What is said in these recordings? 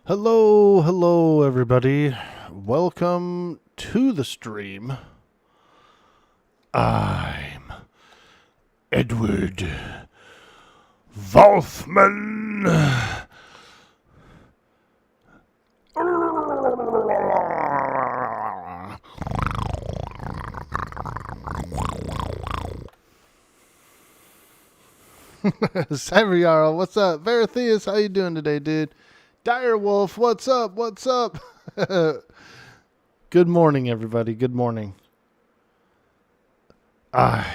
Hello, everybody. Welcome to the stream. I'm Edward Volfman. Cyber Jarl, what's up? Veratheus, how you doing today, dude? Direwolf, what's up? What's up? Good morning, everybody. Good morning. I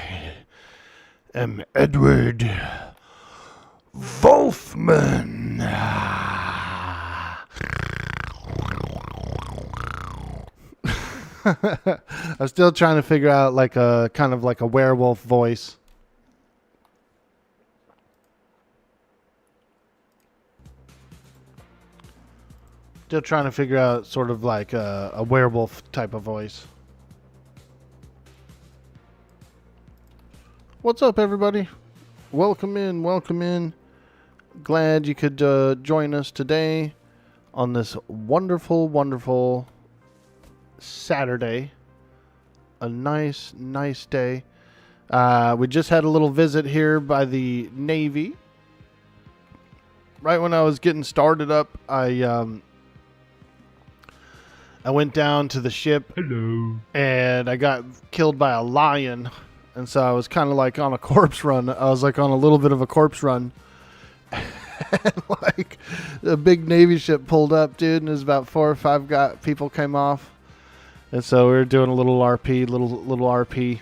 am Edward Volfman. I'm still trying to figure out like a kind of like a werewolf voice. Still trying to figure out sort of like a werewolf type of voice. What's up, everybody? Welcome in, welcome in. Glad you could join us today on this wonderful, wonderful Saturday. A nice, nice day. We just had a little visit here by the Navy. Right when I was getting started up, I went down to the ship. Hello. And I got killed by a lion. And so I was kind of like on a corpse run. I was like on a little bit of a corpse run. And like a big Navy ship pulled up, dude. And there's about 4 or 5 people came off. And so we were doing a little RP, little RP.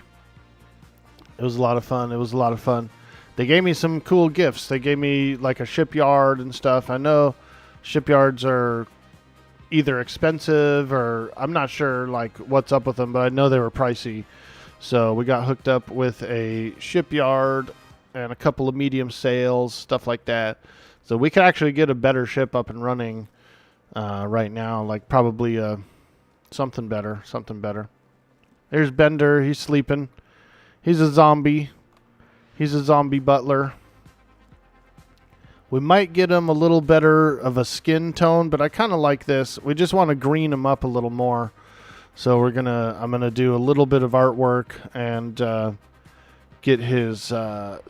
It was a lot of fun. They gave me some cool gifts. They gave me like a shipyard and stuff. I know shipyards are either expensive or I'm not sure like what's up with them, but I know they were pricey. So we got hooked up with a shipyard and a couple of medium sails, stuff like that. So we could actually get a better ship up and running right now, like probably something better. There's Bender. He's sleeping. He's a zombie. He's a zombie butler. We might get him a little better of a skin tone, but I kind of like this. We just want to green him up a little more. So I'm gonna do a little bit of artwork and get his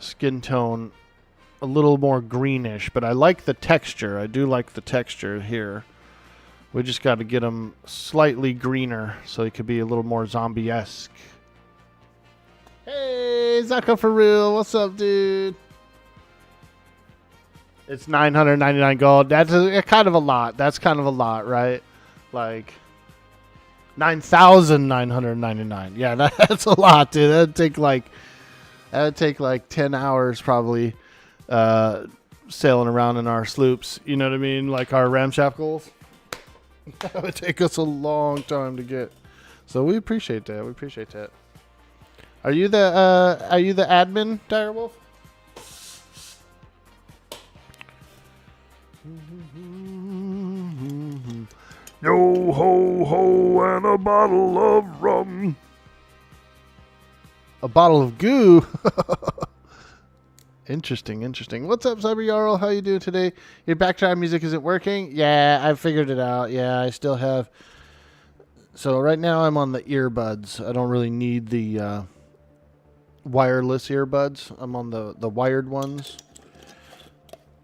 skin tone a little more greenish. But I like the texture. I do like the texture here. We just got to get him slightly greener so he could be a little more zombie-esque. Hey, Zaka for real. What's up, dude? It's 999 gold. That's kind of a lot. That's kind of a lot, right? Like 9,999. Yeah, that's a lot, dude. That'd take like 10 hours probably sailing around in our sloops. You know what I mean? Like our ramshackles. That would take us a long time to get. So we appreciate that. Are you the admin, Direwolf? Yo ho ho and a bottle of rum. A bottle of goo. Interesting. What's up, Cyber Jarl? How you doing today? Your background music isn't working? Yeah, I figured it out. Yeah, I still have. So right now I'm on the earbuds. I don't really need the wireless earbuds. I'm on the wired ones.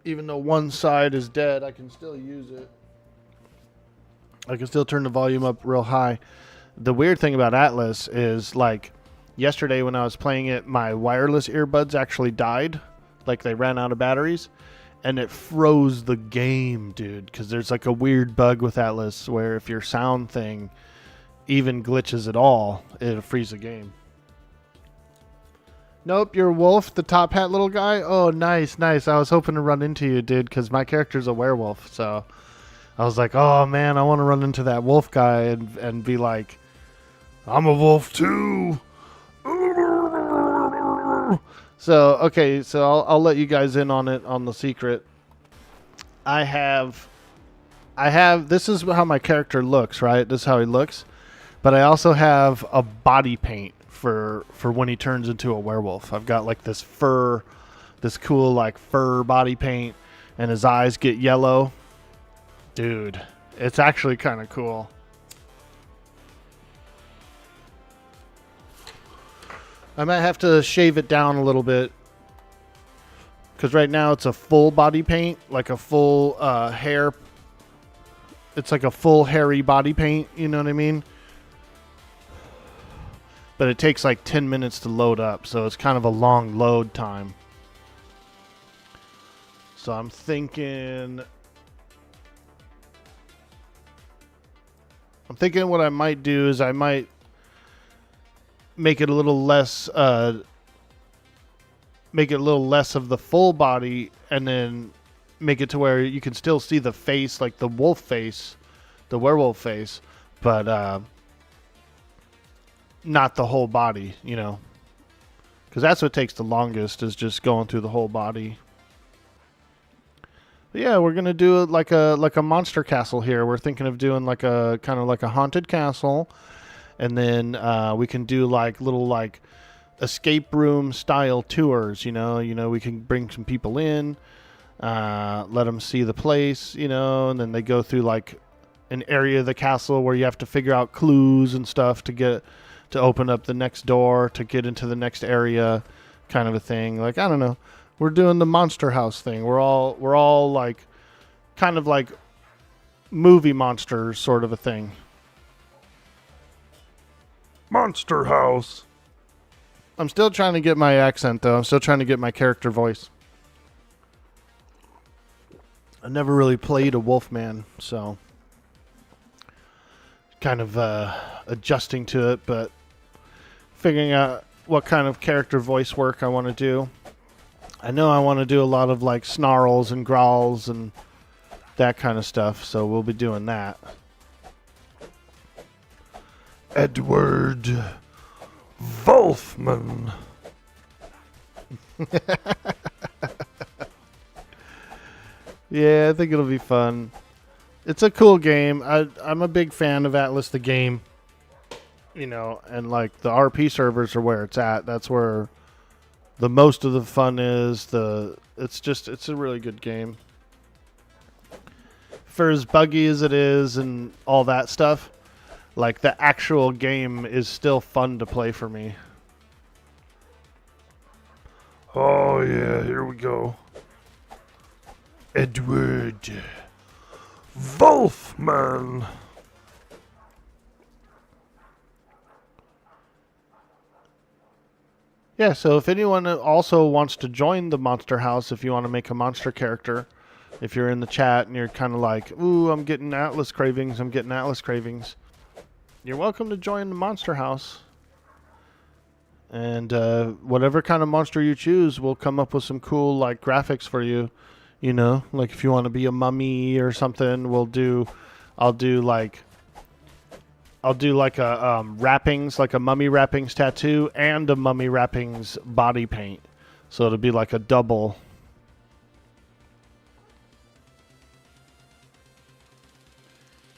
Even though one side is dead, I can still use it. I can still turn the volume up real high. The weird thing about Atlas is, like, yesterday when I was playing it, my wireless earbuds actually died. Like, they ran out of batteries. And it froze the game, dude. Because there's, like, a weird bug with Atlas where if your sound thing even glitches at all, it'll freeze the game. Nope, you're Wolf, the top hat little guy? Oh, nice. I was hoping to run into you, dude, because my character's a werewolf, so I was like, oh, man, I want to run into that wolf guy and be like, I'm a wolf, too. So, okay, so I'll let you guys in on it, on the secret. I have, this is how my character looks, right? This is how he looks. But I also have a body paint for when he turns into a werewolf. I've got like this cool like fur body paint, and his eyes get yellow. Dude, it's actually kind of cool. I might have to shave it down a little bit. Because right now it's a full body paint, like a full hair. It's like a full hairy body paint, you know what I mean? But it takes like 10 minutes to load up, so it's kind of a long load time. So I'm thinking what I might do is I might make it a little less of the full body, and then make it to where you can still see the face, like the wolf face, the werewolf face, but not the whole body, you know, because that's what takes the longest, is just going through the whole body. But yeah, we're gonna do it like a monster castle here. We're thinking of doing like a kind of like a haunted castle, and then we can do like little like escape room style tours. You know, we can bring some people in, let them see the place, you know, and then they go through like an area of the castle where you have to figure out clues and stuff to open up the next door to get into the next area, kind of a thing. Like, I don't know. We're doing the monster house thing. We're all like kind of like movie monsters, sort of a thing. Monster House. I'm still trying to get my accent, though. I'm still trying to get my character voice. I never really played a Wolfman, so kind of adjusting to it, but figuring out what kind of character voice work I want to do. I know I want to do a lot of like snarls and growls and that kind of stuff, so we'll be doing that. Edward Volfman. Yeah, I think it'll be fun. It's a cool game. I'm a big fan of Atlas the game. You know, and like the RP servers are where it's at. That's where the most of the fun is. It's a really good game. For as buggy as it is and all that stuff, like the actual game is still fun to play for me. Oh yeah, here we go. Edward Volfman. Yeah, so if anyone also wants to join the Monster House, if you want to make a monster character, if you're in the chat and you're kind of like, ooh, I'm getting Atlas cravings, you're welcome to join the Monster House. And whatever kind of monster you choose, we'll come up with some cool like graphics for you. You know, like if you want to be a mummy or something, I'll do like a wrappings, like a mummy wrappings tattoo and a mummy wrappings body paint. So it'll be like a double.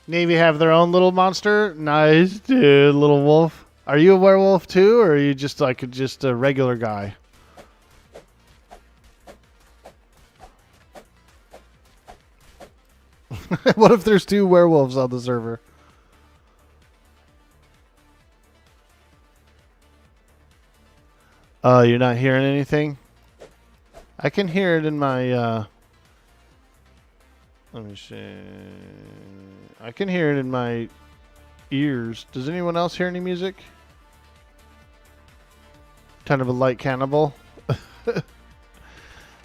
Navy have their own little monster? Nice, dude, little wolf. Are you a werewolf too, or are you just a regular guy? What if there's two werewolves on the server? Oh, you're not hearing anything? I can hear it in my, let me see. I can hear it in my ears. Does anyone else hear any music? Kind of a light cannibal.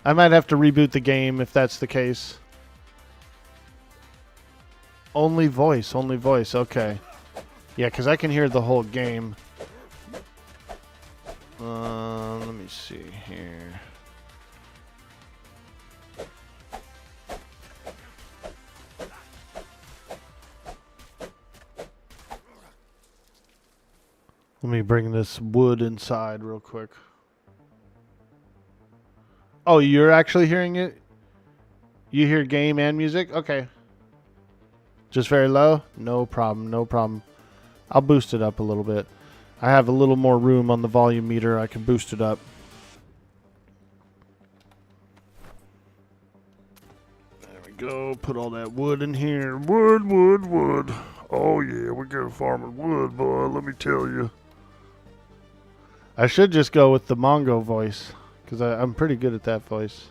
I might have to reboot the game if that's the case. Only voice, okay. Yeah, because I can hear the whole game. Let me see here. Let me bring this wood inside real quick. Oh, you're actually hearing it? You hear game and music? Okay. Just very low? No problem. I'll boost it up a little bit. I have a little more room on the volume meter. I can boost it up. There we go. Put all that wood in here. Wood, wood, wood. Oh yeah, we got a farm of wood, boy, let me tell you. I should just go with the Mongo voice, because I'm pretty good at that voice.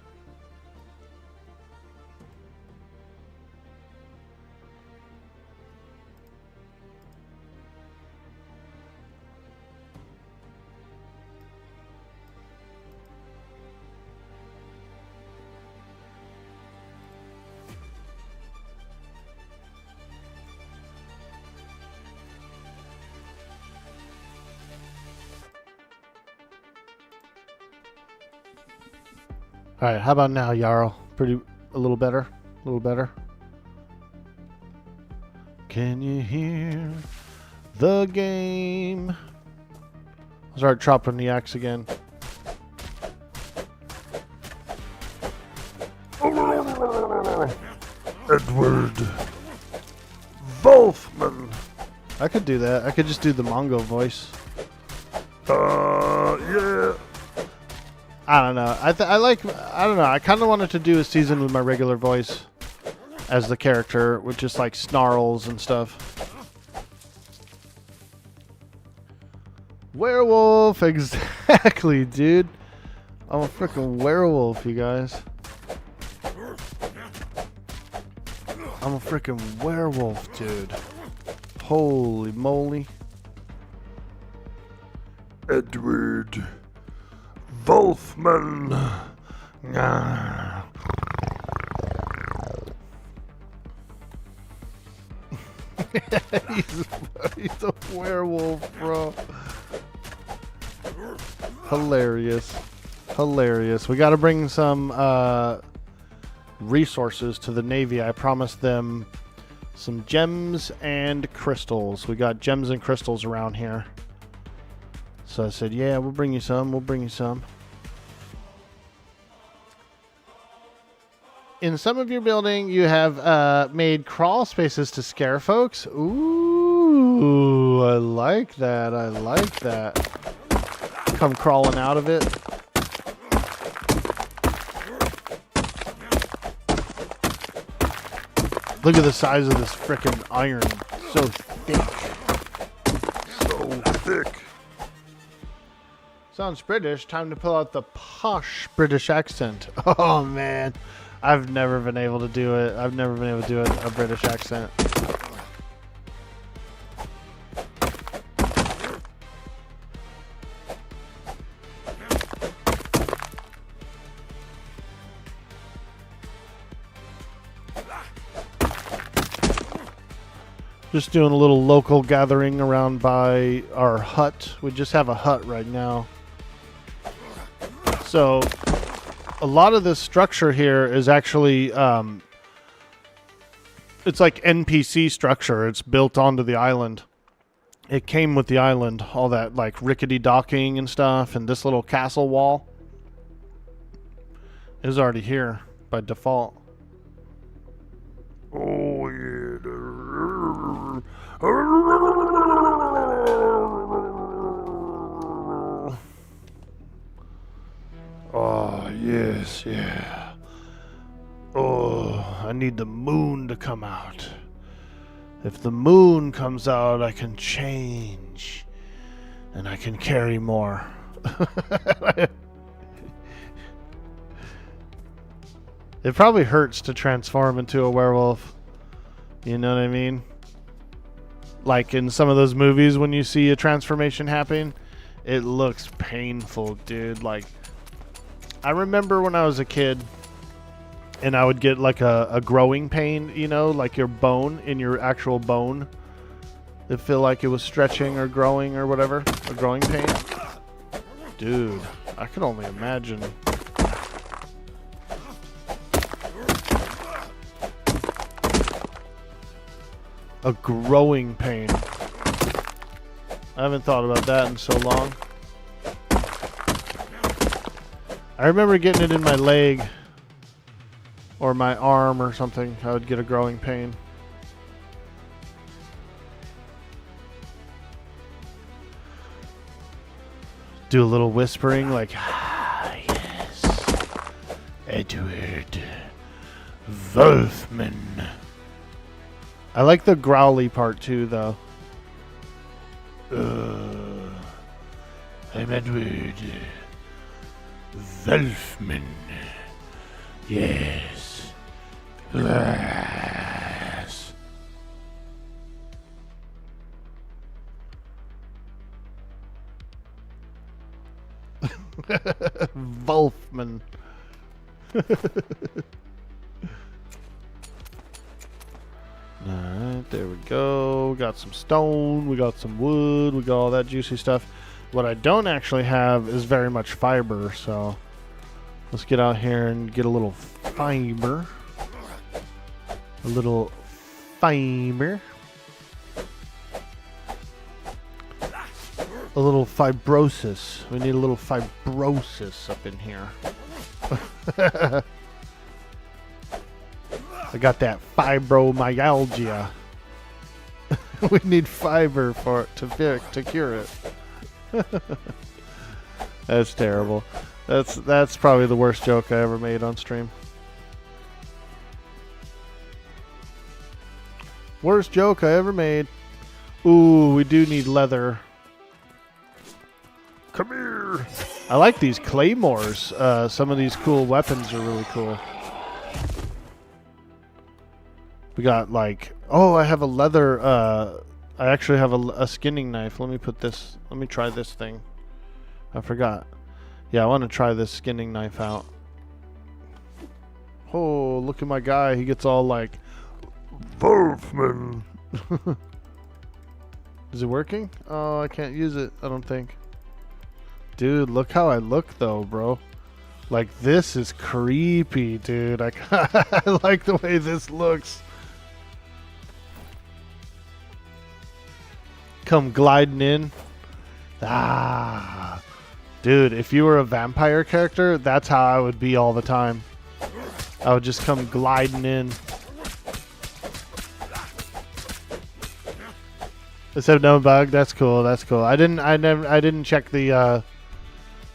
All right, how about now, Jarl? A little better? A little better? Can you hear the game? I'll start chopping the axe again. Edward Volfman. I could do that. I could just do the Mongo voice. Yeah. I don't know. I don't know. I kind of wanted to do a season with my regular voice as the character, with just like snarls and stuff. Werewolf, exactly, dude. I'm a freaking werewolf, you guys. I'm a freaking werewolf, dude. Holy moly. Edward Volfman. He's a werewolf, bro. Hilarious. Hilarious. We got to bring some resources to the Navy. I promised them some gems and crystals. We got gems and crystals around here. So I said, yeah, we'll bring you some. We'll bring you some. In some of your building, you have made crawl spaces to scare folks. Ooh, I like that. I like that. Come crawling out of it. Look at the size of this frickin' iron. So thick. So thick. Sounds British. Time to pull out the posh British accent. Oh, man. I've never been able to do it. I've never been able to do a British accent. Just doing a little local gathering around by our hut. We just have a hut right now. So a lot of this structure here is actually, it's like NPC structure. It's built onto the island. It came with the island, all that like rickety docking and stuff, and this little castle wall is already here by default. Oh, yeah. Oh, yes, yeah. Oh, I need the moon to come out. If the moon comes out, I can change. And I can carry more. It probably hurts to transform into a werewolf. You know what I mean? Like in some of those movies when you see a transformation happen, it looks painful, dude. Like, I remember when I was a kid and I would get like a growing pain, you know, like your bone in your actual bone. It feel like it was stretching or growing or whatever. A growing pain. Dude, I can only imagine. A growing pain. I haven't thought about that in so long. I remember getting it in my leg or my arm or something. I would get a growing pain. Do a little whispering like, ah, yes, Edward Volfman. I like the growly part too, though. I'm Edward. Volfman. Yes. Yes. Volfman. Alright, there we go. Got some stone, we got some wood, we got all that juicy stuff. What I don't actually have is very much fiber, so let's get out here and get a little fiber. A little fiber. A little fibrosis. We need a little fibrosis up in here. I got that fibromyalgia. We need fiber for it to cure it. That's terrible. That's probably the worst joke I ever made on stream. Worst joke I ever made. Ooh, we do need leather. Come here. I like these claymores. Some of these cool weapons are really cool. We got like, oh, I have a leather, I actually have a skinning knife. Let me try this thing. I forgot. Yeah, I want to try this skinning knife out. Oh, look at my guy. He gets all like, Volfman. is it working? Oh, I can't use it, I don't think. Dude, look how I look though, bro. Like, this is creepy, dude. I like the way this looks. Come gliding in. Ah, dude, if you were a vampire character, that's how I would be all the time. I would just come gliding in. Except no bug. That's cool. That's cool. I didn't check the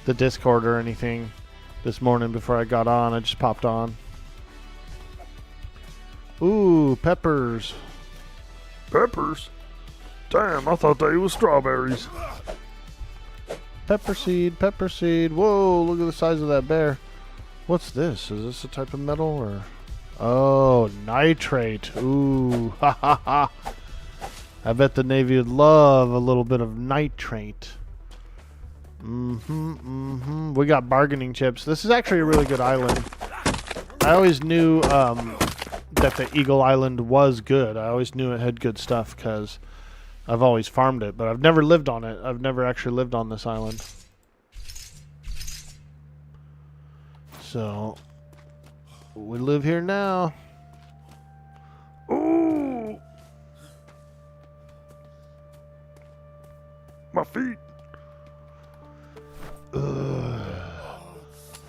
Discord or anything this morning before I got on. I just popped on. Ooh, peppers. Peppers? Damn, I thought they was strawberries. Pepper seed, pepper seed. Whoa, look at the size of that bear. What's this? Is this a type of metal or? Oh, nitrate. Ooh, ha ha ha. I bet the Navy would love a little bit of nitrate. We got bargaining chips. This is actually a really good island. I always knew that the Eagle Island was good. I always knew it had good stuff because I've always farmed it, but I've never lived on it. I've never actually lived on this island. So, we live here now. Ooh. My feet.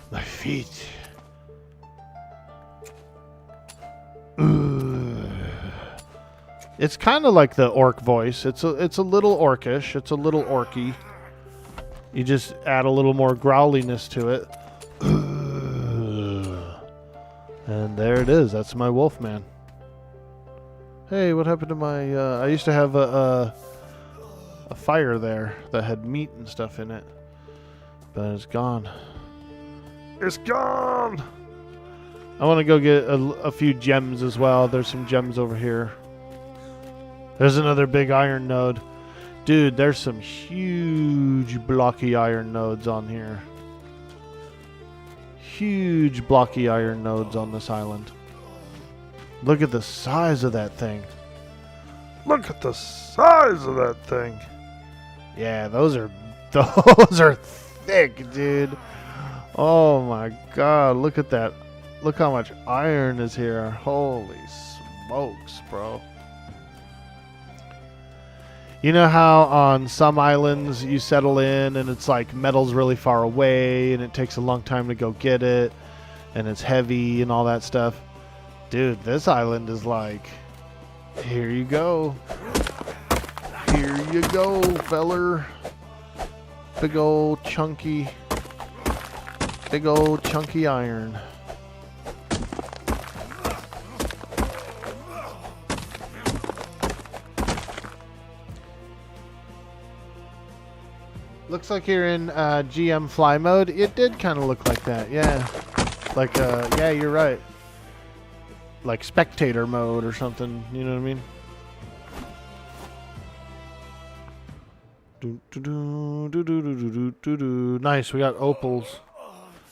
My feet. It's kind of like the orc voice. It's a little orcish. It's a little orky. You just add a little more growliness to it. And there it is. That's my Wolfman. Hey, what happened to my... I used to have a fire there that had meat and stuff in it. But it's gone. It's gone. I want to go get a few gems as well. There's some gems over here. There's another big iron node. Dude, there's some huge blocky iron nodes on here. Huge blocky iron nodes on this island. Look at the size of that thing. Look at the size of that thing. Yeah, those are thick, dude. Oh my god, look at that. Look how much iron is here. Holy smokes, bro. You know how on some islands you settle in and it's like metal's really far away and it takes a long time to go get it and it's heavy and all that stuff? Dude, this island is like, here you go. Here you go, feller. Big old chunky iron. Looks like you're in GM fly mode. It did kind of look like that, yeah. Like, yeah, you're right. Like spectator mode or something, you know what I mean? Nice, we got opals.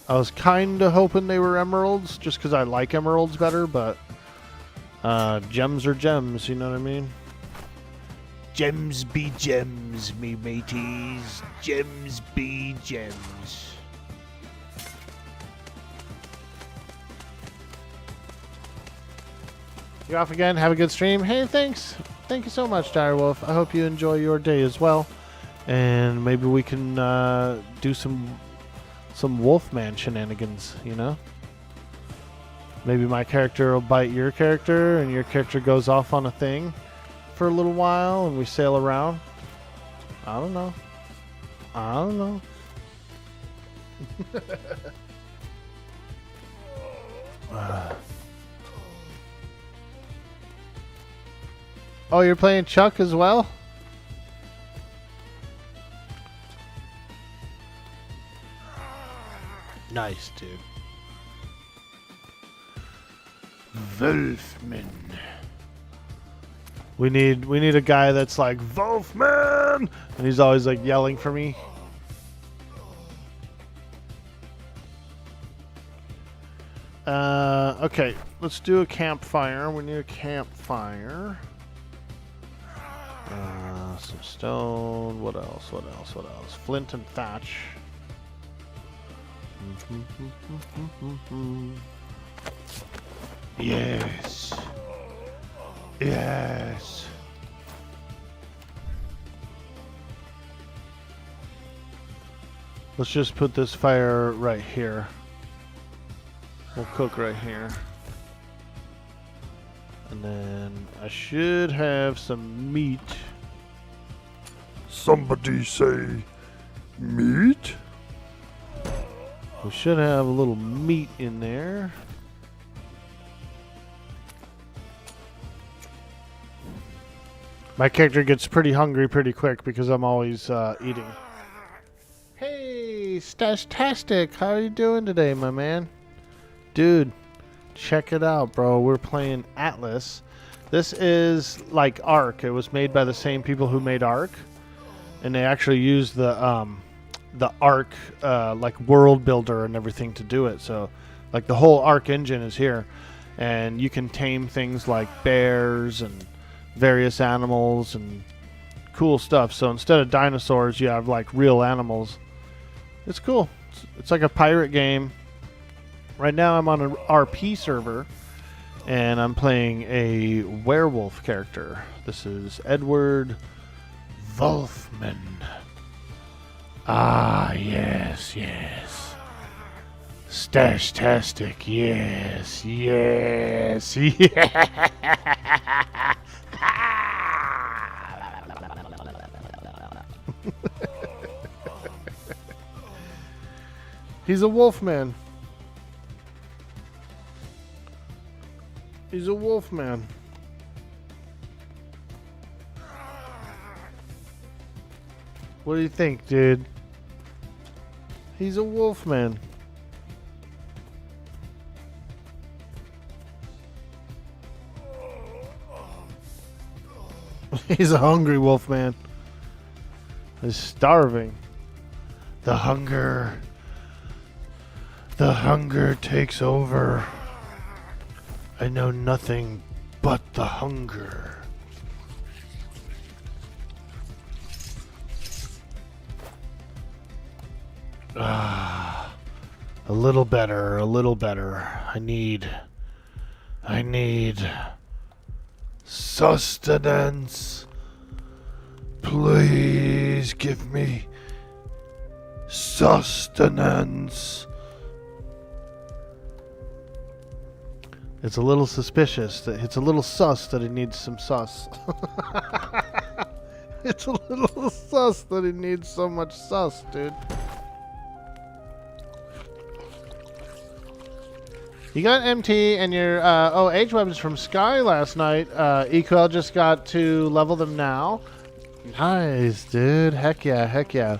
I was kind of hoping they were emeralds, just because I like emeralds better, but gems are gems, you know what I mean? Gems be gems, me mateys. Gems be gems. You're off again. Have a good stream. Hey, thanks. Thank you so much, Direwolf. I hope you enjoy your day as well. And maybe we can do some Wolfman shenanigans, you know? Maybe my character will bite your character and your character goes off on a thing for a little while and we sail around. I don't know. I don't know. Oh, you're playing Chuck as well? Nice, dude. Volfman. We need a guy that's like Volfman, and he's always like yelling for me. Okay, let's do a campfire. We need a campfire. Some stone. What else? What else? What else? Flint and thatch. Yes. Yes. Let's just put this fire right here. We'll cook right here. And then I should have some meat. Somebody say meat? We should have a little meat in there. My character gets pretty hungry pretty quick because I'm always eating. Hey, Stashtastic, how are you doing today, my man? Dude, check it out, bro. We're playing Atlas. This is like Ark. It was made by the same people who made Ark, and they actually used the Ark like world builder and everything to do it. So, like the whole Ark engine is here, and you can tame things like bears and various animals and cool stuff. So instead of dinosaurs, you have like real animals. It's cool. It's like a pirate game. Right now I'm on an RP server and I'm playing a werewolf character. This is Edward Volfman. Ah, yes, yes. Stashtastic, yes, yes, yeah. He's a wolfman. He's a wolfman. What do you think, dude? He's a wolfman. He's a hungry wolfman. He's starving. The hunger takes over. I know nothing but the hunger. Ah, a little better, a little better. I need sustenance. Please give me sustenance. It's a little suspicious that it's a little sus that he needs some sus. It's a little sus that he needs so much sus, dude. You got MT and your H weapons from Sky last night. EQL just got to level them now. Nice, dude. Heck yeah, heck yeah.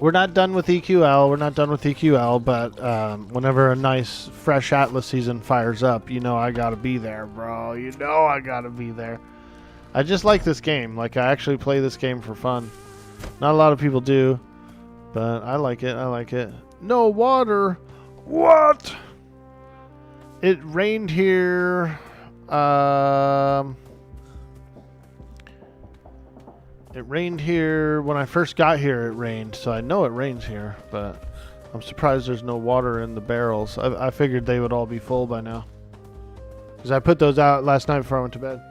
We're not done with EQL. We're not done with EQL, but whenever a nice, fresh Atlas season fires up, you know I gotta be there, bro. You know I gotta be there. I just like this game. Like, I actually play this game for fun. Not a lot of people do, but I like it. I like it. No water. What? It rained here. It rained here when I first got here. It rained, so I know it rains here. But I'm surprised there's no water in the barrels. I figured they would all be full by now, because I put those out last night before I went to bed.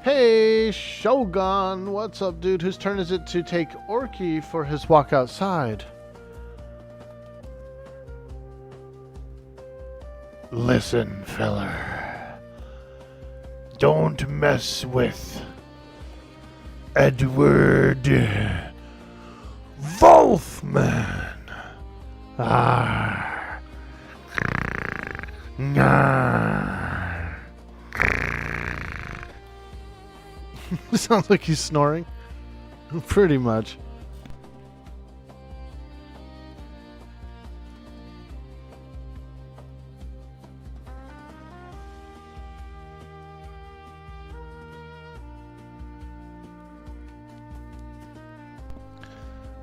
Hey, Shogun, what's up, dude? Whose turn is it to take Orky for his walk outside? Listen, feller. Don't mess with Edward Volfman. Ah. Nah. Sounds like he's snoring. Pretty much.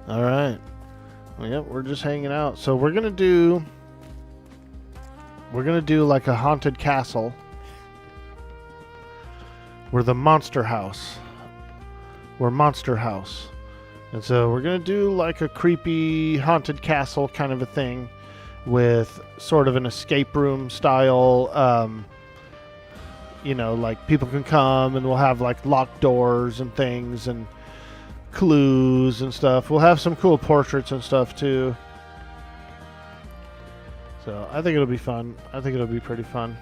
All right. Well, yep, we're just hanging out. So we're gonna do like a haunted castle. We're the monster house. We're Monster House. And so we're going to do like a creepy haunted castle kind of a thing with sort of an escape room style, you know, like people can come and we'll have like locked doors and things and clues and stuff. We'll have some cool portraits and stuff too. So I think it'll be fun. I think it'll be pretty fun.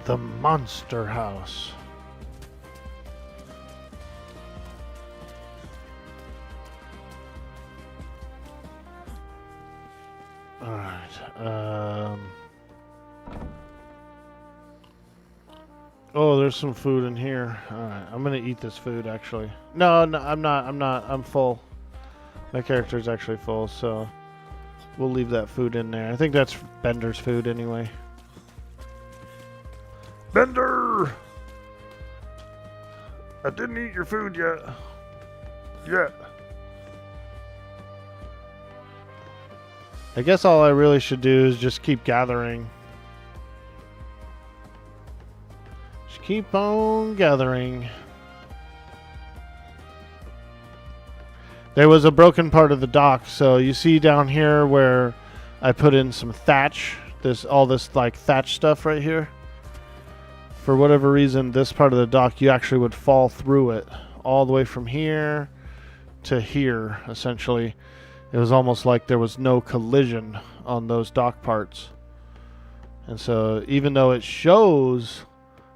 The Monster House. Alright. Oh, there's some food in here. Alright, I'm gonna eat this food actually. No, I'm not. I'm full. My character's actually full, so we'll leave that food in there. I think that's Bender's food anyway. Bender! I didn't eat your food yet. I guess all I really should do is just keep gathering. Just keep on gathering. There was a broken part of the dock, so you see down here where I put in some thatch. All this like thatch stuff right here. For whatever reason, this part of the dock, you actually would fall through it all the way from here to here, essentially. It was almost like there was no collision on those dock parts. And so even though it shows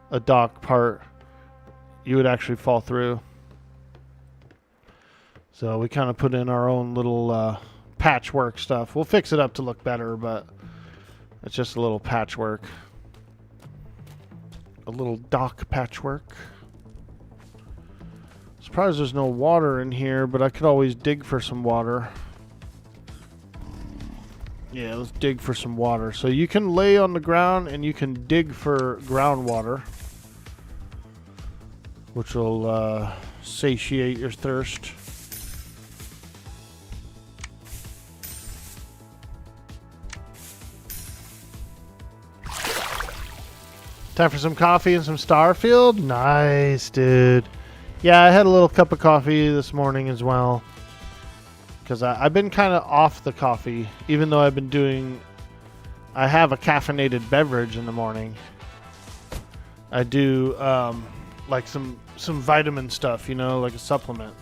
a dock part, you would actually fall through. So we kind of put in our own little patchwork stuff. We'll fix it up to look better, but it's just a little patchwork. A little dock patchwork. Surprised there's no water in here, but I could always dig for some water. Yeah, let's dig for some water. So you can lay on the ground and you can dig for groundwater, which will satiate your thirst. Time for some coffee and some Starfield. Nice, dude. Yeah, I had a little cup of coffee this morning as well. Because I've been kind of off the coffee, even though I have a caffeinated beverage in the morning. I do like some vitamin stuff, you know, like a supplement.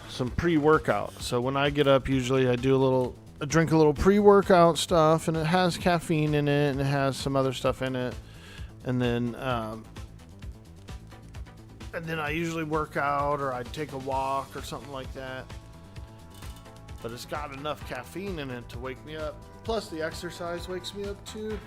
Some pre-workout. So when I get up, usually I drink a little pre-workout stuff, and it has caffeine in it, and it has some other stuff in it. And then I usually work out, or I take a walk or something like that. But it's got enough caffeine in it to wake me up. Plus the exercise wakes me up too.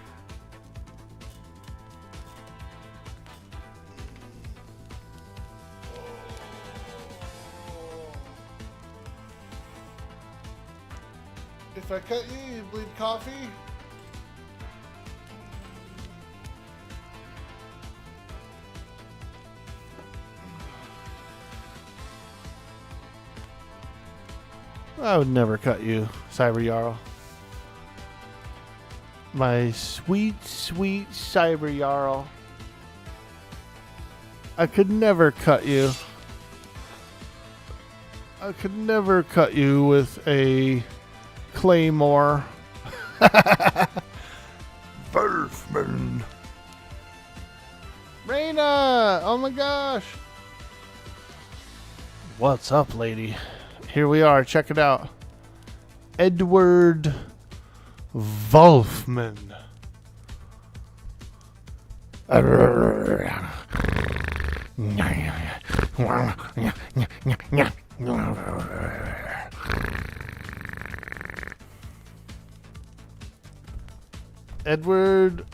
If I cut you, you bleed coffee? I would never cut you, Cyber Jarl. My sweet, sweet Cyber Jarl. I could never cut you. I could never cut you with a claymore. Volfman. Raina! Oh my gosh! What's up, lady? Here we are. Check it out. Edward Volfman. Edward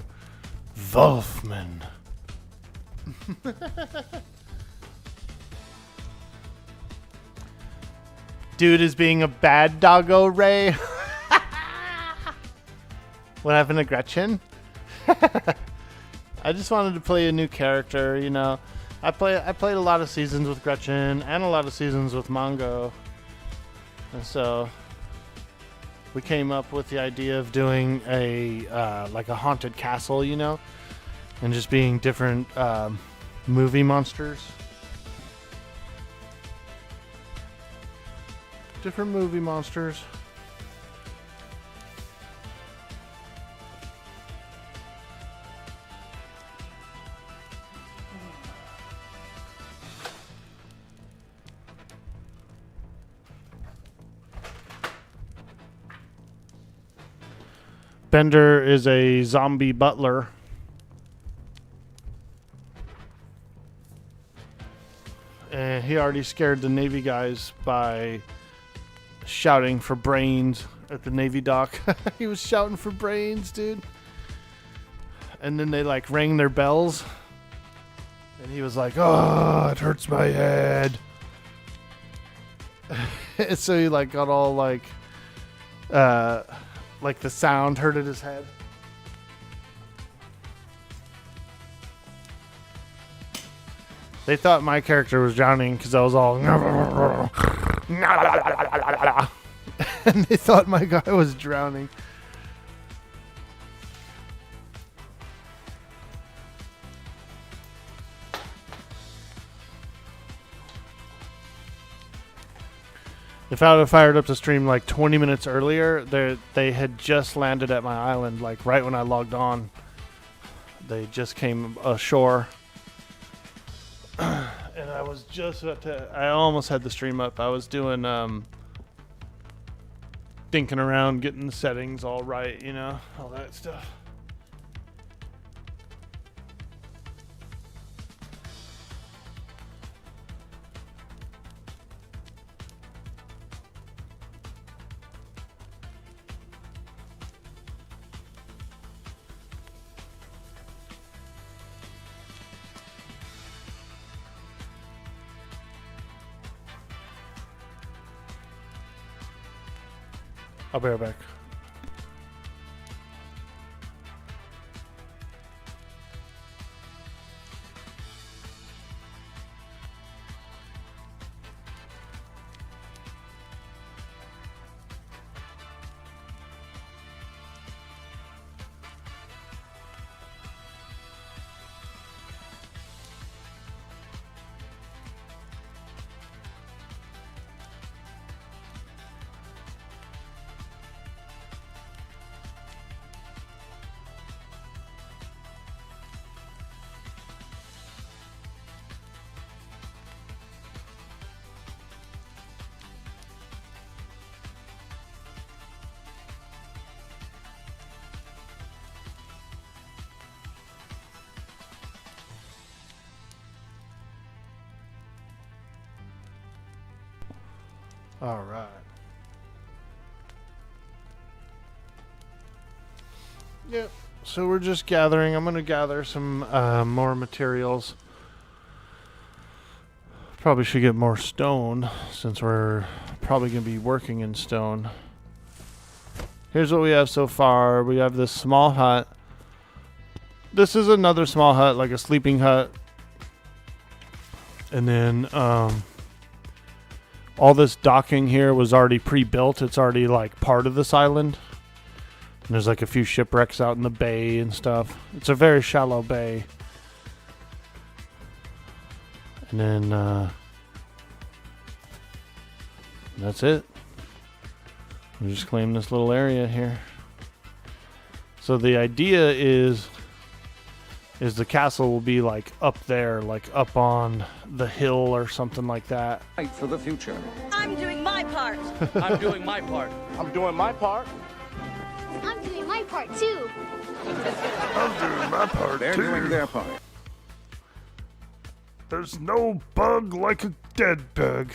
Volfman. Dude is being a bad doggo, Ray. What happened to Gretchen? I just wanted to play a new character, you know. I played a lot of seasons with Gretchen and a lot of seasons with Mongo. And so we came up with the idea of doing a like a haunted castle, you know, and just being different movie monsters. Different movie monsters. Bender is a zombie butler. And he already scared the Navy guys by shouting for brains at the Navy dock. He was shouting for brains, dude. And then they like rang their bells. And he was like, "Oh, it hurts my head." So he like got all like the sound hurted his head. They thought my character was drowning because I was all and they thought my guy was drowning. If I would have fired up the stream like 20 minutes earlier, they had just landed at my island, like right when I logged on. They just came ashore. And I was just about to, I almost had the stream up. I was doing, thinking around, getting the settings all right, you know, all that stuff. I'll be right back. All right. Yep. So we're just gathering. I'm going to gather some more materials. Probably should get more stone since we're probably going to be working in stone. Here's what we have so far. We have this small hut. This is another small hut, like a sleeping hut. And then all this docking here was already pre-built. It's already like part of this island. And there's like a few shipwrecks out in the bay and stuff. It's a very shallow bay. And then that's it. We just claim this little area here. So the idea is the castle will be like up there, like up on the hill or something like that. Fight for the future. I'm doing my part. I'm doing my part. I'm doing my part. I'm doing my part too. I'm doing my part They're too. doing their part. There's no bug like a dead bug.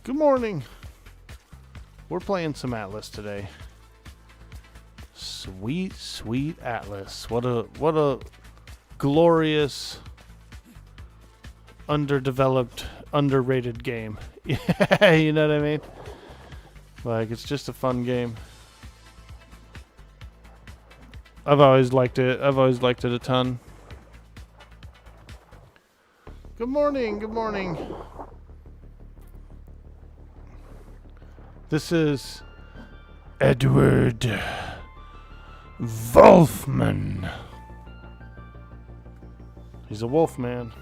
Good morning. We're playing some Atlas today. Sweet, sweet Atlas. What a glorious, underdeveloped, underrated game. Yeah, you know what I mean? Like, it's just a fun game. I've always liked it. I've always liked it a ton. Good morning. Good morning. This is Edward Volfman. He's a Wolfman.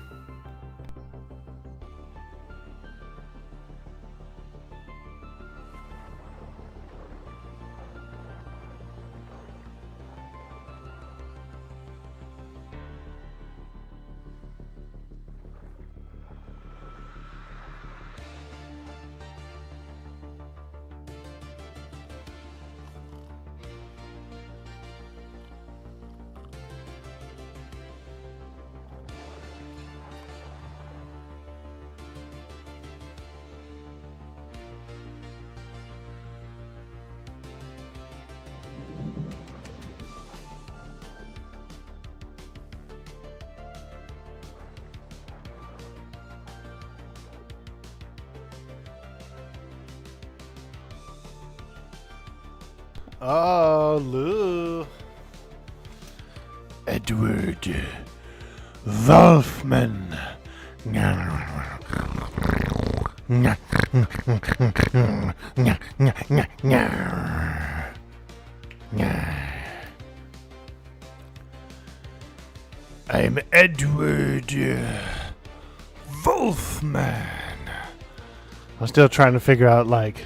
Oh, Lou. Edward Volfman. I'm Edward Volfman. I'm still trying to figure out, like,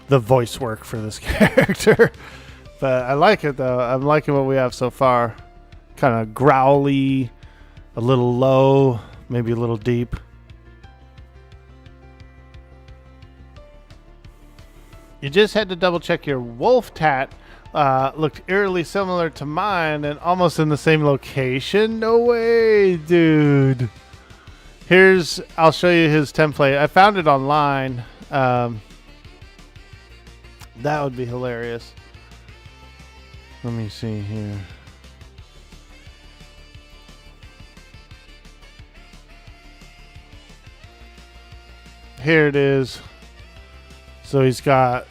the voice work for this character. But I like it, though. I'm liking what we have so far. Kind of growly, a little low, maybe a little deep. You just had to double check your wolf tat. Looked eerily similar to mine and almost in the same location. No way, dude. I'll show you his template. I found it online. That would be hilarious. Let me see here. Here it is. So he's got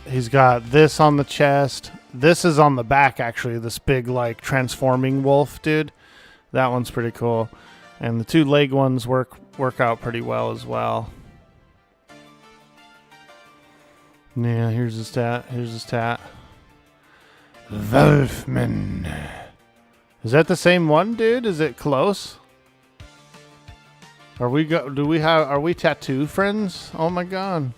this on the chest. This is on the back, actually. This big, like, transforming wolf, dude. That one's pretty cool. And the two leg ones work out pretty well as well. Yeah, here's his tat. Here's his tat. Wolfman. Is that the same one, dude? Is it close? Are we tattoo friends? Oh my god.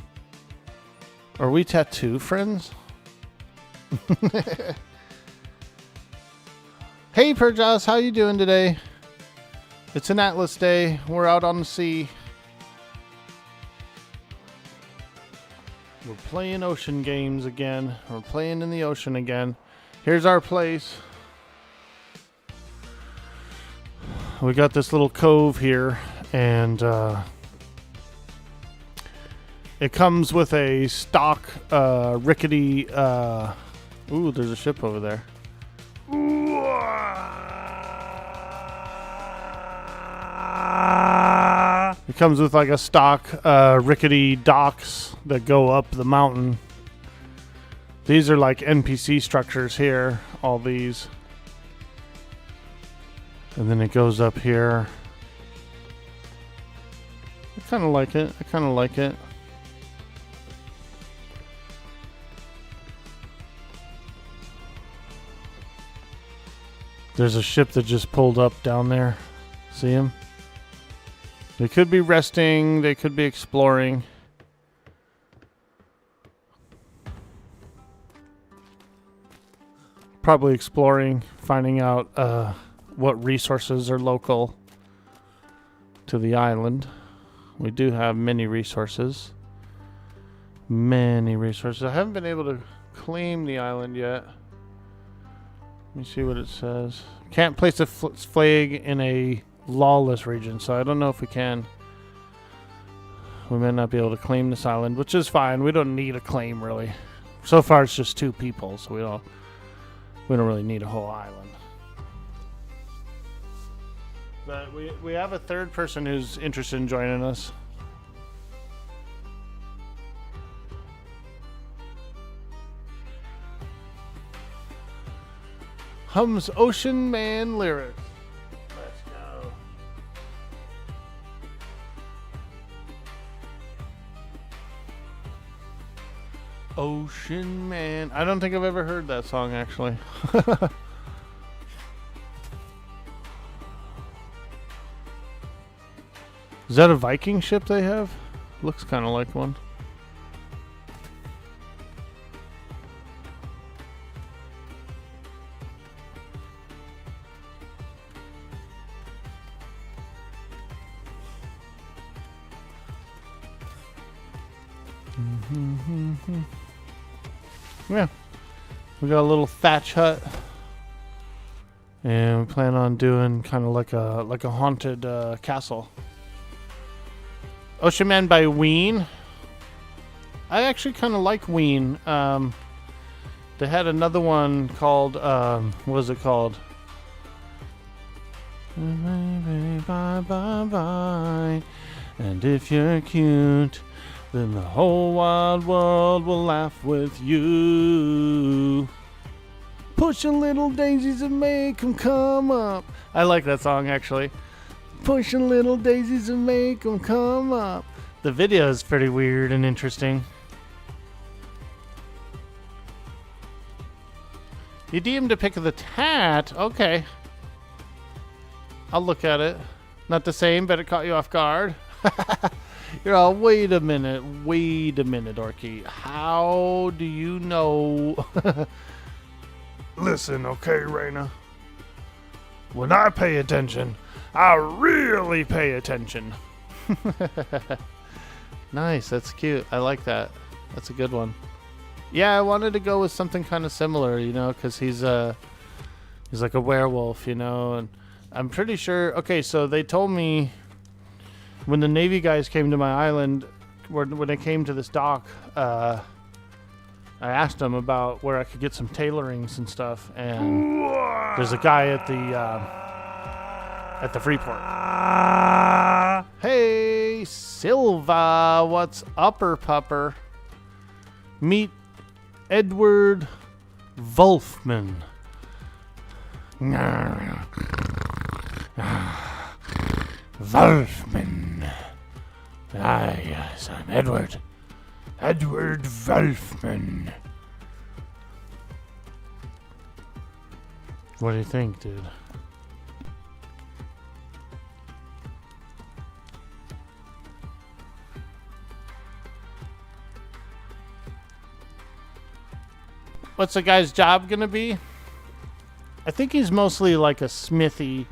Are we tattoo friends? Hey Perjas, how you doing today? It's an Atlas day. We're out on the sea. We're playing ocean games again. We're playing in the ocean again. Here's our place. We got this little cove here, and it comes with a stock rickety. Ooh, there's a ship over there. It comes with like a stock rickety docks that go up the mountain. These are like NPC structures here, all these. And then it goes up here. I kind of like it. I kind of like it. There's a ship that just pulled up down there. See him? They could be resting. They could be exploring. Probably exploring, finding out what resources are local to the island. We do have many resources. Many resources. I haven't been able to claim the island yet. Let me see what it says. Can't place a flag in a lawless region, so I don't know if we can. We may not be able to claim this island, which is fine. We don't need a claim, really. So far, it's just 2 people, so we don't really need a whole island. But we have a 3rd person who's interested in joining us. Hums Ocean Man lyrics. Let's go. Ocean Man. I don't think I've ever heard that song, actually. Is that a Viking ship they have? Looks kind of like one. Yeah, we got a little thatch hut, and we plan on doing kind of like a haunted castle. Ocean Man by Ween. I actually kind of like Ween. They had another one called what was it called? Baby, bye bye bye. And if you're cute, then the whole wide world will laugh with you. Pushing little daisies and make 'em come up. I like that song, actually. Pushing little daisies and make 'em come up. The video is pretty weird and interesting. You deemed to pick the tat. Okay. I'll look at it. Not the same, but it caught you off guard. You're all, wait a minute, Orky. How do you know? Listen, okay, Raina. When I pay attention, I really pay attention. Nice, that's cute. I like that. That's a good one. Yeah, I wanted to go with something kind of similar, you know, because he's like a werewolf, you know, and I'm pretty sure. Okay, so they told me when the Navy guys came to my island, when they came to this dock, I asked them about where I could get some tailorings and stuff, and there's a guy at the free port. Hey, Silva, what's upper pupper? Meet Edward Volfman. Volfman. Ah, yes, I'm Edward. Edward Volfman. What do you think, dude? What's the guy's job gonna be? I think he's mostly like a smithy.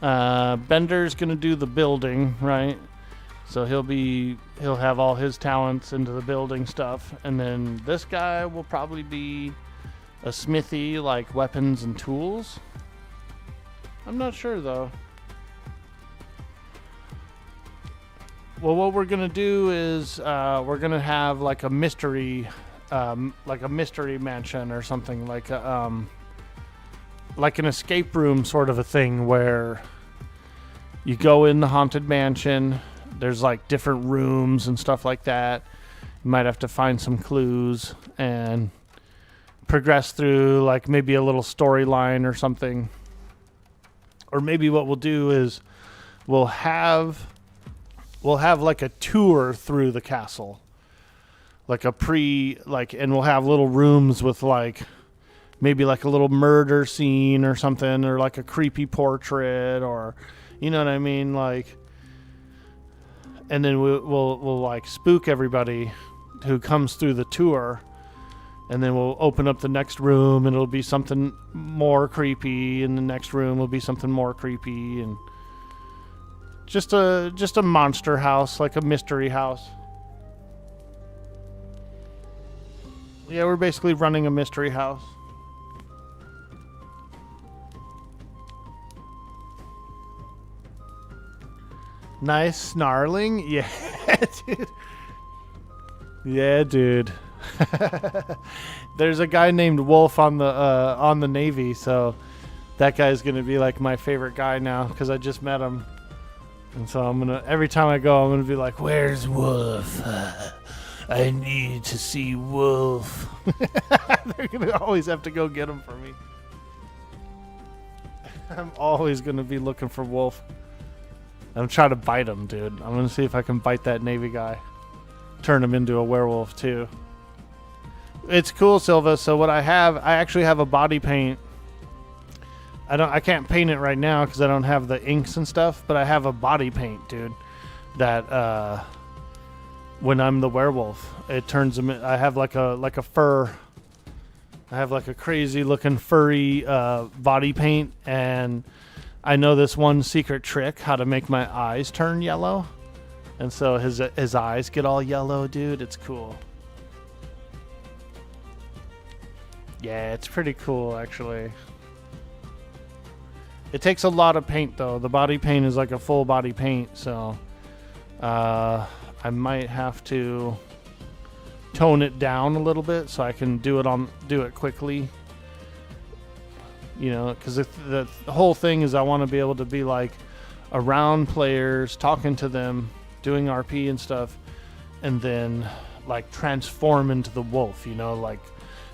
Bender's gonna do the building, right? So he'll have all his talents into the building stuff, and then this guy will probably be a smithy, like weapons and tools. I'm not sure though. Well, what we're gonna do is we're gonna have like a mystery mansion or something, like an escape room sort of a thing where you go in the haunted mansion. there's like different rooms and stuff like that. You might have to find some clues and progress through like maybe a little storyline or something. Or maybe what we'll do is we'll have like a tour through the castle. Like and we'll have little rooms with like maybe like a little murder scene or something, or like a creepy portrait, or you know what I mean, like. And then we'll like spook everybody who comes through the tour, and then we'll open up the next room and it'll be something more creepy, and the next room will be something more creepy, and just a monster house, like a mystery house. Yeah, we're basically running a mystery house. Nice snarling. Yeah, dude. Yeah, dude. There's a guy named Wolf on the Navy, so that guy's gonna be like my favorite guy now because I just met him, and so every time I go, I'm gonna be like, "Where's Wolf? I need to see Wolf." They're gonna always have to go get him for me. I'm always gonna be looking for Wolf. I'm trying to bite him, dude. I'm gonna see if I can bite that Navy guy. Turn him into a werewolf too. It's cool, Silva. So what I actually have a body paint. I can't paint it right now because I don't have the inks and stuff, but I have a body paint, dude. That when I'm the werewolf, it turns him. I have like a fur. I have like a crazy looking furry body paint, and I know this one secret trick how to make my eyes turn yellow, and so his eyes get all yellow, dude. It's cool. Yeah, it's pretty cool actually. It takes a lot of paint though. The body paint is like a full body paint, so I might have to tone it down a little bit so I can do it quickly. You know, because the whole thing is I want to be able to be like around players, talking to them, doing RP and stuff, and then like transform into the wolf, you know, like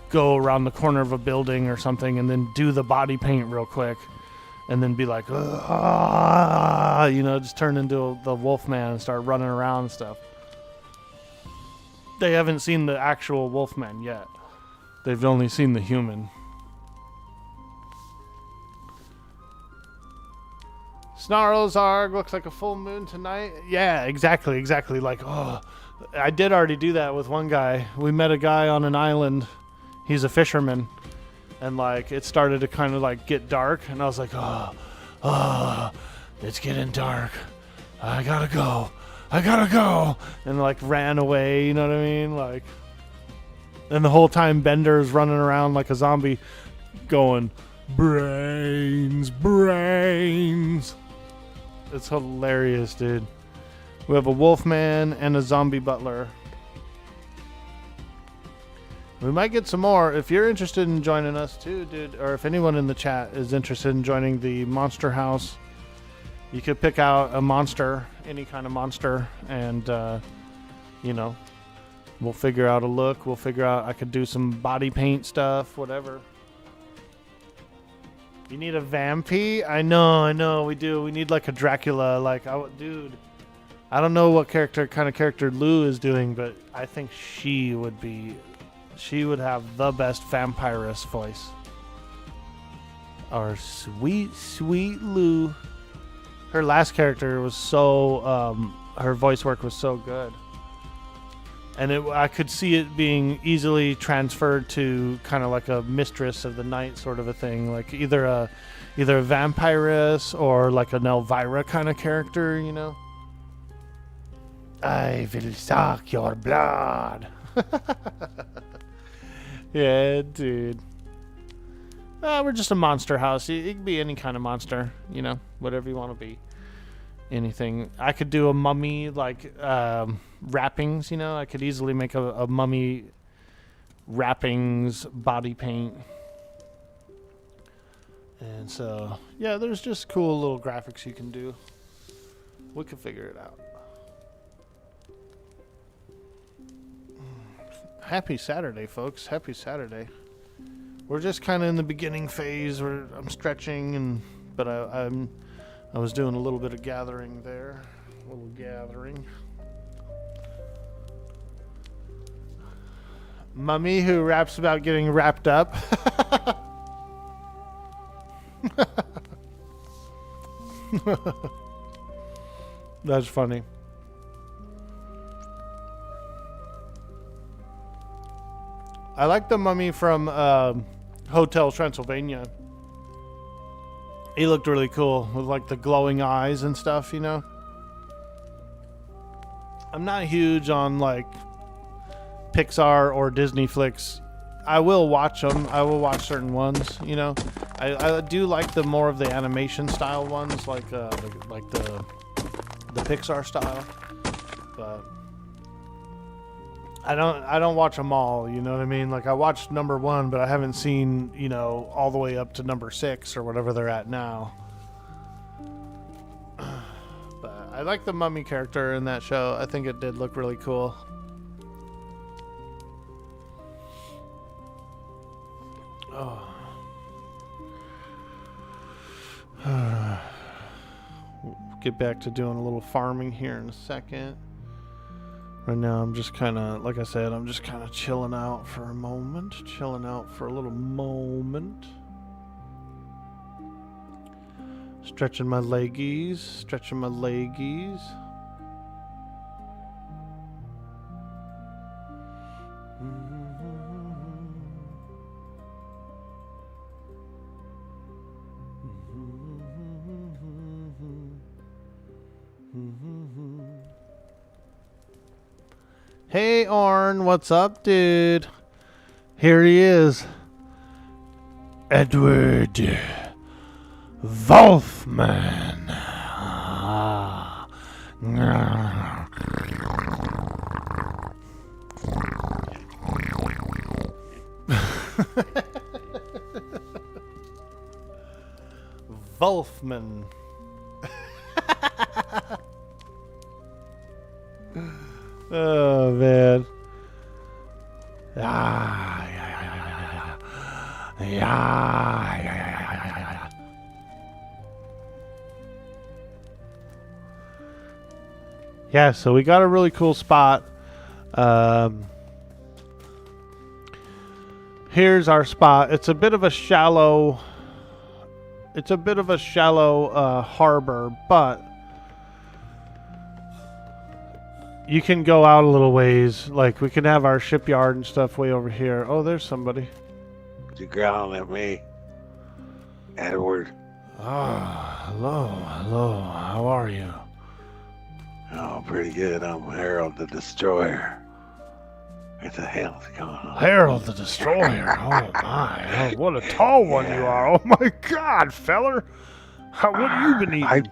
go around the corner of a building or something and then do the body paint real quick and then be like, you know, just turn into the Wolfman and start running around and stuff. They haven't seen the actual Wolfman yet. They've only seen the human. Snarlzarg looks like a full moon tonight. Yeah, exactly. Like, oh, I did already do that with one guy. We met a guy on an island. He's a fisherman. And, like, it started to kind of, like, get dark. And I was like, oh, it's getting dark. I gotta go. And, like, ran away, you know what I mean? Like, and the whole time Bender's running around like a zombie going, brains. It's hilarious, dude. We have a Wolfman and a zombie butler. We might get some more. If you're interested in joining us too, dude, or if anyone in the chat is interested in joining the Monster House, you could pick out a monster, any kind of monster, and, you know, we'll figure out a look. We'll figure out, I could do some body paint stuff, whatever. You need a vampy? I know, we do. We need like a Dracula, like, dude. I don't know what kind of character Lou is doing, but I think she would have the best vampiress voice. Our sweet Lou. Her last character was so, her voice work was so good. And I could see it being easily transferred to kind of like a mistress of the night sort of a thing, like either a vampiress or like an Elvira kind of character, you know. I will suck your blood. Yeah, dude. We're just a monster house. It can be any kind of monster, you know, whatever you want to be. Anything. I could do a mummy, like, wrappings, you know. I could easily make a mummy wrappings body paint. And so, yeah, there's just cool little graphics you can do. We can figure it out. Happy Saturday, folks. Happy Saturday. We're just kind of in the beginning phase where I'm stretching, but I was doing a little bit of gathering there. A little gathering. Mummy who raps about getting wrapped up. That's funny. I like the mummy from Hotel Transylvania. He looked really cool with like the glowing eyes and stuff, you know. I'm not huge on like Pixar or Disney flicks. I will watch them. I will watch certain ones, you know. I do like the more of the animation style ones, like the Pixar style. But I don't watch them all, you know what I mean? Like I watched number 1, but I haven't seen, you know, all the way up to number 6 or whatever they're at now. But I like the mummy character in that show. I think it did look really cool. Oh. We'll get back to doing a little farming here in a second. Right now I'm just kind of, like I said, I'm just kind of chilling out for a moment. Chilling out for a little moment. Stretching my leggies. Stretching my leggies. Hey, Orn, what's up, dude? Here he is. Edward Volfman. Volfman. Oh man. Yeah, so we got a really cool spot. Here's our spot. It's a bit of a shallow harbor, but you can go out a little ways. Like, we can have our shipyard and stuff way over here. Oh, there's somebody. You growling at me, Edward? Hello. How are you? Oh, pretty good. I'm Harold the Destroyer. What the hell's going on? Harold the Destroyer. Oh, my. Oh, what a tall one you are. Oh, my God, feller. What have you been eating?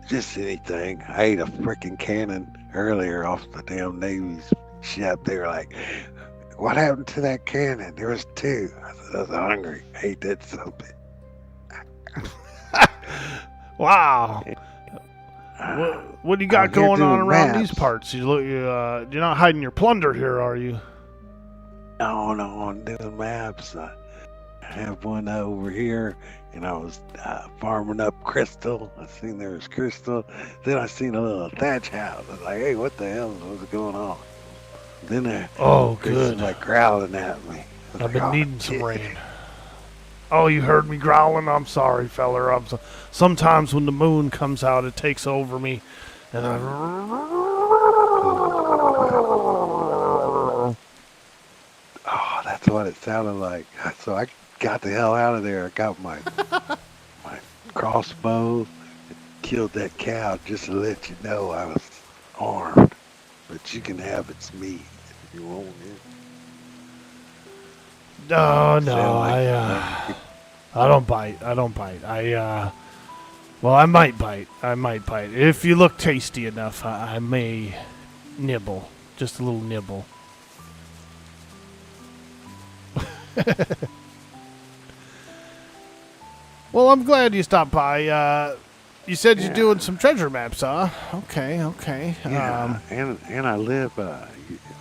Just anything. I ate a freaking cannon earlier off the damn Navy's ship. They were like, what happened to that cannon? There was 2. I was hungry. I ate that something. Wow. What do you got going on around these maps. parts? You're not hiding your plunder here, are you? No, I'm doing maps. I have one over here, and I was farming up crystal. I seen there was crystal. Then I seen a little thatch house. I was like, hey, what the hell is going on? Then Good. Like growling at me. I've been needing some rain. Oh, you heard me growling? I'm sorry, feller. Sometimes when the moon comes out, it takes over me, and Oh, that's what it sounded like. So I got the hell out of there. I got my crossbow, killed that cow just to let you know I was armed. But you can have its meat if you want it. No, I don't bite. Well, I might bite. If you look tasty enough, I may nibble. Just a little nibble. Well, I'm glad you stopped by. You said you're Yeah. doing some treasure maps, huh? Okay, okay. Yeah, and I live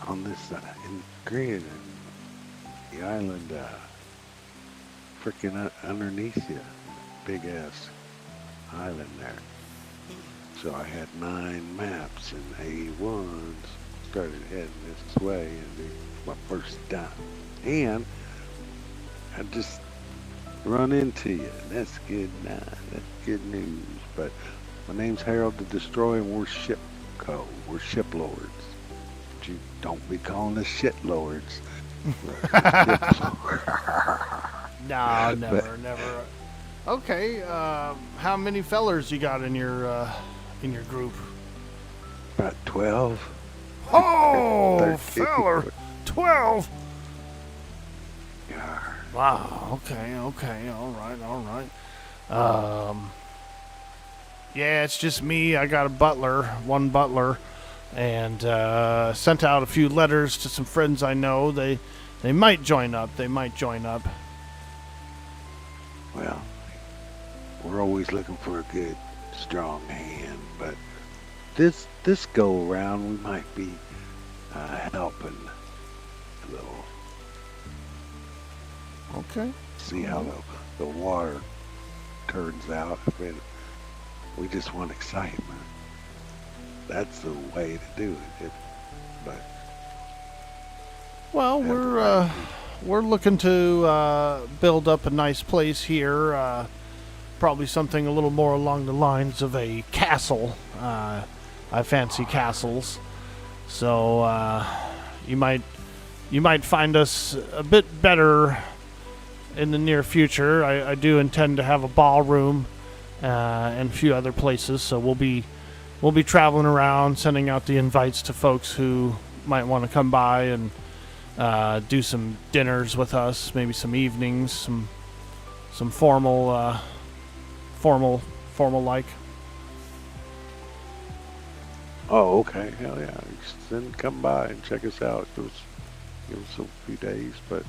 on this in grid, the island, freaking underneath you, big ass island there. So I had 9 maps and A1s. Started heading this way, and it's my first time. And I just run into you. That's good. That's good news. But my name's Harold the Destroyer, and we're ship code. We're ship lords. But you don't be calling us shit lords. No, never. Okay, how many fellers you got in your group? About 12. Oh, 13. feller, 12. Yeah. Wow. Okay. All right. Yeah, it's just me. I got one butler, and sent out a few letters to some friends I know. They might join up. Well, we're always looking for a good, strong hand, but this go around we might be helping a little. Okay. See how the water turns out. We just want excitement. That's the way to do it. But Well, we're looking to build up a nice place here. Probably something a little more along the lines of a castle. I fancy castles, so you might find us a bit better in the near future. I do intend to have a ballroom and a few other places, so we'll be traveling around, sending out the invites to folks who might want to come by and do some dinners with us, maybe some evenings, some formal like. oh, okay, hell yeah! Then come by and check us out. Give us a few days, but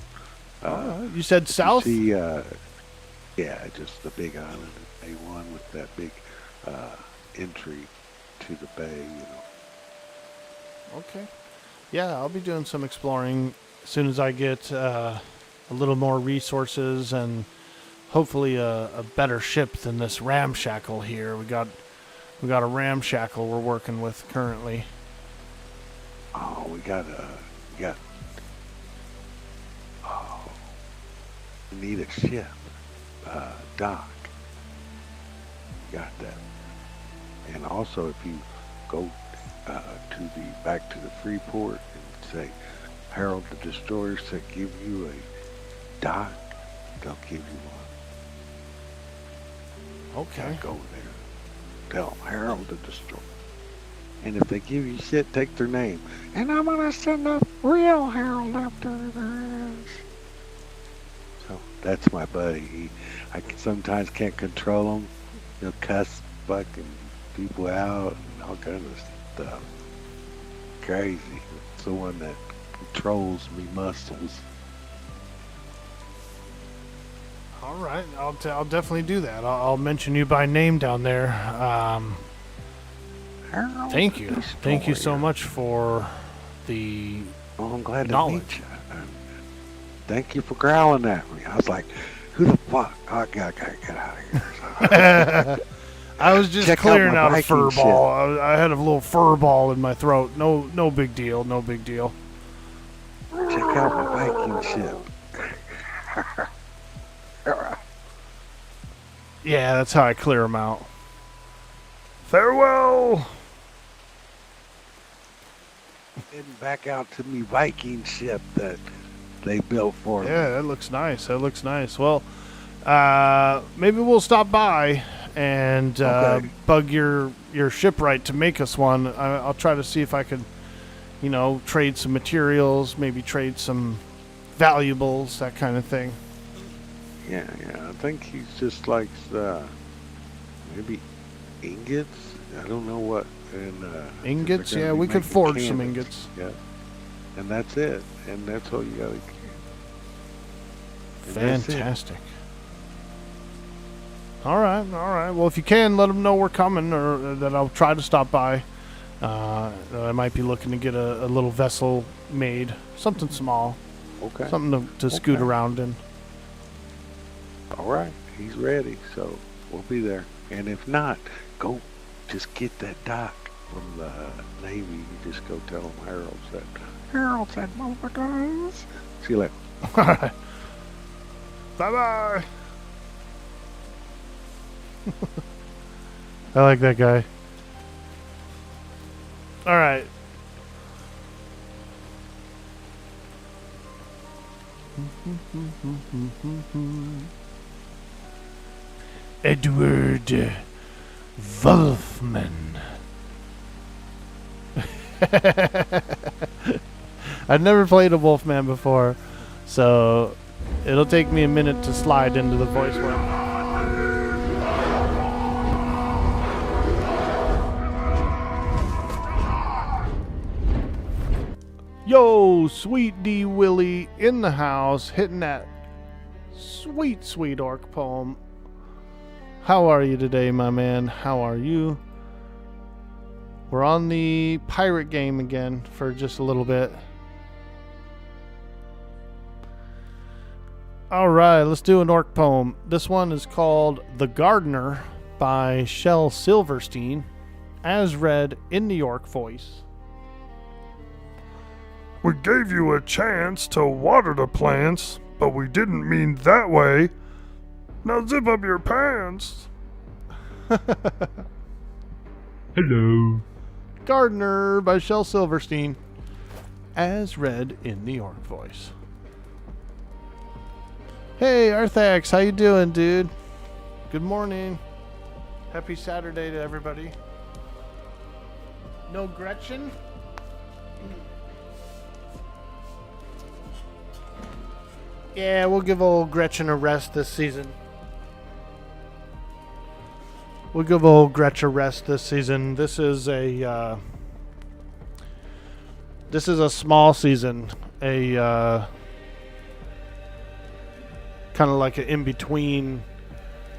You said south? see, yeah, just the big island, A1 with that big entry to the bay. Okay. Yeah, I'll be doing some exploring as soon as I get a little more resources and hopefully a better ship than this ramshackle here. We got a ramshackle we're working with currently. Oh, we need a ship, dock. Got that. And also, if you go back to the Freeport and say Harold the Destroyer said give you a dock, they'll give you one. Okay. Go there. Tell them Harold the Destroyer. And if they give you shit, take their name. And I'm gonna send a real Harold after this. So that's my buddy. I sometimes can't control him. He'll cuss fucking people out and all kinds of stuff. Crazy. It's the one that controls me muscles. All right. I'll definitely do that. I'll mention you by name down there. Harold Thank you. the Thank you so Destroyer. much for the Oh, I'm glad to knowledge. meet you. And thank you for growling at me. I was like, who the fuck? I gotta get out of here. I was just Check out clearing my out a Viking fur shit. ball. I had a little fur ball in my throat. No big deal. No big deal. Check out my Viking ship. Yeah, that's how I clear them out. Farewell. Heading back out to me Viking ship that they built for me. Yeah, that looks nice. Well, maybe we'll stop by and Okay. bug your shipwright to make us one. I'll try to see if I could, trade some materials, maybe trade some valuables, that kind of thing. Yeah. I think he's just like maybe ingots. I don't know what. And Ingots? they're Yeah, gonna be we could making forge some cannons. ingots. Yeah. And that's it. And that's all you gotta. And that's it. Fantastic. All right, all right. Well, if you can, let them know we're coming, or that I'll try to stop by. I might be looking to get a little vessel made, something small, Okay. something to scoot Okay. around in. All right. He's ready, so we'll be there. And if not, go just get that doc from the Navy. You just go tell them Harold said, "Mama guys." See you later. All right. Bye-bye. I like that guy. All right. Edward Volfman. I've never played a Wolfman before, so it'll take me a minute to slide into the voice work. Yo, Sweet D Willie in the house, hitting that sweet, sweet orc poem. How are you today, my man? How are you? We're on the pirate game again for just a little bit. Alright, let's do an orc poem. This one is called The Gardener by Shel Silverstein, as read in the orc voice. We gave you a chance to water the plants, but we didn't mean that way. Now zip up your pants. Hello. Gardener by Shel Silverstein, as read in the orc voice. Hey, Arthax, how you doing, dude? Good morning. Happy Saturday to everybody. No Gretchen? Yeah, we'll give old Gretchen a rest this season. We'll give old Gretchen a rest this season. This is a small season, a kind of like an in between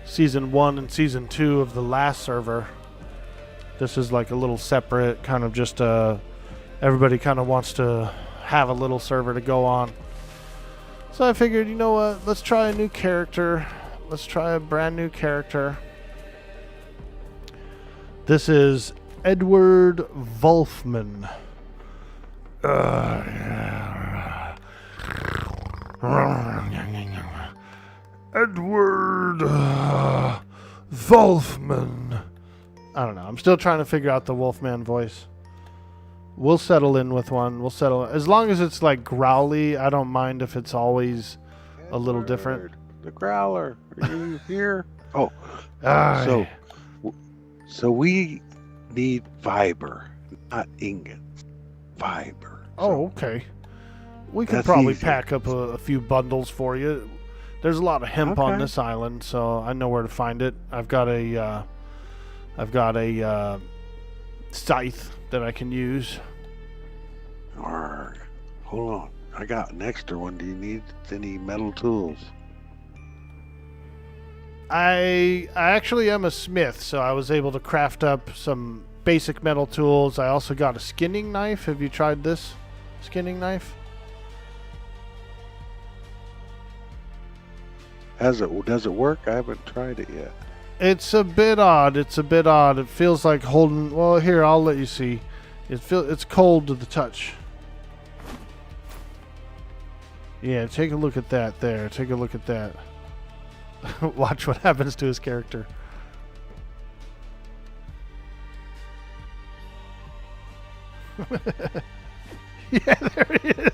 season 1 and season 2 of the last server. This is like a little separate, kind of just everybody kind of wants to have a little server to go on. So I figured, you know what? Let's try a new character. Let's try a brand new character. This is Edward Volfman. Edward Volfman. I don't know. I'm still trying to figure out the Wolfman voice. We'll settle in with one. We'll settle. As long as it's like growly, I don't mind if it's always a little different. The Growler, are you here? Oh, Aye. so we need fiber, not ingots. Fiber. Oh, okay. We could That's probably easy. pack up a few bundles for you. There's a lot of hemp on Okay. this island, so I know where to find it. I've got a scythe that I can use. Arrgh. Hold on, I got an extra one. Do you need any metal tools? I actually am a smith, so I was able to craft up some basic metal tools. I also got a skinning knife. Have you tried this skinning knife? Does it work? I haven't tried it yet. It's a bit odd. It feels like holding. Well, here, I'll let you see. It's cold to the touch. Yeah, take a look at that there. Take a look at that. Watch what happens to his character. Yeah, there he is.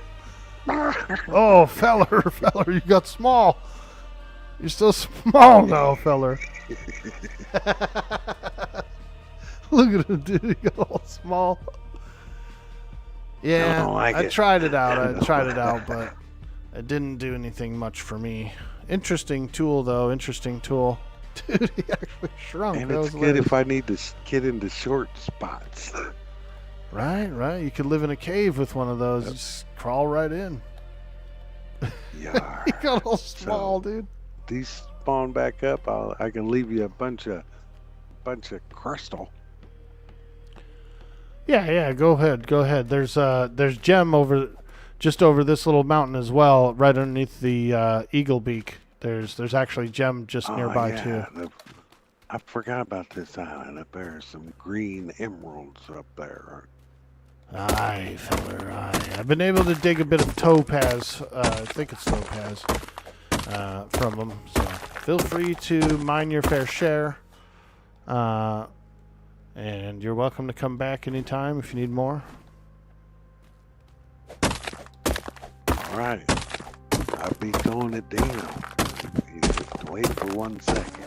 Oh, feller, you got small. You're so small now, feller. Look at him, dude. He got all small. Yeah, don't like I it. tried it out. I I don't tried it like out, but it didn't do anything much for me. Interesting tool, though. Interesting tool. Dude, he actually shrunk. And That it's was good hilarious. if I need to get into short spots. Right. You could live in a cave with one of those. Just crawl right in. Yeah. He got all small, dude. These on back up, I can leave you a bunch of crystal. Yeah, go ahead. There's gem just over this little mountain as well, right underneath the Eagle Beak. There's actually gem just nearby too. I forgot about this island up there. Some green emeralds up there. Aye, feller, aye. I've been able to dig a bit of topaz, I think it's topaz, from them. So feel free to mine your fair share. And you're welcome to come back anytime if you need more. All right. I'll be throwing it down. You just wait for 1 second.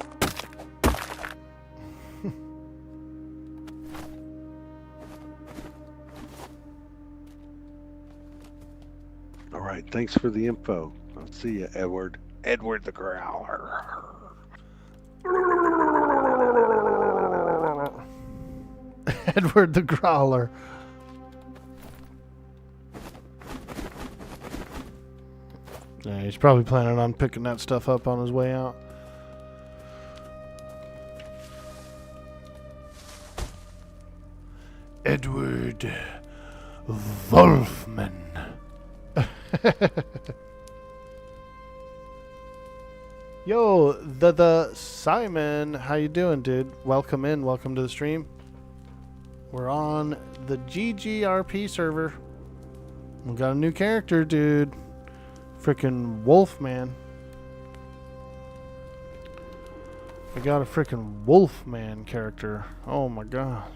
All right. Thanks for the info. I'll see you, Edward. Edward the Growler. Edward the Growler. Yeah, he's probably planning on picking that stuff up on his way out. Edward Volfman. Yo, the Simon, how you doing, dude? Welcome to the stream. We're on the GGRP server. We got a new character, dude. Frickin' Wolfman. I got a frickin' Wolfman character. Oh my god.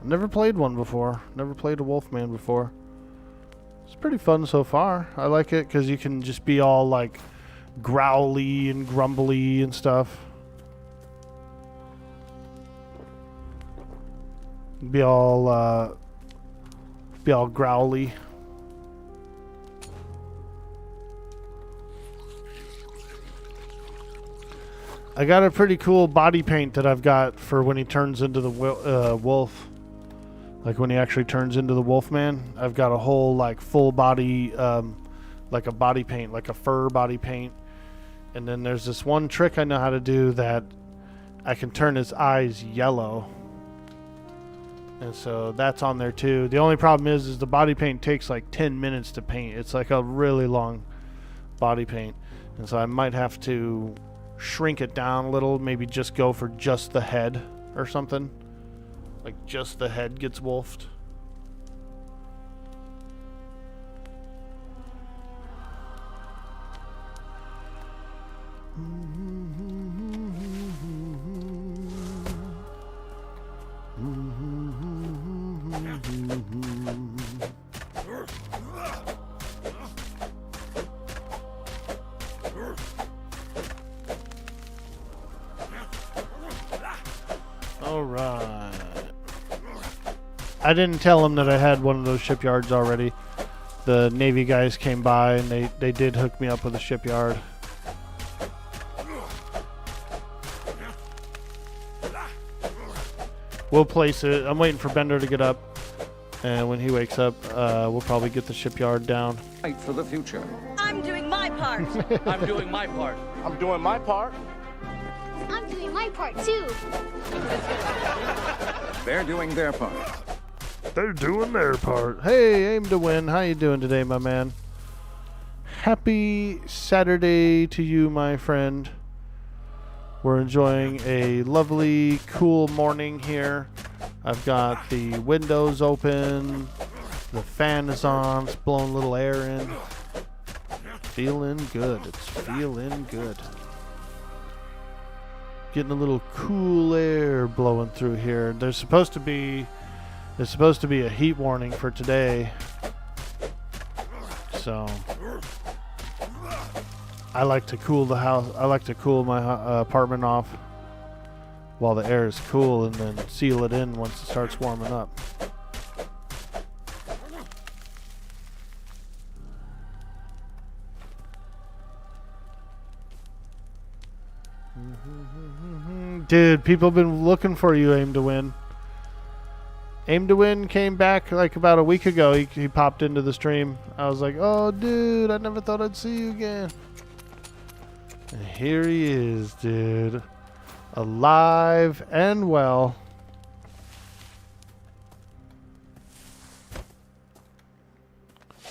I've never played one before. Never played a Wolfman before. It's pretty fun so far. I like it because you can just be all like growly and grumbly and stuff. Be all growly. I got a pretty cool body paint that I've got for when he turns into the wolf. Like when he actually turns into the Wolfman. I've got a whole like full body, like a body paint, like a fur body paint. And then there's this one trick I know how to do that I can turn his eyes yellow. And so that's on there too. The only problem is the body paint takes like 10 minutes to paint. It's like a really long body paint. And so I might have to shrink it down a little, maybe just go for just the head or something. Like just the head gets wolfed. All right. I didn't tell him that I had one of those shipyards already. The Navy guys came by and they did hook me up with a shipyard. We'll place it. I'm waiting for Bender to get up. And when he wakes up, we'll probably get the shipyard down. Fight for the future. I'm doing my part. I'm doing my part. I'm doing my part. I'm doing my part too. They're doing their part. They're doing their part. Hey, Aim to Win. How you doing today, my man? Happy Saturday to you, my friend. We're enjoying a lovely, cool morning here. I've got the windows open. The fan is on. It's blowing a little air in. Feeling good. It's feeling good. Getting a little cool air blowing through here. There's supposed to be a heat warning for today. So I like to cool the house. I like to cool my apartment off while the air is cool and then seal it in once it starts warming up. Dude, people have been looking for you, Aim to Win. Aim to Win came back like about a week ago. He popped into the stream. I was like, oh, dude, I never thought I'd see you again. And here he is, dude. Alive and well.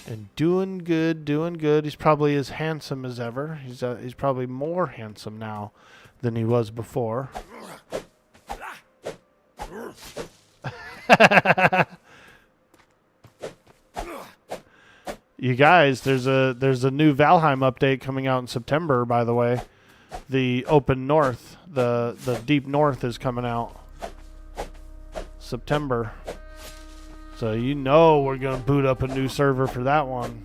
And doing good, doing good. He's probably as handsome as ever. He's probably more handsome now than he was before. You guys, there's a new Valheim update coming out in September, by the way. The Open North, the Deep North is coming out September. So you know we're going to boot up a new server for that one.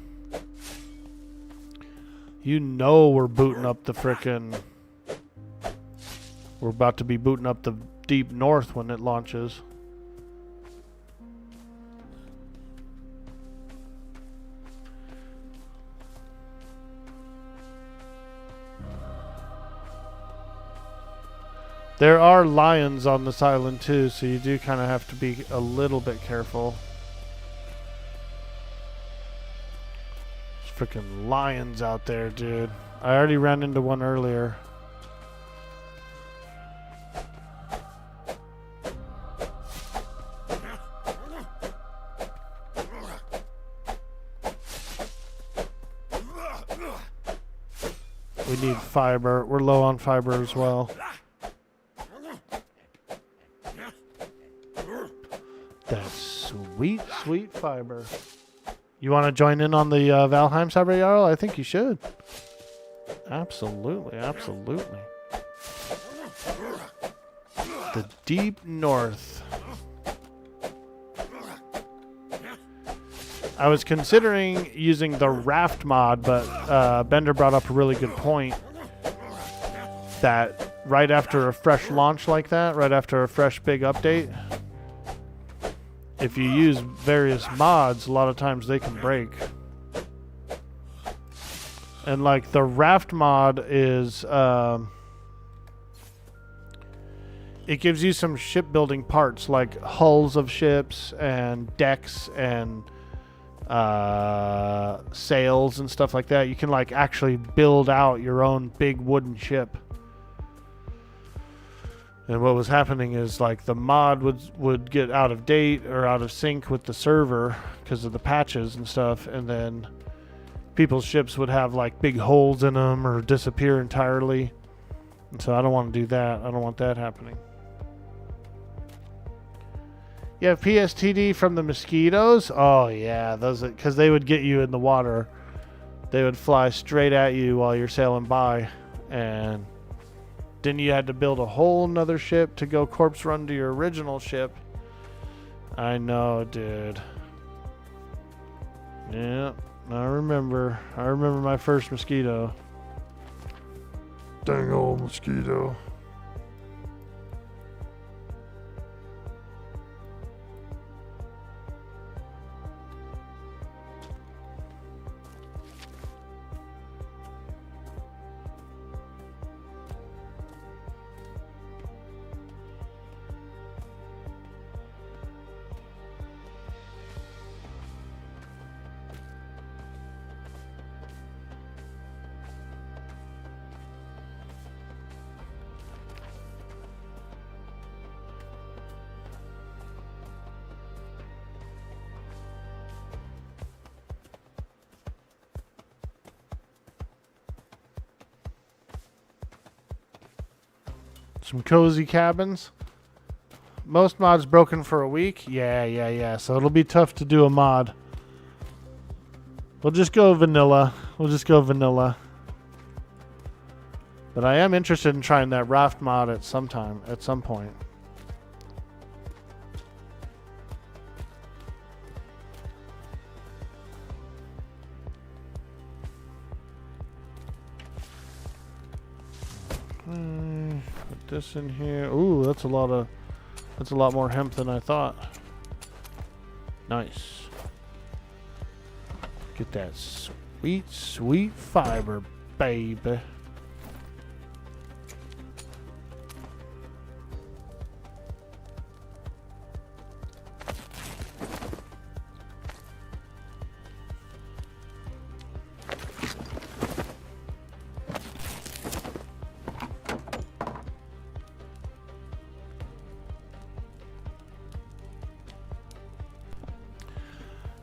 You know we're booting up the frickin'... We're about to be booting up the Deep North when it launches. There are lions on this island too, so you do kind of have to be a little bit careful. There's freaking lions out there, dude. I already ran into one earlier. We need fiber. We're low on fiber as well. That's sweet, sweet fiber. You want to join in on the Valheim Cyber Jarl? I think you should. Absolutely, absolutely. The Deep North. I was considering using the raft mod, but Bender brought up a really good point. That right after a fresh launch like that, right after a fresh big update, if you use various mods, a lot of times they can break. And like the raft mod is, it gives you some shipbuilding parts like hulls of ships and decks and sails and stuff like that. You can like actually build out your own big wooden ship. And what was happening is like the mod would get out of date or out of sync with the server because of the patches and stuff, and then people's ships would have like big holes in them or disappear entirely. And so I don't want to do that. I don't want that happening. You have PSTD from the mosquitoes? Oh yeah, those, because they would get you in the water. They would fly straight at you while you're sailing by, and then you had to build a whole nother ship to go corpse run to your original ship. I know, dude. Yeah, I remember. I remember my first mosquito. Dang old mosquito. Some cozy cabins. Most mods broken for a week. Yeah. So it'll be tough to do a mod. We'll just go vanilla. But I am interested in trying that raft mod at some point. Put this in here. Ooh, that's a lot more hemp than I thought. Nice. Get that sweet, sweet fiber, baby.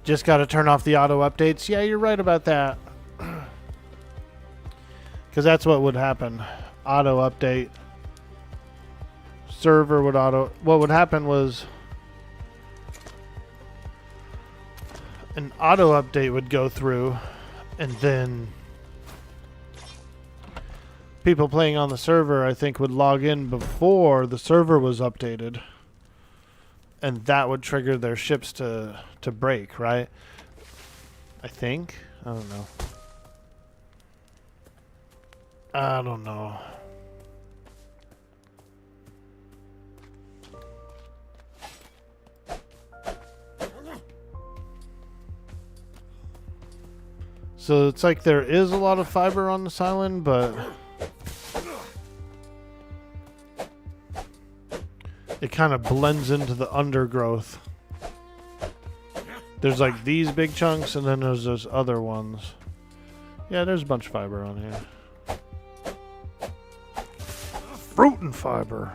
Just got to turn off the auto updates. Yeah, you're right about that. Because that's what would happen. Auto update. Server would auto... What would happen was... an auto update would go through, and then people playing on the server, I think, would log in before the server was updated, and that would trigger their ships to break, right? I think. I don't know. I don't know. So it's like there is a lot of fiber on this island, but it kind of blends into the undergrowth. There's like these big chunks, and then there's those other ones. Yeah, there's a bunch of fiber on here. Fruit and fiber.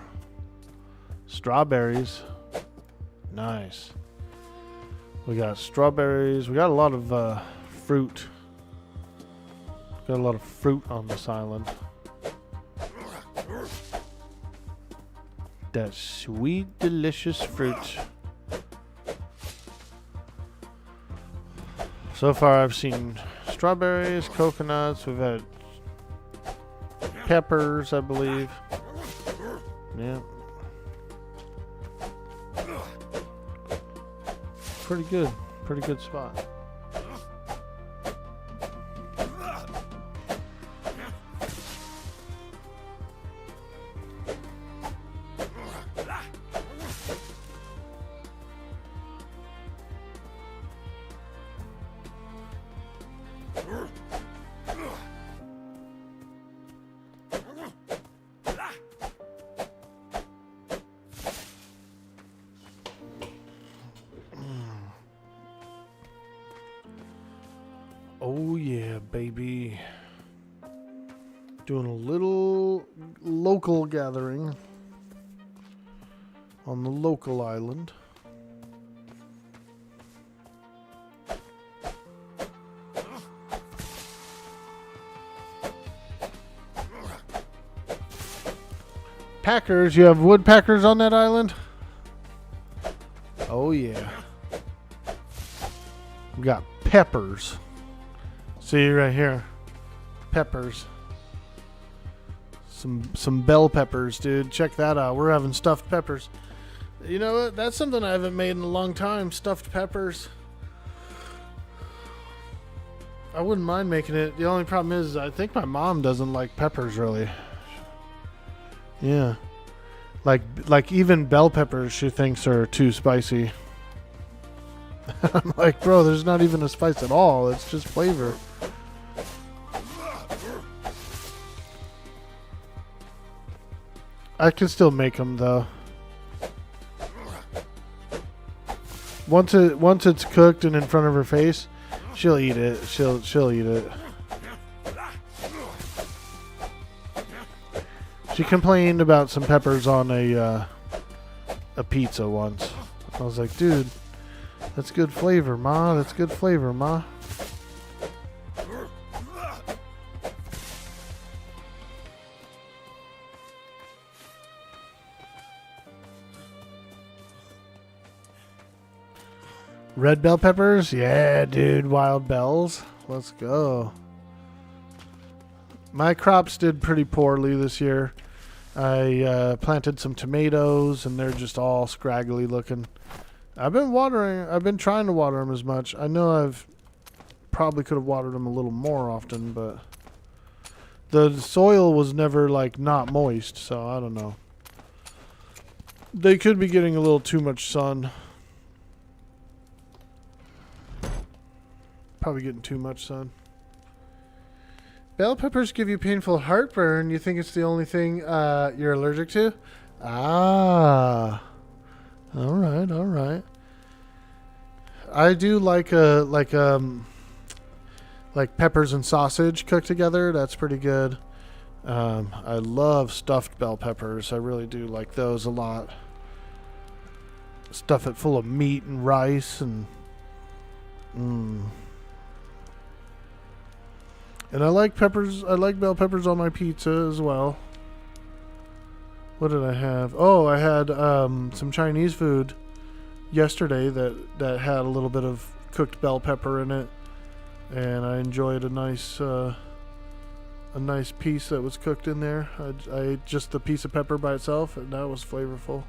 Strawberries. Nice. We got strawberries. We got a lot of fruit. Got a lot of fruit on this island. That sweet, delicious fruit. So far I've seen strawberries, coconuts, we've had peppers, I believe. Yeah. Pretty good spot. Oh yeah, baby. Doing a little local gathering on the local island. Packers, you have woodpeckers on that island? Oh yeah. We got peppers. See right here. Peppers. Some bell peppers, dude. Check that out. We're having stuffed peppers. You know what? That's something I haven't made in a long time. Stuffed peppers. I wouldn't mind making it. The only problem is I think my mom doesn't like peppers really. Yeah. Like even bell peppers she thinks are too spicy. I'm like, bro, there's not even a spice at all. It's just flavor. I can still make them though. Once it's cooked and in front of her face, she'll eat it. She'll eat it. She complained about some peppers on a pizza once. I was like, dude, that's good flavor, Ma. That's good flavor, Ma. Red bell peppers? Yeah, dude. Wild bells. Let's go. My crops did pretty poorly this year. I planted some tomatoes, and they're just all scraggly looking. I've been trying to water them as much. I know I've probably could have watered them a little more often, but the soil was never like not moist, so I don't know. They could be getting a little too much sun. Probably getting too much sun. Bell peppers give you painful heartburn. You think it's the only thing you're allergic to? Ah. All right. I do like peppers and sausage cooked together. That's pretty good. I love stuffed bell peppers. I really do like those a lot. Stuff it full of meat and rice and And I like peppers. I like bell peppers on my pizza as well. What did I have? Oh, I had some Chinese food yesterday that had a little bit of cooked bell pepper in it, and I enjoyed a nice piece that was cooked in there. I ate just the piece of pepper by itself, and that was flavorful.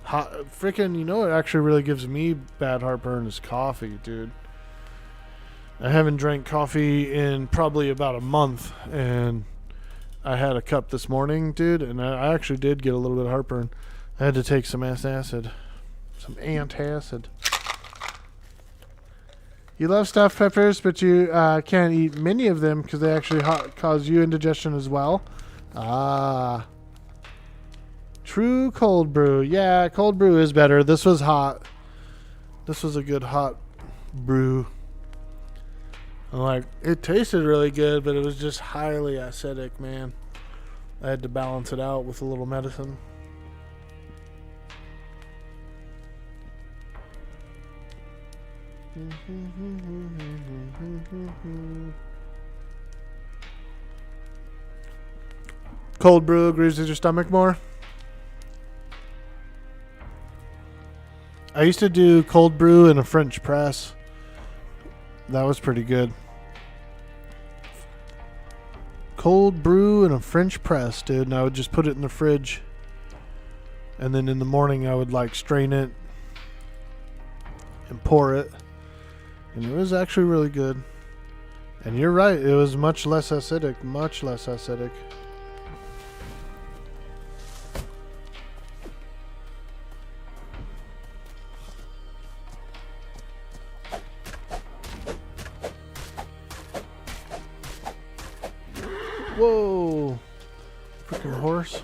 Hot, freaking, you know what actually really gives me bad heartburn is coffee, dude. I haven't drank coffee in probably about a month, and I had a cup this morning, dude, and I actually did get a little bit of heartburn. I had to take some antacid. Some antacid. You love stuffed peppers, but you can't eat many of them because they actually cause you indigestion as well. Ah. True cold brew. Yeah, cold brew is better. This was hot. This was a good hot brew. Like, it tasted really good, but it was just highly acidic, man. I had to balance it out with a little medicine. Cold brew agrees with your stomach more. I used to do cold brew in a French press. That was pretty good. Cold brew in a French press, dude. And I would just put it in the fridge. And then in the morning I would like strain it and pour it. And it was actually really good. And you're right, it was much less acidic. Much less acidic. Whoa! Freaking horse.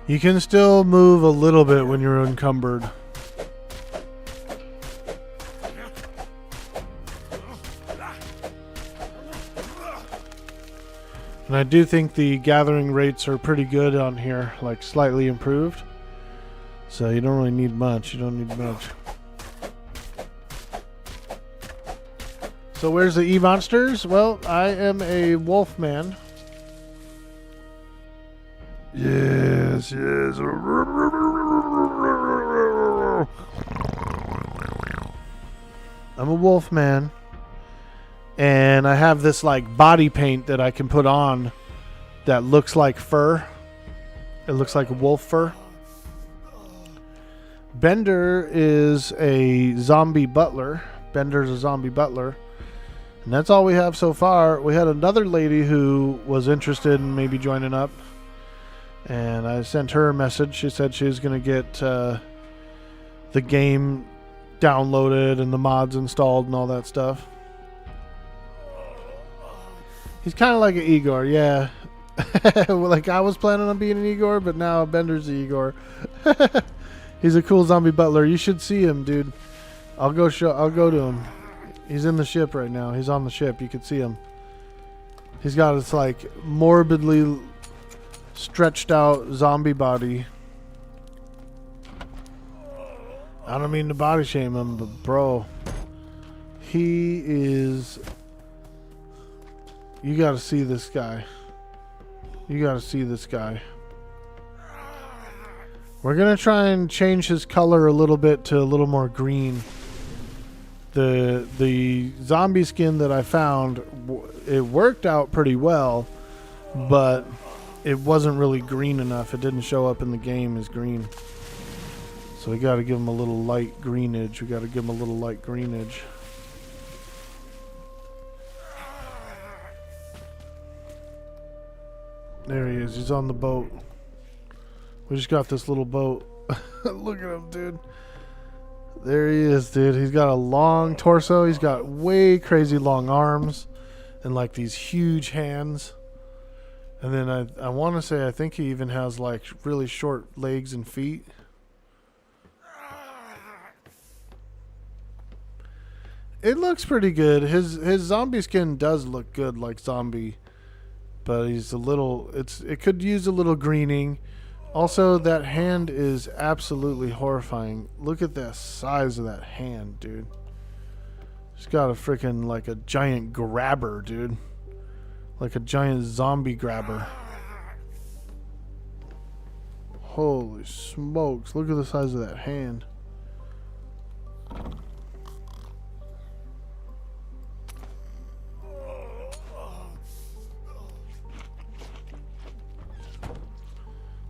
You can still move a little bit when you're encumbered. And I do think the gathering rates are pretty good on here, like slightly improved. So you don't really need much. You don't need much. So where's the E-Monsters? Well, I am a Wolfman. Yes, yes. I'm a Wolfman. And I have this like body paint that I can put on that looks like fur. It looks like wolf fur. Bender is a zombie butler. Bender's a zombie butler. And that's all we have so far. We had another lady who was interested in maybe joining up. And I sent her a message. She said she was going to get the game downloaded and the mods installed and all that stuff. He's kind of like an Igor, yeah. Like I was planning on being an Igor, but now Bender's the Igor. He's a cool zombie butler. You should see him, dude. I'll go to him. He's in the ship right now. He's on the ship. You can see him. He's got this like morbidly stretched out zombie body. I don't mean to body shame him, but bro, he is. You gotta see this guy. You gotta see this guy. We're gonna try and change his color a little bit to a little more green. The zombie skin that I found, it worked out pretty well, but it wasn't really green enough. It didn't show up in the game as green. So we gotta give him a little light greenage. We gotta give him a little light greenage. There he is. He's on the boat. We just got this little boat. Look at him, dude. There he is, dude. He's got a long torso. He's got way crazy long arms and like these huge hands. And then I want to say I think he even has like really short legs and feet. It looks pretty good. His zombie skin does look good like zombie, but he's a little. It could use a little greening. Also, that hand is absolutely horrifying. Look at the size of that hand, dude. It's got a freaking like a giant grabber, dude. Like a giant zombie grabber. Holy smokes! Look at the size of that hand.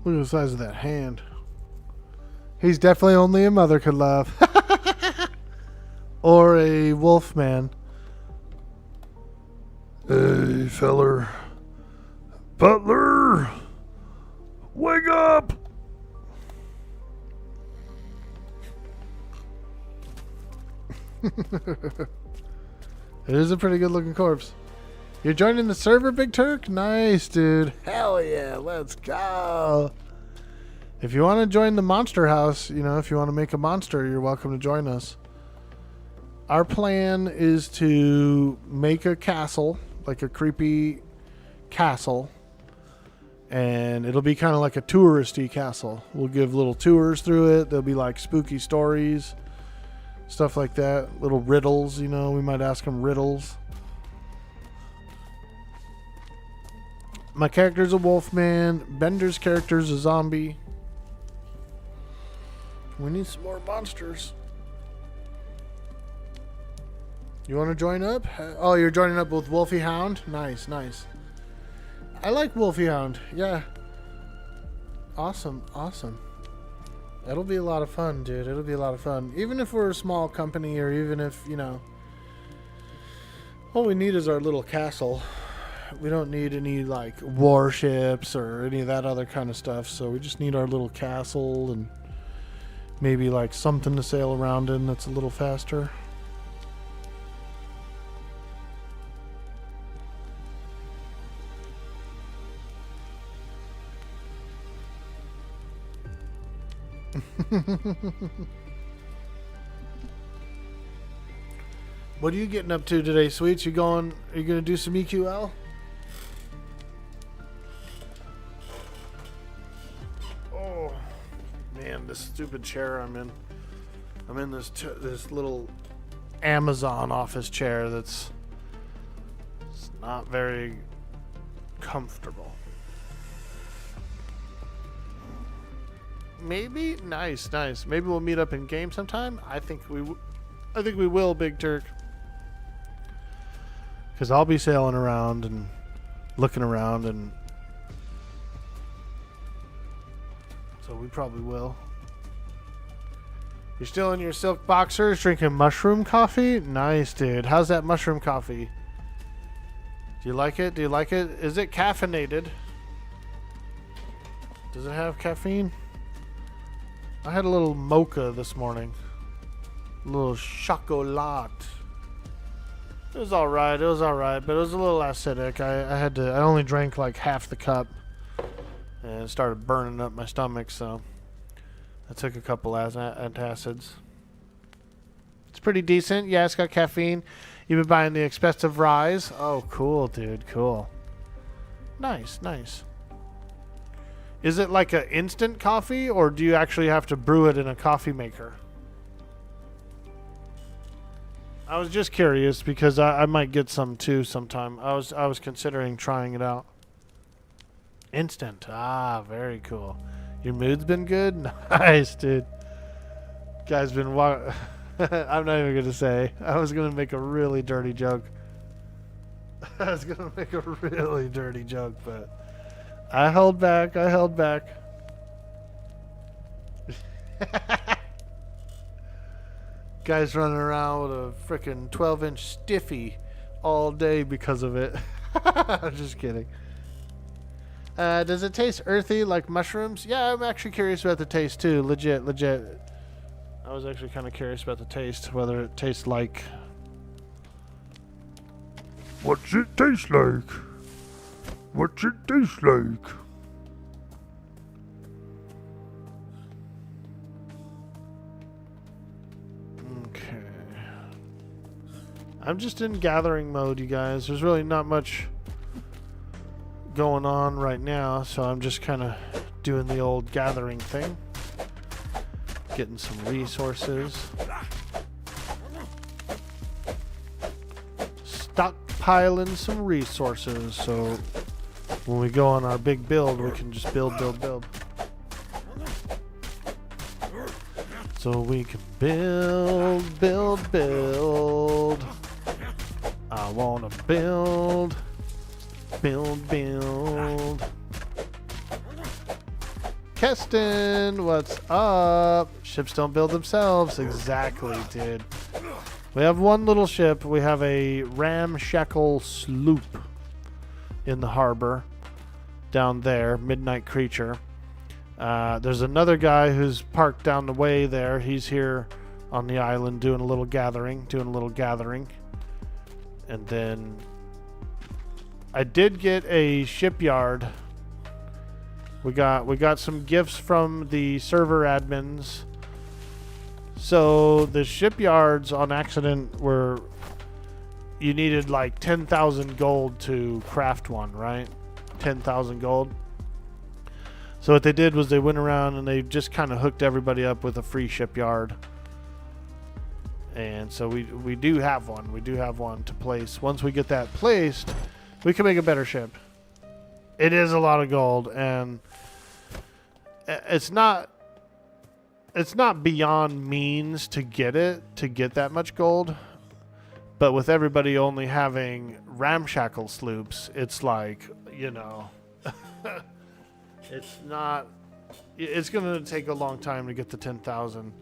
Look at the size of that hand. He's definitely only a mother could love. Or a Wolfman. Hey, feller. Butler! Wake up! It is a pretty good looking corpse. You're joining the server, Big Turk? Nice, dude. Hell yeah, let's go. If you want to join the monster house, you know, if you want to make a monster, you're welcome to join us. Our plan is to make a castle, like a creepy castle. And it'll be kind of like a touristy castle. We'll give little tours through it. There'll be like spooky stories, stuff like that. Little riddles, you know, we might ask them riddles. My character's a Wolfman. Bender's character's a zombie. We need some more monsters. You want to join up? Oh, you're joining up with Wolfie Hound? Nice, nice. I like Wolfie Hound. Yeah. Awesome, awesome. That'll be a lot of fun, dude. It'll be a lot of fun. Even if we're a small company, or even if, you know, all we need is our little castle. We don't need any like warships or any of that other kind of stuff. So we just need our little castle and maybe like something to sail around in that's a little faster. What are you getting up to today, Sweets? Are you going to do some EQL? Oh, man, this stupid chair I'm in. I'm in this little Amazon office chair it's not very comfortable. Maybe? Nice, nice. Maybe we'll meet up in game sometime. I think we will, Big Turk. Because I'll be sailing around and looking around, and so we probably will. You're still in your silk boxers drinking mushroom coffee? Nice, dude. How's that mushroom coffee? Do you like it? Do you like it? Is it caffeinated? Does it have caffeine? I had a little mocha this morning. A little chocolat. It was alright, but it was a little acidic. I only drank like half the cup. And it started burning up my stomach, so I took a couple antacids. It's pretty decent. Yeah, it's got caffeine. You've been buying the expensive Rise. Oh, cool, dude. Cool. Nice, nice. Is it like an instant coffee, or do you actually have to brew it in a coffee maker? I was just curious because I might get some too sometime. I was considering trying it out. Instant. Ah, very cool. Your mood's been good? Nice, dude. Guy's been I'm not even gonna say. I was gonna make a really dirty joke. I was gonna make a really dirty joke, but I held back. Guy's running around with a freaking 12-inch stiffy all day because of it. I'm just kidding. Does it taste earthy like mushrooms? Yeah, I'm actually curious about the taste too. Legit. I was actually kind of curious about the taste, whether it tastes like... What's it taste like? What's it taste like? Okay. I'm just in gathering mode, you guys. There's really not much going on right now, so I'm just kind of doing the old gathering thing. Getting some resources. Stockpiling some resources, so when we go on our big build, we can just build. So we can build. I wanna build. Keston, what's up? Ships don't build themselves. Exactly, dude. We have one little ship. We have a ramshackle sloop in the harbor down there, Midnight Creature. There's another guy who's parked down the way there. He's here on the island doing a little gathering. And then I did get a shipyard. We got some gifts from the server admins. So the shipyards on accident were, you needed like 10,000 gold to craft one, right? 10,000 gold. So what they did was they went around and they just kind of hooked everybody up with a free shipyard. And so we do have one. We do have one to place. Once we get that placed, we can make a better ship. It is a lot of gold, and it's not beyond means to get that much gold. But with everybody only having ramshackle sloops, it's like, you know, it's going to take a long time to get to 10,000.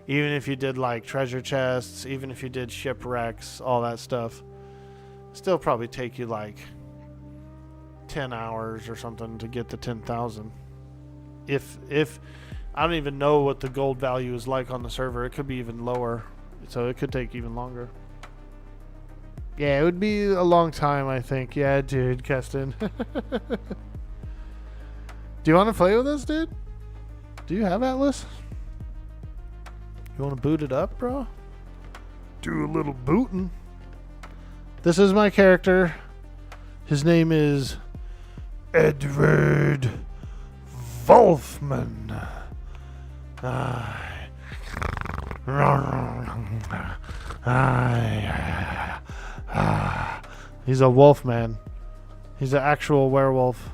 Even if you did like treasure chests, even if you did shipwrecks, all that stuff, still probably take you like 10 hours or something to get to 10,000. If I don't even know what the gold value is like on the server. It could be even lower, so it could take even longer. Yeah, it would be a long time, I think. Yeah, dude, Keston. Do you want to play with us, dude? Do you have Atlas? You want to boot it up, bro? Do a little booting. This is my character. His name is Edward Volfman. He's a wolfman. He's an actual werewolf.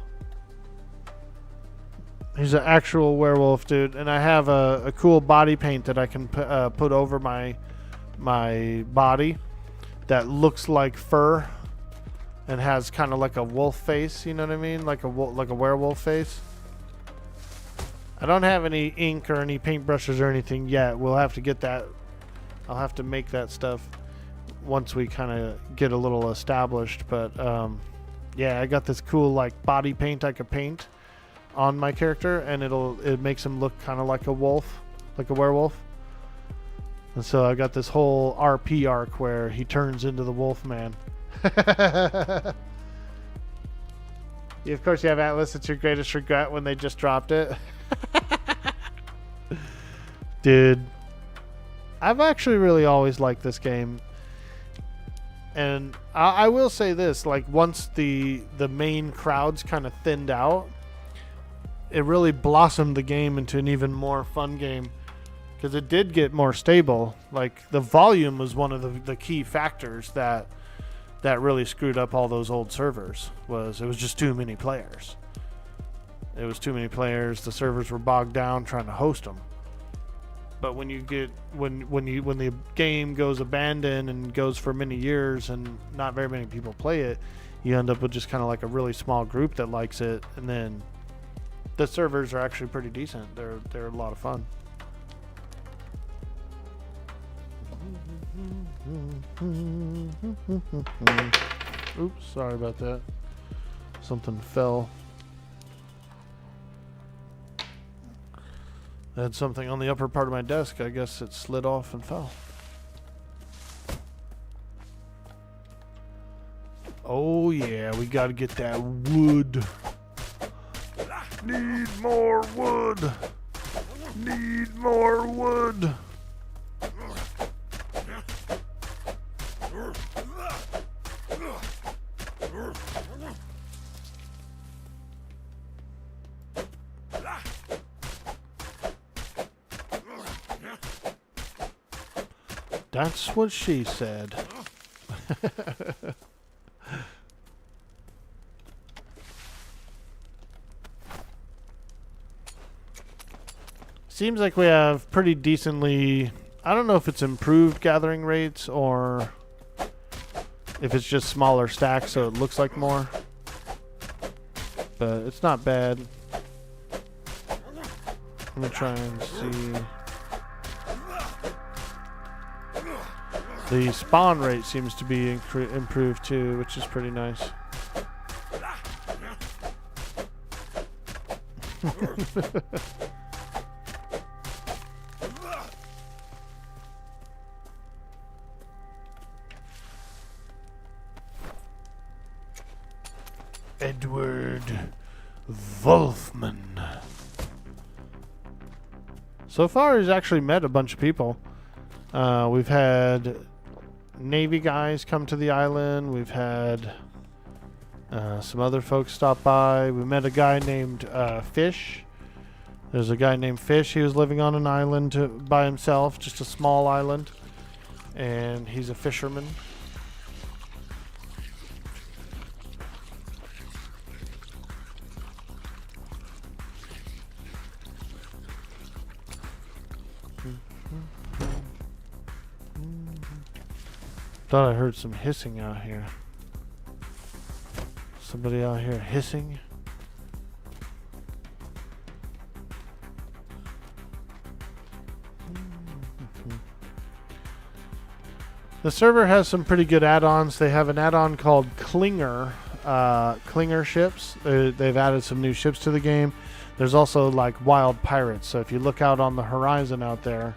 He's an actual werewolf, dude. And I have a cool body paint that I can put over my body that looks like fur and has kind of like a wolf face. You know what I mean? Like a werewolf face. I don't have any ink or any paintbrushes or anything yet. We'll have to get that. I'll have to make that stuff once we kind of get a little established. But yeah, I got this cool like body paint I could paint on my character, and it makes him look kind of like a wolf, like a werewolf. And so I got this whole RP arc where he turns into the Wolfman. Of course you have Atlas. It's your greatest regret when they just dropped it. Dude, I've actually really always liked this game. And I will say this, like once the main crowds kind of thinned out, it really blossomed the game into an even more fun game, because it did get more stable. Like the volume was one of the key factors that really screwed up all those old servers. It was just too many players. It was too many players. The servers were bogged down trying to host them. But when the game goes abandoned and goes for many years and not very many people play it, you end up with just kind of like a really small group that likes it, and then the servers are actually pretty decent. They're a lot of fun. Oops, sorry about that. Something fell. I had something on the upper part of my desk. I guess it slid off and fell. Oh yeah, we gotta get that wood. Need more wood. Need more wood. That's what she said. Seems like we have pretty decently... I don't know if it's improved gathering rates or if it's just smaller stacks so it looks like more. But it's not bad. Let me try and see. The spawn rate seems to be improved too, which is pretty nice. Edward Volfman. So far, he's actually met a bunch of people. We've had Navy guys come to the island. We've had some other folks stop by. We met a guy named Fish. There's a guy named Fish. He was living on an island by himself, just a small island. And he's a fisherman. Thought I heard some hissing out here. Somebody out here hissing. The server has some pretty good add-ons. They have an add-on called Clinger ships. They've added some new ships to the game. There's also like wild pirates. So if you look out on the horizon out there,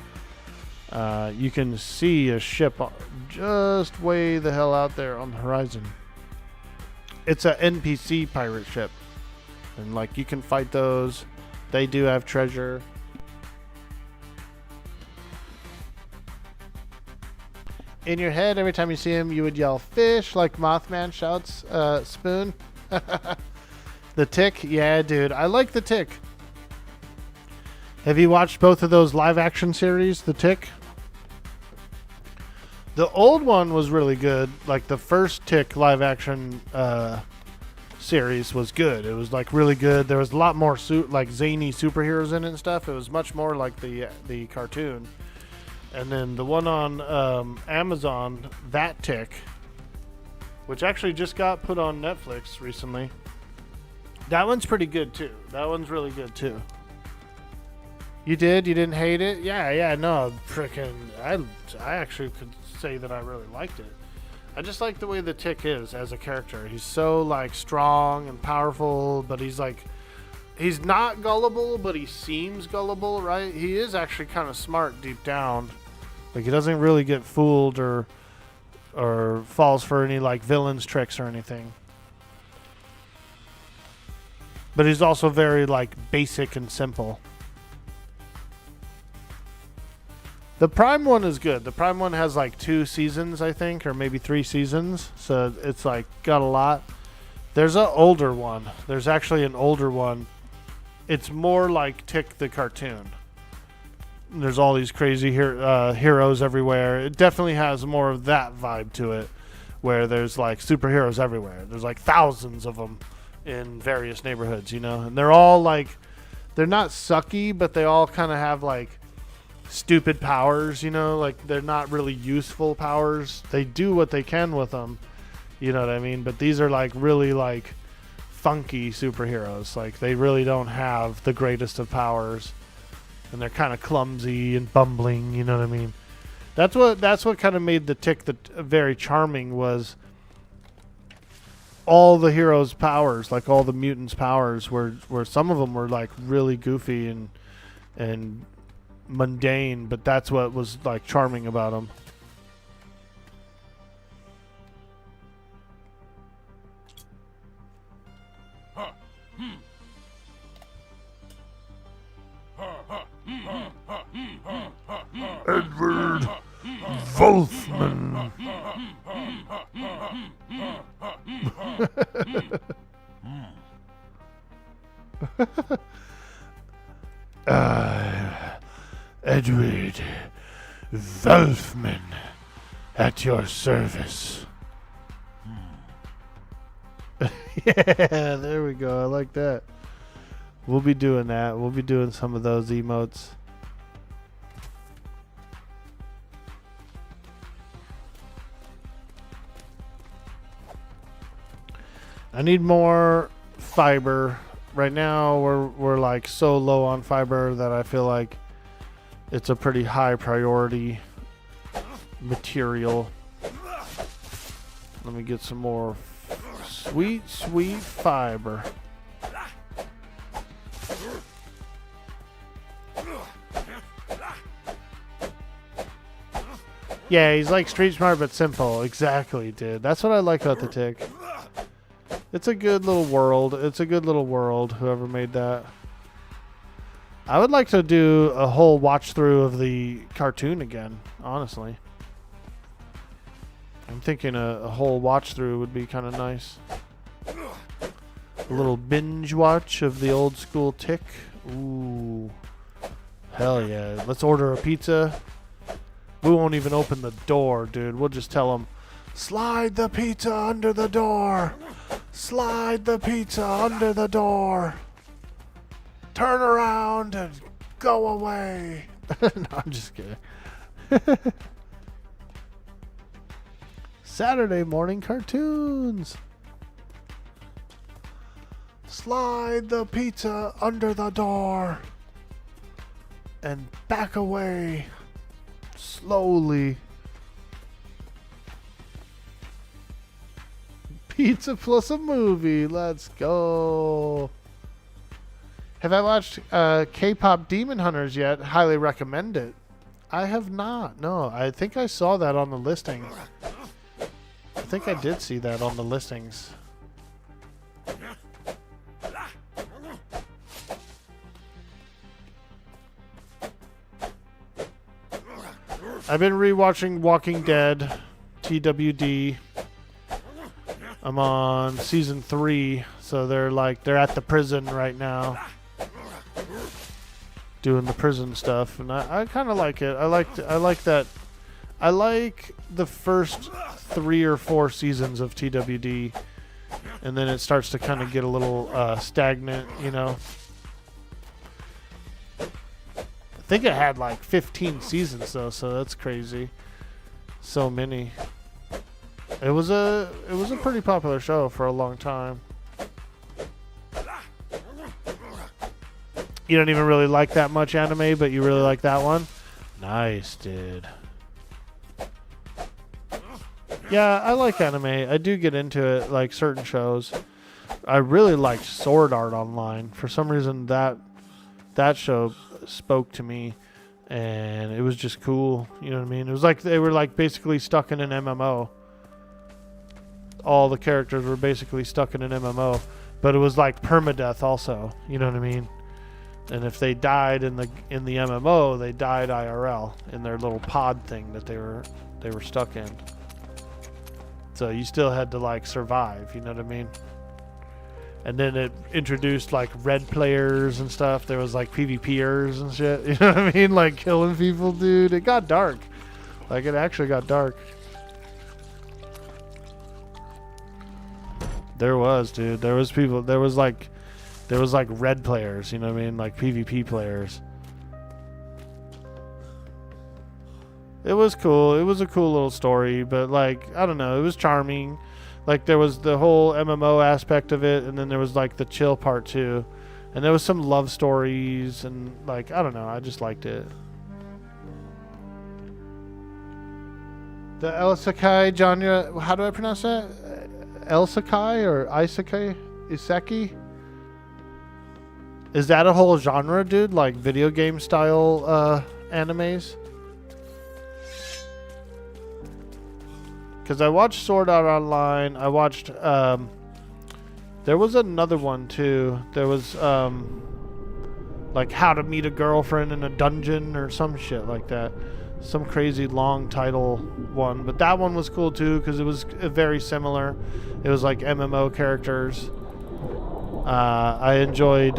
you can see a ship just way the hell out there on the horizon. It's a NPC pirate ship. And like you can fight those. They do have treasure. In your head, every time you see him, you would yell fish like Mothman shouts Spoon. The Tick? Yeah, dude. I like The Tick. Have you watched both of those live action series, The Tick? The old one was really good. Like the first Tick live action series was good. It was like really good. There was a lot more like zany superheroes in it and stuff. It was much more like the cartoon. And then the one on Amazon, That Tick, which actually just got put on Netflix recently. That one's pretty good too. That one's really good too. You did? You didn't hate it? Yeah, no, freaking, I actually could say that I really liked it. I just like the way the Tick is as a character. He's so like strong and powerful, but he's not gullible, but he seems gullible, right? He is actually kind of smart deep down. Like he doesn't really get fooled or falls for any like villain's tricks or anything. But he's also very like basic and simple. The Prime one is good. The Prime one has like 2 seasons, I think, or maybe 3 seasons. So it's like got a lot. There's an older one. There's actually an older one. It's more like Tick the cartoon. There's all these crazy heroes everywhere. It definitely has more of that vibe to it, where there's like superheroes everywhere. There's like thousands of them in various neighborhoods, you know? And they're all like, they're not sucky, but they all kind of have like stupid powers, you know? Like they're not really useful powers. They do what they can with them, you know what I mean? But these are like really like funky superheroes. Like they really don't have the greatest of powers, and they're kind of clumsy and bumbling, you know what I mean? That's what kind of made the Tick very charming, was all the heroes' powers, like all the mutants' powers, were some of them were like really goofy and mundane, but that's what was like charming about them. Edward Volfman. Edward Volfman at your service. Yeah, there we go. I like that. We'll be doing that. We'll be doing some of those emotes. I need more fiber. Right now we're like so low on fiber that I feel like it's a pretty high priority material. Let me get some more sweet fiber. Yeah, he's like street smart but simple. Exactly, dude. That's what I like about the Tick. It's a good little world. It's a good little world, whoever made that. I would like to do a whole watch through of the cartoon again, honestly. I'm thinking a whole watch through would be kind of nice. A little binge watch of the old school Tick. Ooh. Hell yeah. Let's order a pizza. We won't even open the door, dude. We'll just tell them, slide the pizza under the door. Slide the pizza under the door. Turn around and go away. No, I'm just kidding. Saturday morning cartoons. Slide the pizza under the door and back away slowly. Pizza plus a movie. Let's go. Have I watched K-pop Demon Hunters yet? Highly recommend it. I have not. No, I think I saw that on the listing. I think I did see that on the listings. I've been rewatching Walking Dead, TWD. I'm on season 3, so they're at the prison right now, doing the prison stuff, and I kind of like it. I like that. I like the first 3 or 4 seasons of TWD, and then it starts to kind of get a little stagnant, you know. I think it had like 15 seasons though, so that's crazy. So many. It was a pretty popular show for a long time. You don't even really like that much anime, but you really like that one? Nice, dude. Yeah, I like anime. I do get into it, like certain shows. I really liked Sword Art Online. For some reason, that show spoke to me, and it was just cool. You know what I mean? It was like they were like basically stuck in an MMO. All the characters were basically stuck in an MMO, but it was like permadeath also. You know what I mean? And if they died in the MMO, they died IRL in their little pod thing that they were stuck in. So you still had to like survive. You know what I mean? And then it introduced like red players and stuff. There was like PvPers and shit. You know what I mean? Like killing people, dude. It got dark. Like it actually got dark. There was, dude. There was people. There was like red players. You know what I mean? Like PvP players. It was cool. It was a cool little story, but like I don't know. It was charming. Like there was the whole MMO aspect of it, and then there was like the chill part too, and there was some love stories, and like I don't know. I just liked it. The Isekai genre. How do I pronounce that? Isekai or Isekai? Iseki? Is that a whole genre, dude? Like video game style animes? Because I watched Sword Art Online. I watched There was another one too. There was like How to Meet a Girlfriend in a Dungeon or some shit like that. Some crazy long title one, but that one was cool too because it was very similar. It was like MMO characters. I enjoyed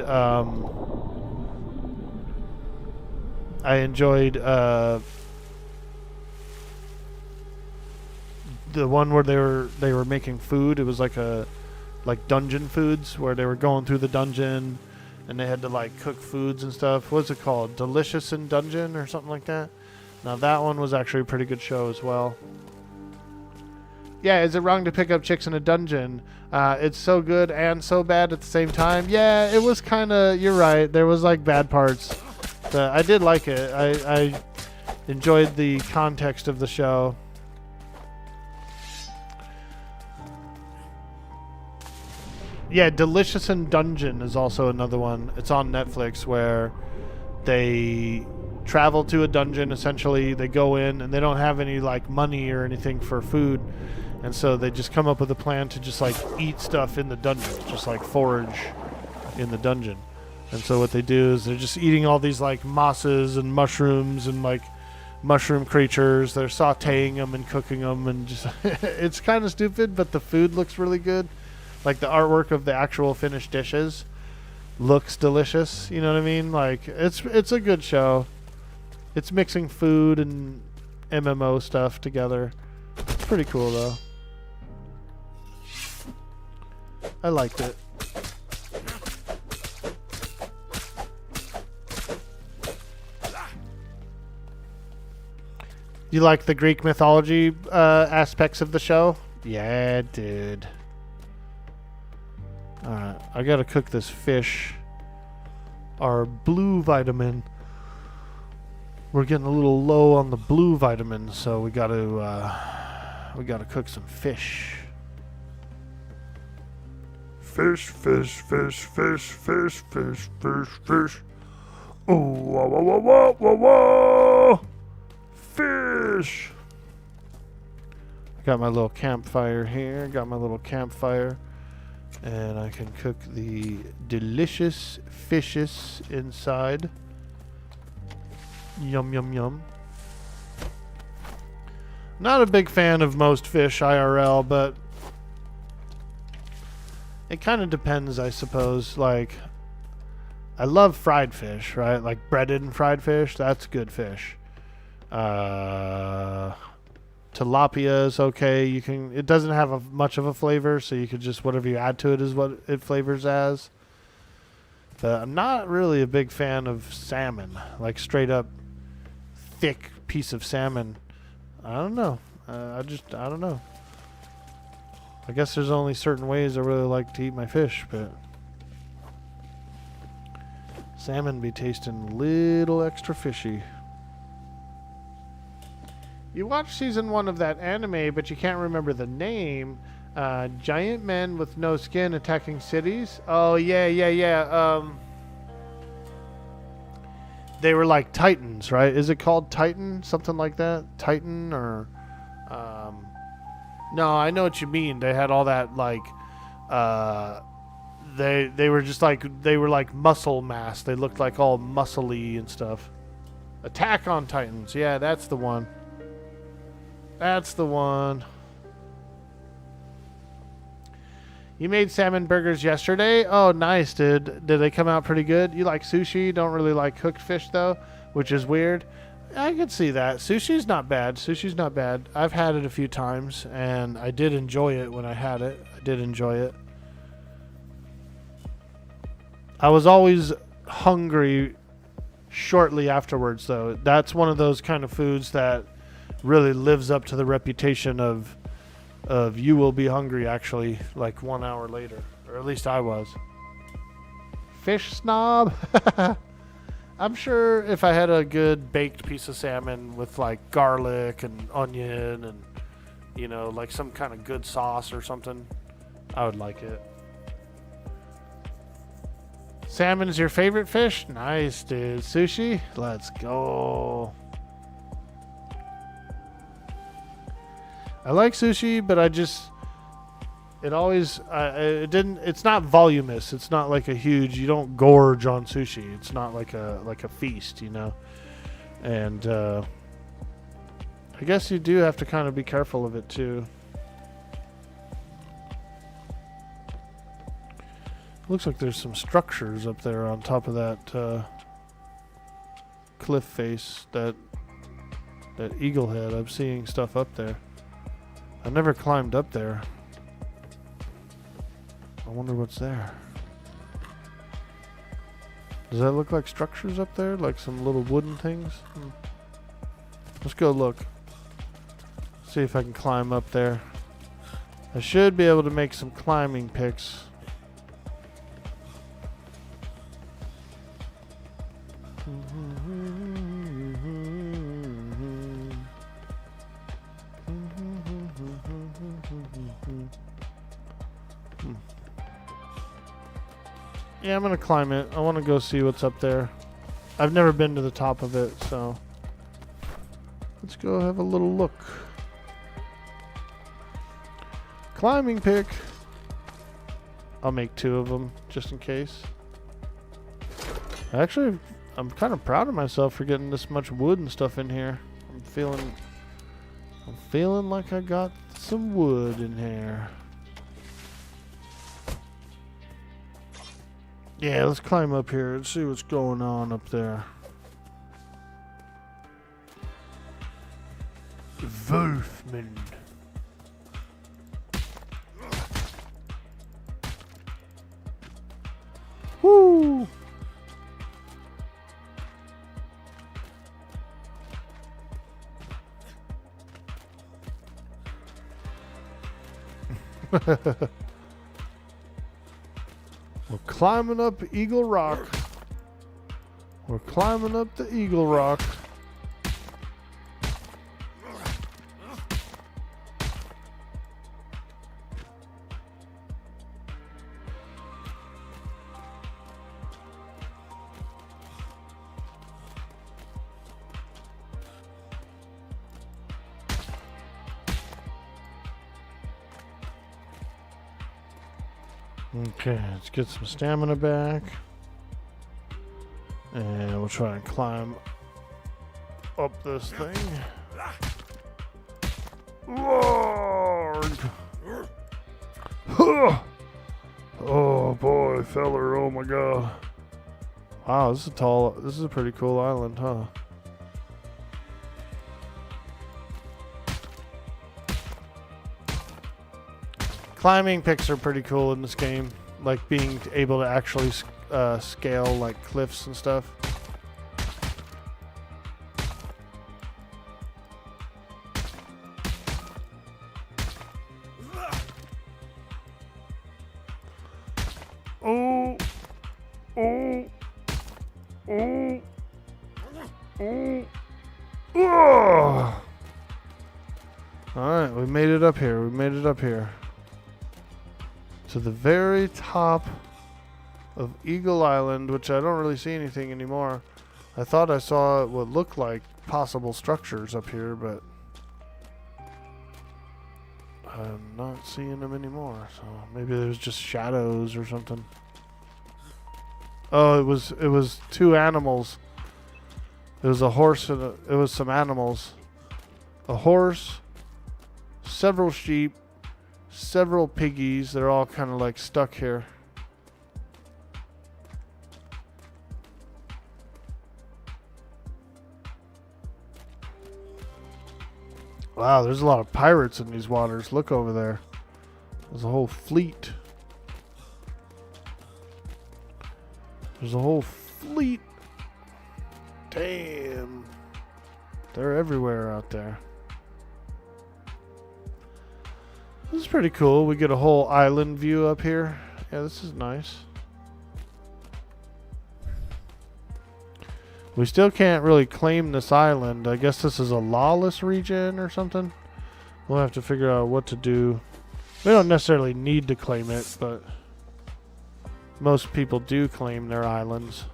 the one where they were making food. It was like dungeon foods where they were going through the dungeon and they had to like cook foods and stuff. What's it called? Delicious in Dungeon or something like that. Now that one was actually a pretty good show as well. Yeah, is it wrong to pick up chicks in a dungeon? It's so good and so bad at the same time. Yeah, it was kind of, you're right. There was like bad parts. But I did like it. I enjoyed the context of the show. Yeah, Delicious in Dungeon is also another one. It's on Netflix where they travel to a dungeon. Essentially, they go in and they don't have any like money or anything for food, and so they just come up with a plan to just like eat stuff in the dungeon, just like forage in the dungeon. And so what they do is they're just eating all these like mosses and mushrooms and like mushroom creatures. They're sautéing them and cooking them, and just it's kind of stupid, but the food looks really good. Like the artwork of the actual finished dishes looks delicious. You know what I mean? Like it's a good show. It's mixing food and MMO stuff together. It's pretty cool though. I liked it. You like the Greek mythology aspects of the show? Yeah, dude. Alright, I gotta cook this fish. Our blue vitamin. We're getting a little low on the blue vitamin, so we gotta cook some fish. Fish, fish, fish, fish, fish, fish, fish, fish. Oh, wah, wah, wah, wah, wah, wah. Fish. Got my little campfire here. Got my little campfire. And I can cook the delicious fishes inside. Yum, yum, yum. Not a big fan of most fish IRL, but it kind of depends, I suppose. Like, I love fried fish, right? Like breaded and fried fish, that's good fish. Tilapia is okay. It doesn't have much of a flavor, so you could just, whatever you add to it is what it flavors as. But I'm not really a big fan of salmon, like straight up thick piece of salmon. I don't know. I don't know. I guess there's only certain ways I really like to eat my fish, but salmon be tasting a little extra fishy. You watched season 1 of that anime, but you can't remember the name. Giant men with no skin attacking cities. Oh, yeah. They were like Titans, right? Is it called Titan? Something like that? Titan or... No, I know what you mean. They had all that like... They were just like... They were like muscle mass. They looked like all muscly and stuff. Attack on Titans. Yeah, that's the one. That's the one. You made salmon burgers yesterday? Oh, nice, dude. Did they come out pretty good? You like sushi? Don't really like cooked fish, though, which is weird. I could see that. Sushi's not bad. Sushi's not bad. I've had it a few times, and I did enjoy it when I had it. I did enjoy it. I was always hungry shortly afterwards, though. That's one of those kind of foods that really lives up to the reputation of you will be hungry actually like 1 hour later, or at least I was. Fish snob. I'm sure if I had a good baked piece of salmon with like garlic and onion and, you know, like some kind of good sauce or something, I would like it. Salmon's your favorite fish? Nice, dude. Sushi? Let's go. I like sushi, but It always, it didn't. It's not voluminous. It's not like a huge. You don't gorge on sushi. It's not like a feast, you know. And I guess you do have to kind of be careful of it too. Looks like there's some structures up there on top of that cliff face, that eagle head. I'm seeing stuff up there. I never climbed up there. I wonder what's there. Does that look like structures up there? Like some little wooden things? Let's go look. See if I can climb up there. I should be able to make some climbing pics. Yeah, I'm gonna climb it. I want to go see what's up there. I've never been to the top of it, so let's go have a little look. Climbing pic. I'll make 2 of them just in case. Actually, I'm kind of proud of myself for getting this much wood and stuff in here. I'm feeling like I got some wood in here. Yeah, let's climb up here and see what's going on up there. Volfman. Woo! We're climbing up Eagle Rock. We're climbing up the Eagle Rock. Okay, let's get some stamina back. And we'll try and climb up this thing. Lord! Oh boy, feller, oh my god. Wow, this is a pretty cool island, huh? Climbing pics are pretty cool in this game, like being able to actually scale like cliffs and stuff. Oh, oh, oh, oh, oh. All right, we made it up here. We made it up here. To the very top of Eagle Island, which I don't really see anything anymore. I thought I saw what looked like possible structures up here, but I'm not seeing them anymore. So maybe there's just shadows or something. Oh, it was 2 animals. It was a horse and it was some animals. A horse, several sheep, several piggies. They're all kind of like stuck here. Wow, there's a lot of pirates in these waters. Look over there. There's a whole fleet. There's a whole fleet. Damn. They're everywhere out there. This is pretty cool. We get a whole island view up here. Yeah, this is nice. We still can't really claim this island. I guess this is a lawless region or something. We'll have to figure out what to do. We don't necessarily need to claim it, but most people do claim their islands.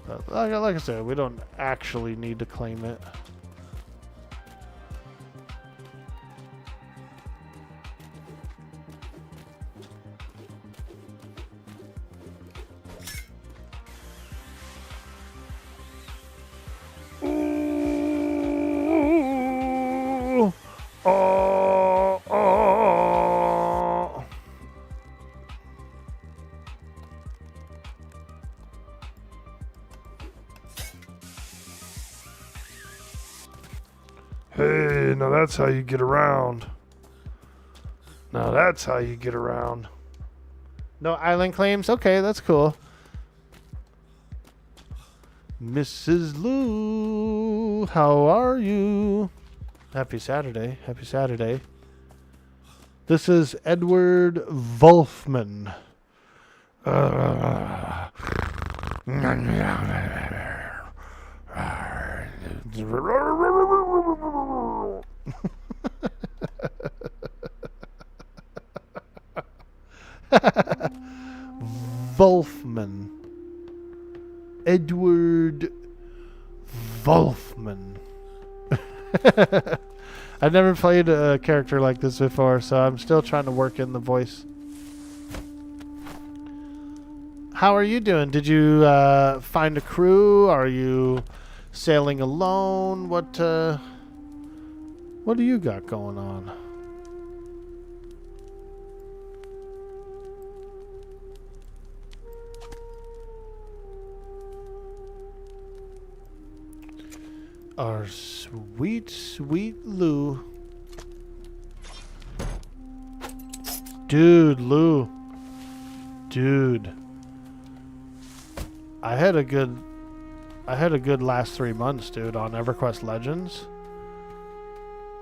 But like I said, we don't actually need to claim it. Oh, oh. Hey, now that's how you get around. Now that's how you get around. No island claims? Okay, that's cool. Mrs. Lou, how are you? Happy Saturday. Happy Saturday. This is Edward Volfman. Volfman. Edward Volfman. I've never played a character like this before, so I'm still trying to work in the voice. How are you doing? Did you find a crew? Are you sailing alone? What do you got going on? Our sweet, sweet Lou. Dude, Lou. Dude. I had a good last 3 months, dude, on EverQuest Legends.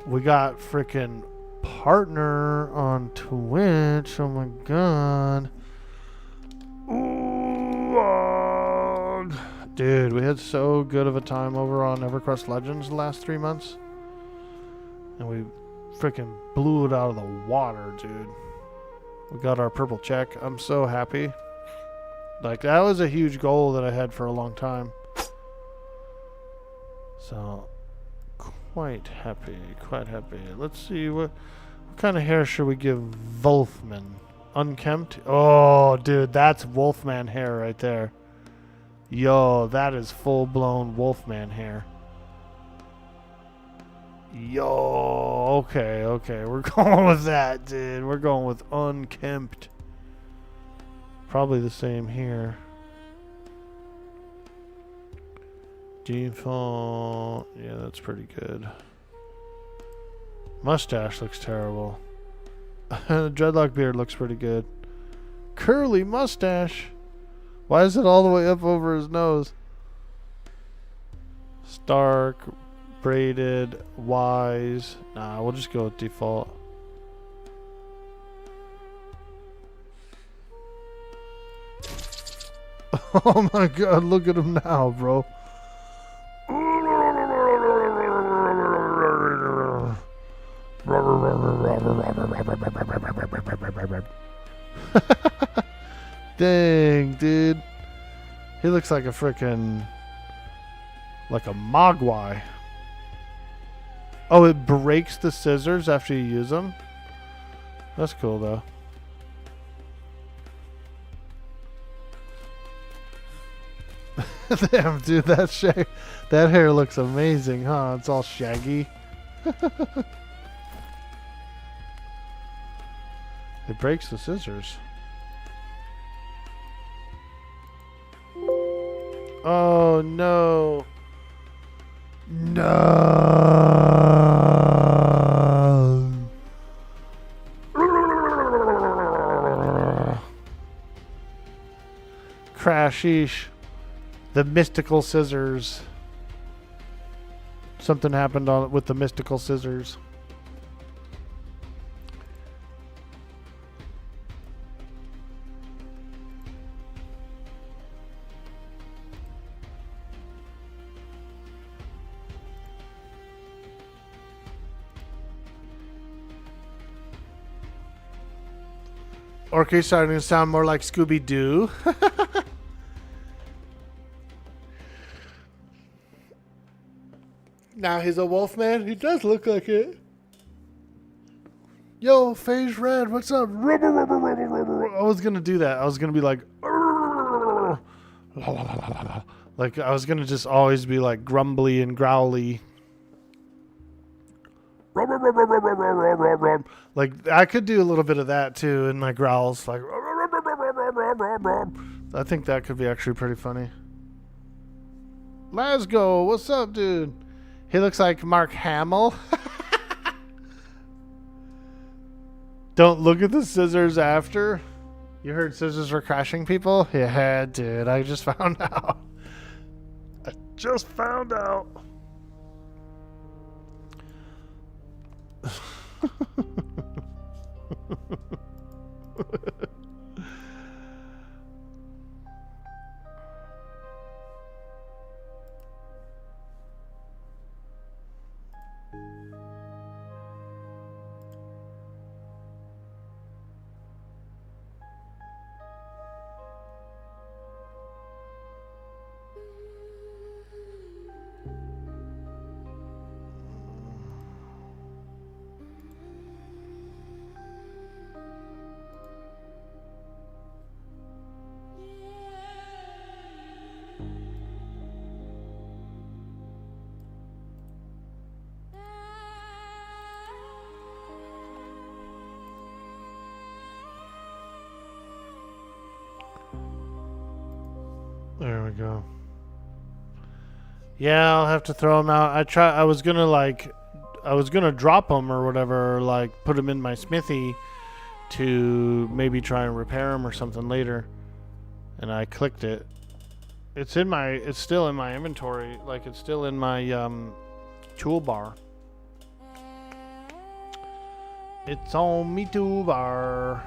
We got freaking partner on Twitch. Oh my god. Ooh, dude, we had so good of a time over on EverQuest Legends the last 3 months. And we freaking blew it out of the water, dude. We got our purple check. I'm so happy. Like, that was a huge goal that I had for a long time. So, quite happy, quite happy. Let's see, what kind of hair should we give Volfman? Unkempt? Oh, dude, that's Wolfman hair right there. Yo, that is full-blown Wolfman hair. Yo, okay, we're going with that, dude. We're going with unkempt. Probably the same here. Default. Yeah, that's pretty good. Mustache looks terrible. Dreadlock beard looks pretty good. Curly mustache. Why is it all the way up over his nose? Stark, braided, wise. Nah, we'll just go with default. Oh my god, look at him now, bro. Dang, dude. He looks like a frickin' like a mogwai. Oh, it breaks the scissors after you use them? That's cool, though. Damn, dude, that hair looks amazing, huh? It's all shaggy. It breaks the scissors. Oh, no. No. Crashish. The mystical scissors. Something happened with the mystical scissors. Orky's starting to sound more like Scooby-Doo. Now he's a wolf man. He does look like it. Yo, Phase Red, what's up? I was gonna do that. I was gonna be like, like I was gonna just always be like grumbly and growly. Like, I could do a little bit of that too in my growls. Like, I think that could be actually pretty funny. Let's go. What's up, dude? He looks like Mark Hamill. Don't look at the scissors after. You heard scissors were crashing people? Yeah, dude. I just found out. I just found out. There we go. Yeah, I'll have to throw them out. I was gonna drop them or whatever, or like put them in my smithy to maybe try and repair them or something later. And I clicked it. It's still in my inventory. Like, it's still in my toolbar. It's on me toolbar.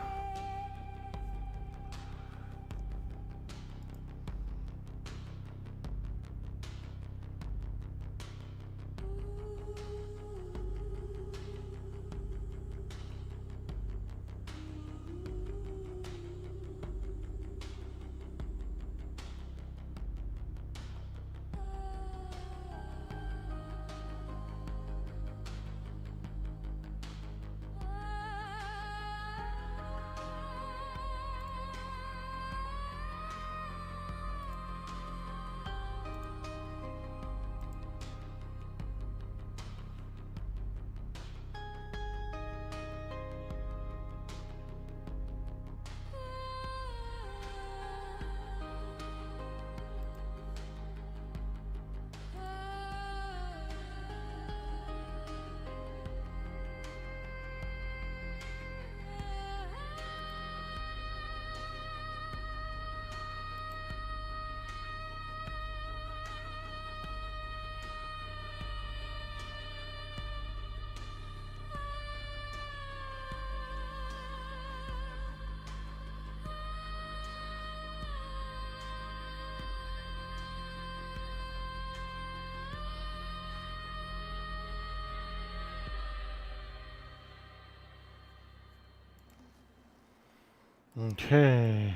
Okay.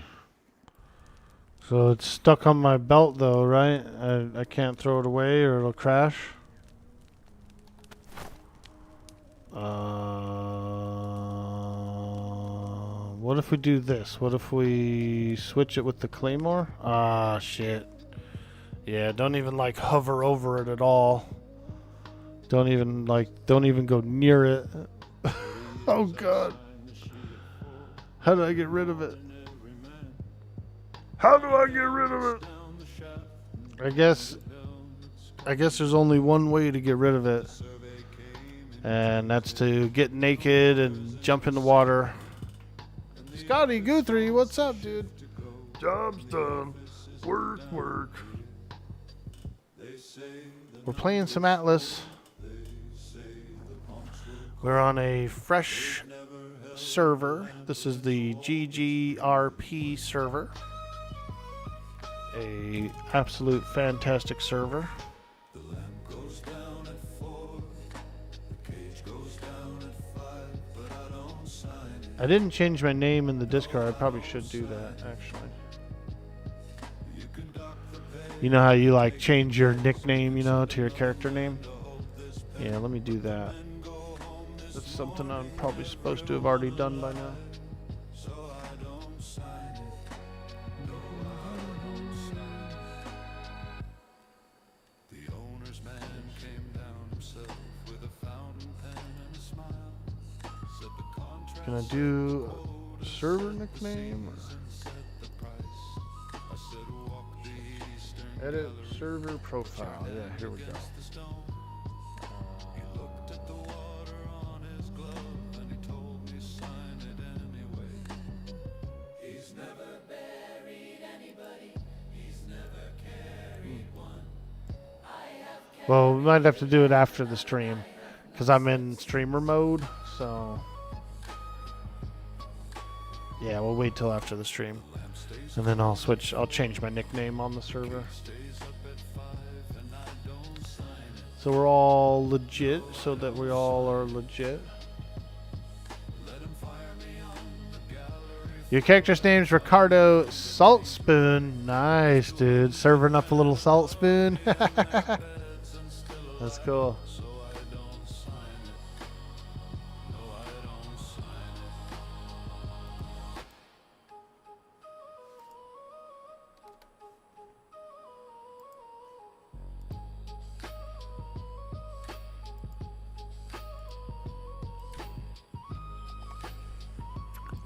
So it's stuck on my belt though, right? I can't throw it away or it'll crash. What if we do this? What if we switch it with the claymore? Ah, shit. Yeah, don't even like hover over it at all. Don't even go near it. Oh god. How do I get rid of it? How do I get rid of it? I guess there's only one way to get rid of it. And that's to get naked and jump in the water. Scotty Guthrie, what's up, dude? Job's done. Work. We're playing some Atlas. We're on a fresh server. This is the GGRP server. A absolute fantastic server. I didn't change my name in the Discord. I probably should do that, actually. You know how you like change your nickname, to your character name? Yeah, let me do that. That's something I'm probably supposed to have already done by now. The owner's man came down himself with a fountain pen and a smile. Gonna do server nickname. Edit server profile. Yeah, here we go. Well, we might have to do it after the stream because I'm in streamer mode. So, yeah, we'll wait till after the stream. And then I'll change my nickname on the server. So we're all legit, so that we all are legit. Your character's name's Ricardo Saltspoon. Nice, dude. Serving up a little salt spoon. That's cool.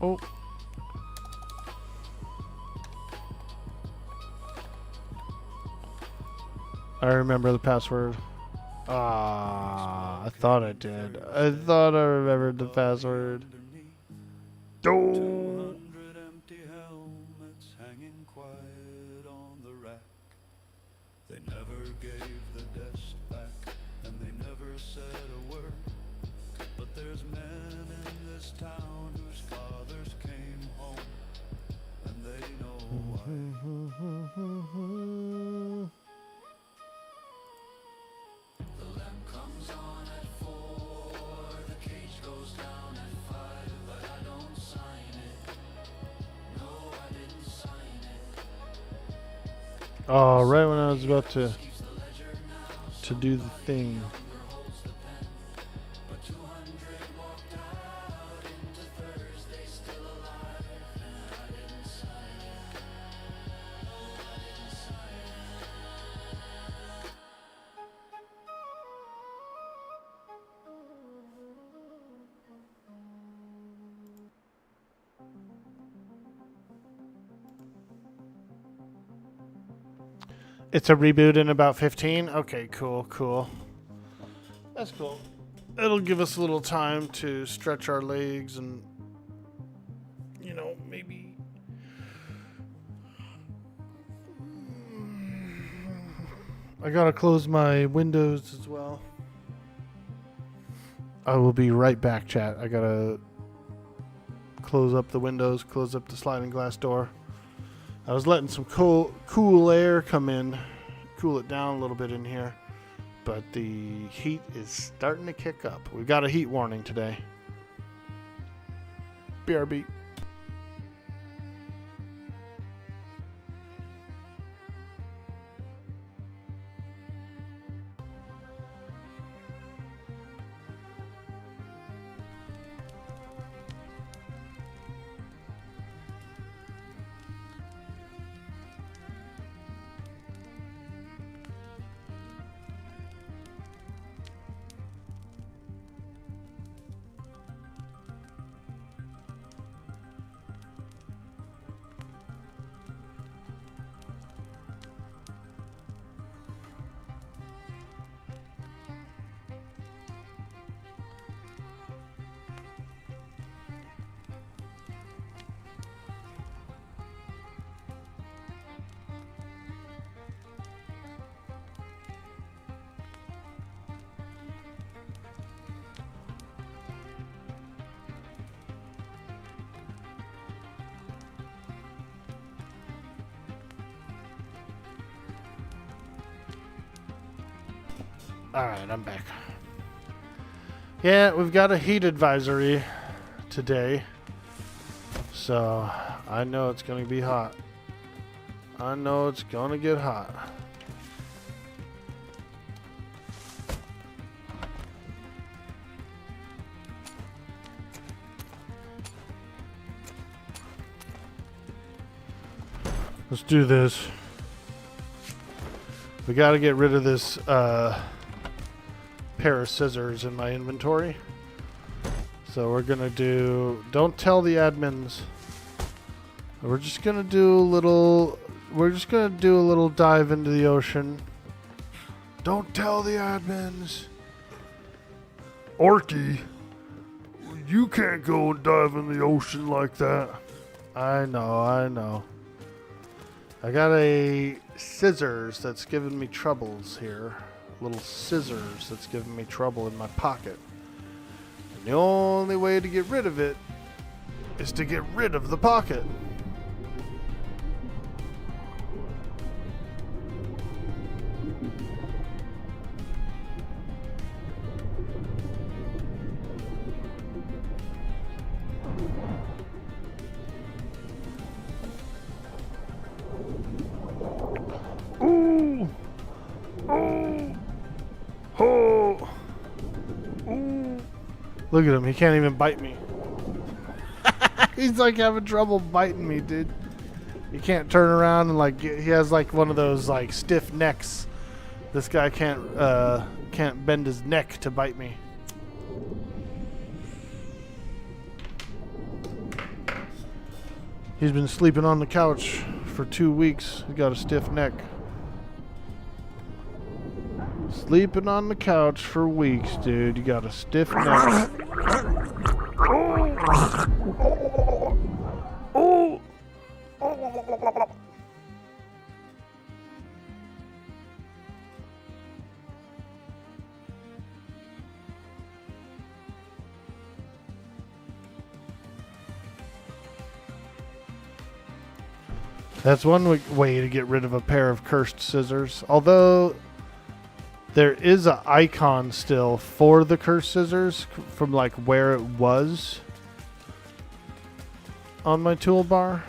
Oh. I remember the password. Ah, I thought I did. I thought I remembered the password. Oh. Empty helmets hanging quiet on the rack. They never gave the desk back, and they never said a word. But there's men in this town whose fathers came home, and they know why. The lamp comes on at 4, the cage goes down at 5, but I don't sign it. No, I didn't sign it. Oh, right when I was about to do the thing. But 200 walked out into Thursday still alive, and I didn't sign it. No, I didn't sign it. It's a reboot in about 15? Okay, cool. That's cool. It'll give us a little time to stretch our legs and, you know, maybe... I gotta close my windows as well. I will be right back, chat. I gotta close up the windows, close up the sliding glass door. I was letting some cool air come in, cool it down a little bit in here, but the heat is starting to kick up. We've got a heat warning today. BRB. Alright, I'm back. Yeah, we've got a heat advisory today. So, I know it's going to be hot. I know it's going to get hot. Let's do this. We got to get rid of this pair of scissors in my inventory. So we're gonna do, don't tell the admins. We're just gonna do a little dive into the ocean. Don't tell the admins. Orky, you can't go and dive in the ocean like that. I know. I got a scissors that's giving me troubles here. Little scissors that's giving me trouble in my pocket. And the only way to get rid of it is to get rid of the pocket. Ooh! Oh! Oh! Ooh! Look at him, he can't even bite me. He's like having trouble biting me, dude. He can't turn around and like he has like one of those like stiff necks. This guy can't bend his neck to bite me. He's been sleeping on the couch for 2 weeks. He's got a stiff neck. Sleeping on the couch for weeks, dude. You got a stiff neck. Oh! That's one way to get rid of a pair of cursed scissors. Although there is an icon still for the cursed scissors from like where it was on my toolbar.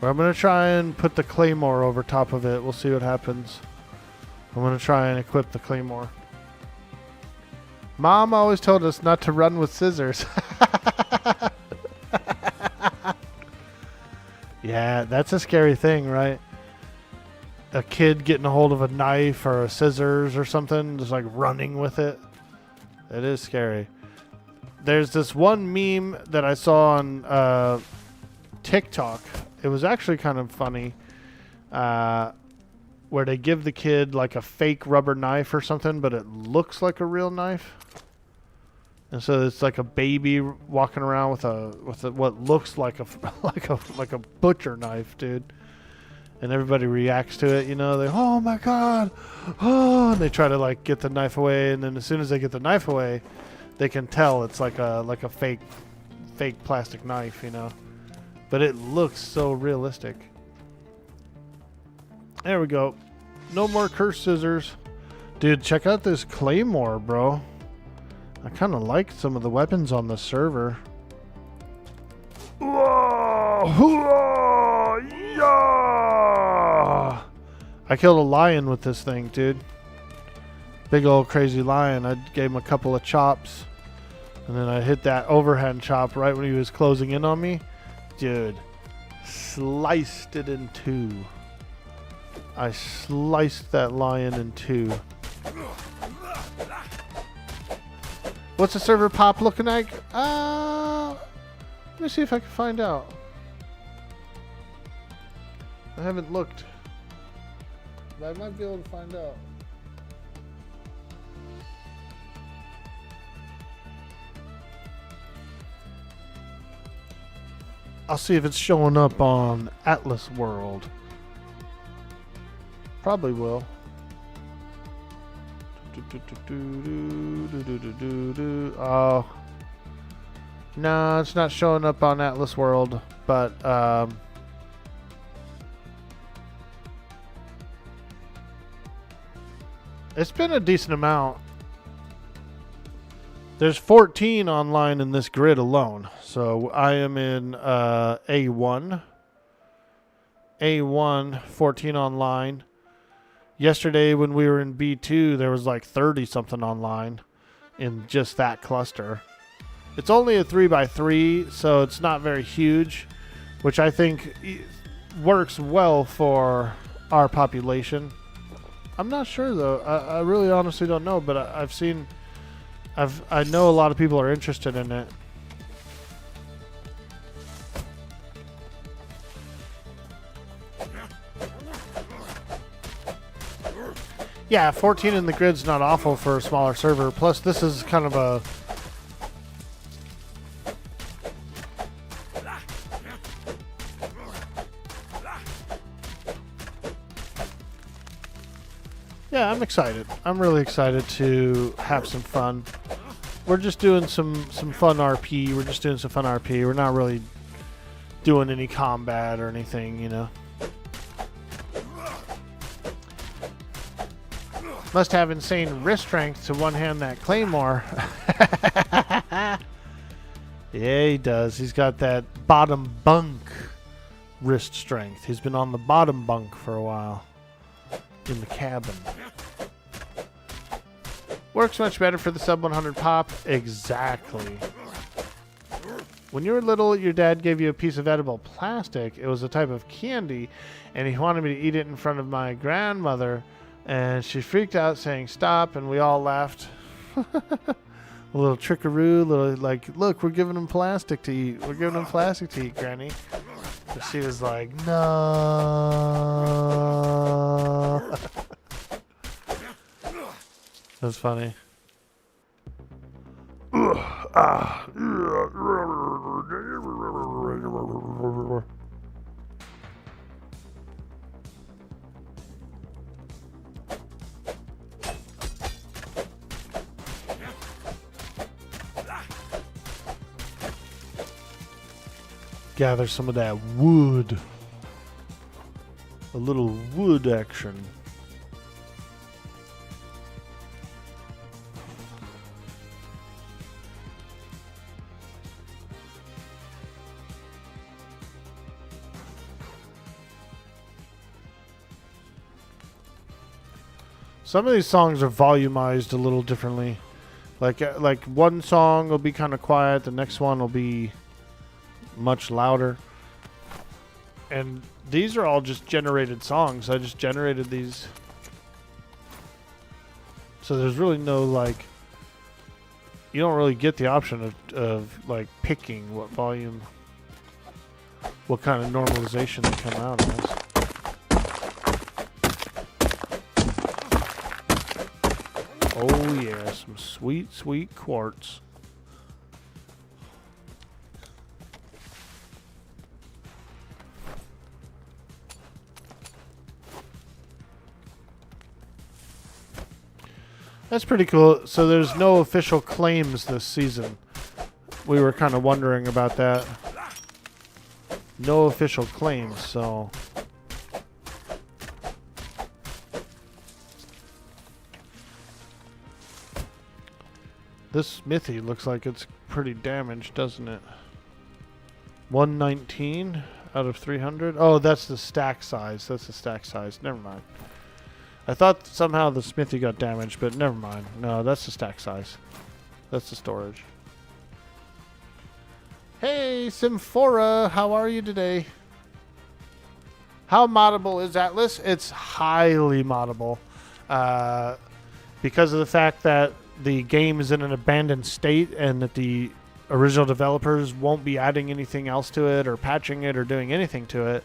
But I'm going to try and put the claymore over top of it. We'll see what happens. I'm going to try and equip the claymore. Mom always told us not to run with scissors. Yeah, that's a scary thing, right? A kid getting a hold of a knife or a scissors or something, just like running with it. It is scary. There's this one meme that I saw on TikTok. It was actually kind of funny, where they give the kid like a fake rubber knife or something, but it looks like a real knife. And so it's like a baby walking around with a what looks like a like a butcher knife, dude. And everybody reacts to it, you know. They, oh my god, oh! And they try to like get the knife away, and then as soon as they get the knife away, they can tell it's like a fake plastic knife, you know. But it looks so realistic. There we go. No more cursed scissors, dude. Check out this claymore, bro. I kind of like some of the weapons on the server. I killed a lion with this thing, dude. Big old crazy lion. I gave him a couple of chops. And then I hit that overhand chop right when he was closing in on me. Dude. Sliced it in two. I sliced that lion in two. What's the server pop looking like? Let me see if I can find out. I haven't looked. But I might be able to find out. I'll see if it's showing up on Atlas World. Probably will. Oh. No, it's not showing up on Atlas World, but it's been a decent amount. There's 14 online in this grid alone. So I am in A1. A1, 14 online. Yesterday when we were in B2, there was like 30 something online in just that cluster. It's only a 3x3, so it's not very huge, which I think works well for our population. I'm not sure though. I really honestly don't know, but I've seen I know a lot of people are interested in it. Yeah, 14 in the grid's not awful for a smaller server. Plus, this is kind of a... Yeah, I'm excited. I'm really excited to have some fun. We're just doing some fun RP. We're just doing some fun RP. We're not really doing any combat or anything, you know. Must have insane wrist strength to one-hand that claymore. Yeah, he does. He's got that bottom bunk wrist strength. He's been on the bottom bunk for a while. In the cabin. Works much better for the sub 100 pop. Exactly. When you were little, your dad gave you a piece of edible plastic. It was a type of candy, and he wanted me to eat it in front of my grandmother, and she freaked out saying stop, and we all laughed. A little trickaroo, little like, look, we're giving him plastic to eat. We're giving him plastic to eat, Granny. But she was like, no. That's funny. Gather some of that wood. A little wood action. Some of these songs are volumized a little differently. Like one song will be kind of quiet, the next one will be much louder. And these are all just generated songs. I just generated these. So there's really no like, you don't really get the option of like picking what volume, what kind of normalization they come out as. Oh yeah, some sweet, sweet quartz. That's pretty cool. So there's no official claims this season. We were kind of wondering about that. No official claims, so... This smithy looks like it's pretty damaged, doesn't it? 119 out of 300. Oh, that's the stack size. That's the stack size. Never mind. I thought somehow the smithy got damaged, but never mind. No, that's the stack size. That's the storage. Hey, Symphora, how are you today? How moddable is Atlas? It's highly moddable. Because of the fact that the game is in an abandoned state and that the original developers won't be adding anything else to it or patching it or doing anything to it,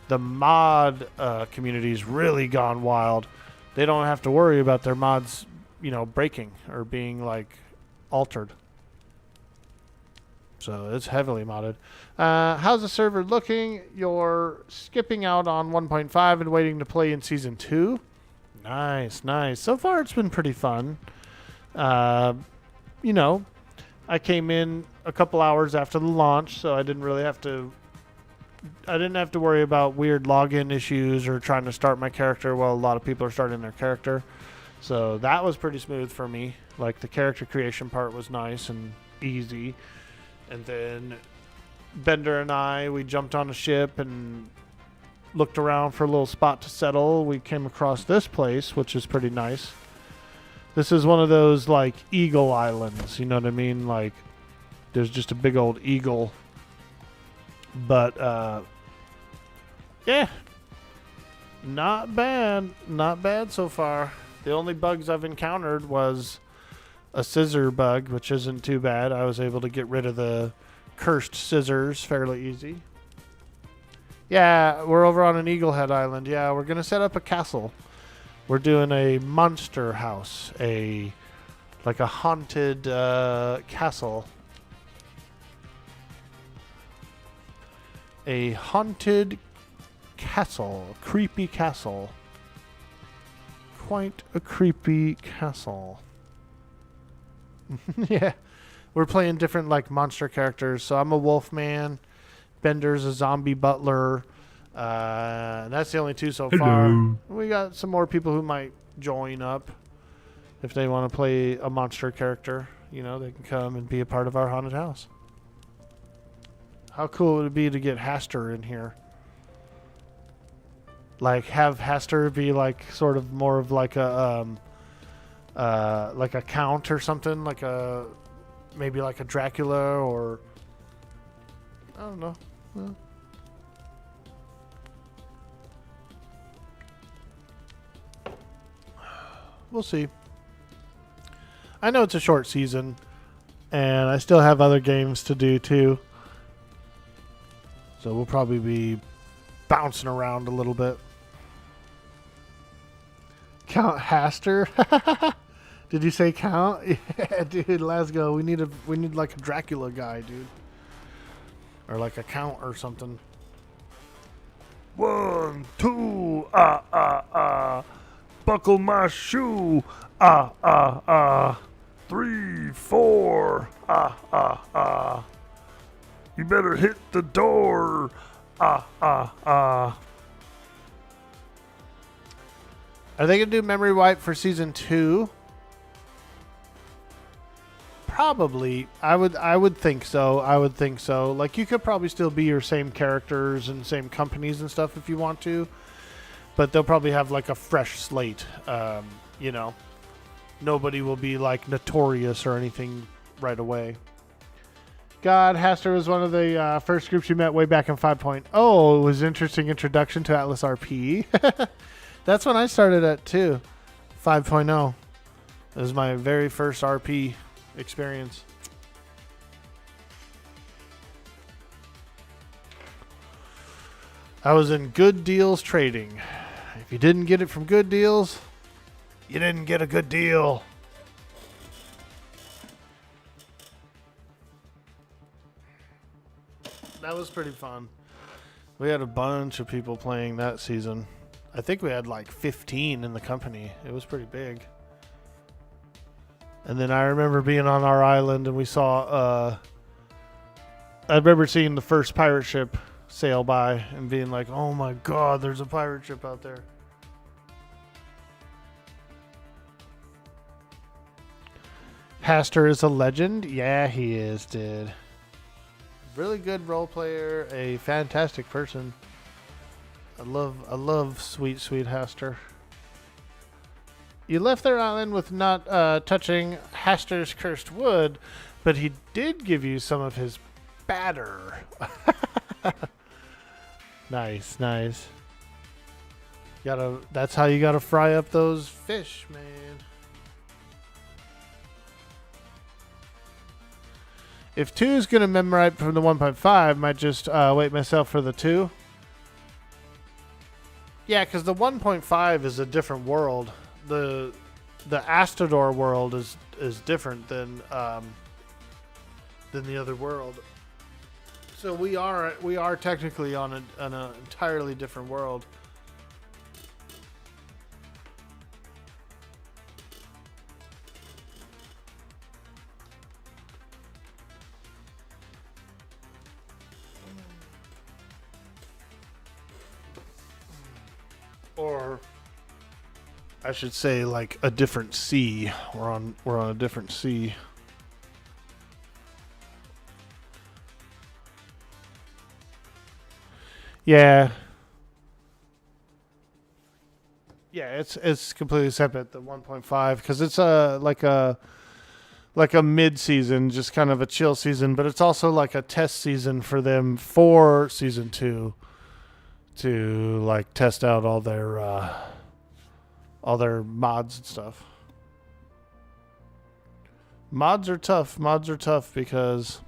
the mod community's really gone wild. They don't have to worry about their mods, you know, breaking or being like altered. So it's heavily modded. How's the server looking? You're skipping out on 1.5 and waiting to play in Season 2? Nice, nice. So far it's been pretty fun. You know, I came in a couple hours after the launch, so I didn't have to worry about weird login issues or trying to start my character while a lot of people are starting their character. So that was pretty smooth for me. Like the character creation part was nice and easy. And then Bender and I, we jumped on a ship and looked around for a little spot to settle. We came across this place, which is pretty nice. This is one of those like eagle islands, you know what I mean? Like there's just a big old eagle. But yeah, not bad so far. The only bugs I've encountered was a scissor bug, which isn't too bad. I was able to get rid of the cursed scissors fairly easy. Yeah, we're over on an Eagle Head Island. Yeah, we're going to set up a castle. We're doing a monster house, like a haunted castle. A haunted castle, creepy castle. Quite a creepy castle. Yeah, we're playing different like monster characters. So I'm a Wolfman. Bender's a zombie butler. And that's the only two so far. We got some more people who might join up if they want to play a monster character. You know, they can come and be a part of our haunted house. How cool would it be to get Haster in here? Like have Haster be like sort of more of like a count or something, like maybe like a Dracula or I don't know. We'll see. I know it's a short season, and I still have other games to do too. So we'll probably be bouncing around a little bit. Count Haster? Did you say Count? Yeah, dude, let's go. We need like a Dracula guy, dude. Or like a Count or something. 1, 2, buckle my shoe, 3, 4, you better hit the door, Are they gonna do memory wipe for season 2? Probably. I would think so. Like you could probably still be your same characters and same companies and stuff if you want to, but they'll probably have like a fresh slate. You know, nobody will be like notorious or anything right away. God, Haster was one of the first groups you met way back in 5.0. It was an interesting introduction to Atlas RP. That's when I started at too. 5.0. It was my very first RP experience. I was in Good Deals Trading. If you didn't get it from Good Deals, you didn't get a good deal. That was pretty fun. We had a bunch of people playing that season. I think we had like 15 in the company. It was pretty big. And then I remember being on our island and we saw, I remember seeing the first pirate ship sail by and being like, oh my God, there's a pirate ship out there. Haster is a legend. Yeah, he is, dude. Really good role player, a fantastic person. I love sweet Haster. You left their island with not touching Haster's cursed wood, but he did give you some of his batter. Nice. That's how you gotta fry up those fish, man. If 2 is gonna memorize from the 1.5, might just wait myself for the 2. Yeah, because the 1.5 is a different world. The Astador world is different than the other world. So we are technically on an entirely different world. Or I should say like a different sea. We're on a different sea. Yeah. Yeah, it's completely separate, the 1.5, because it's like a mid-season, just kind of a chill season, but it's also like a test season for them for season 2 to like test out all their mods and stuff. Mods are tough. Mods are tough because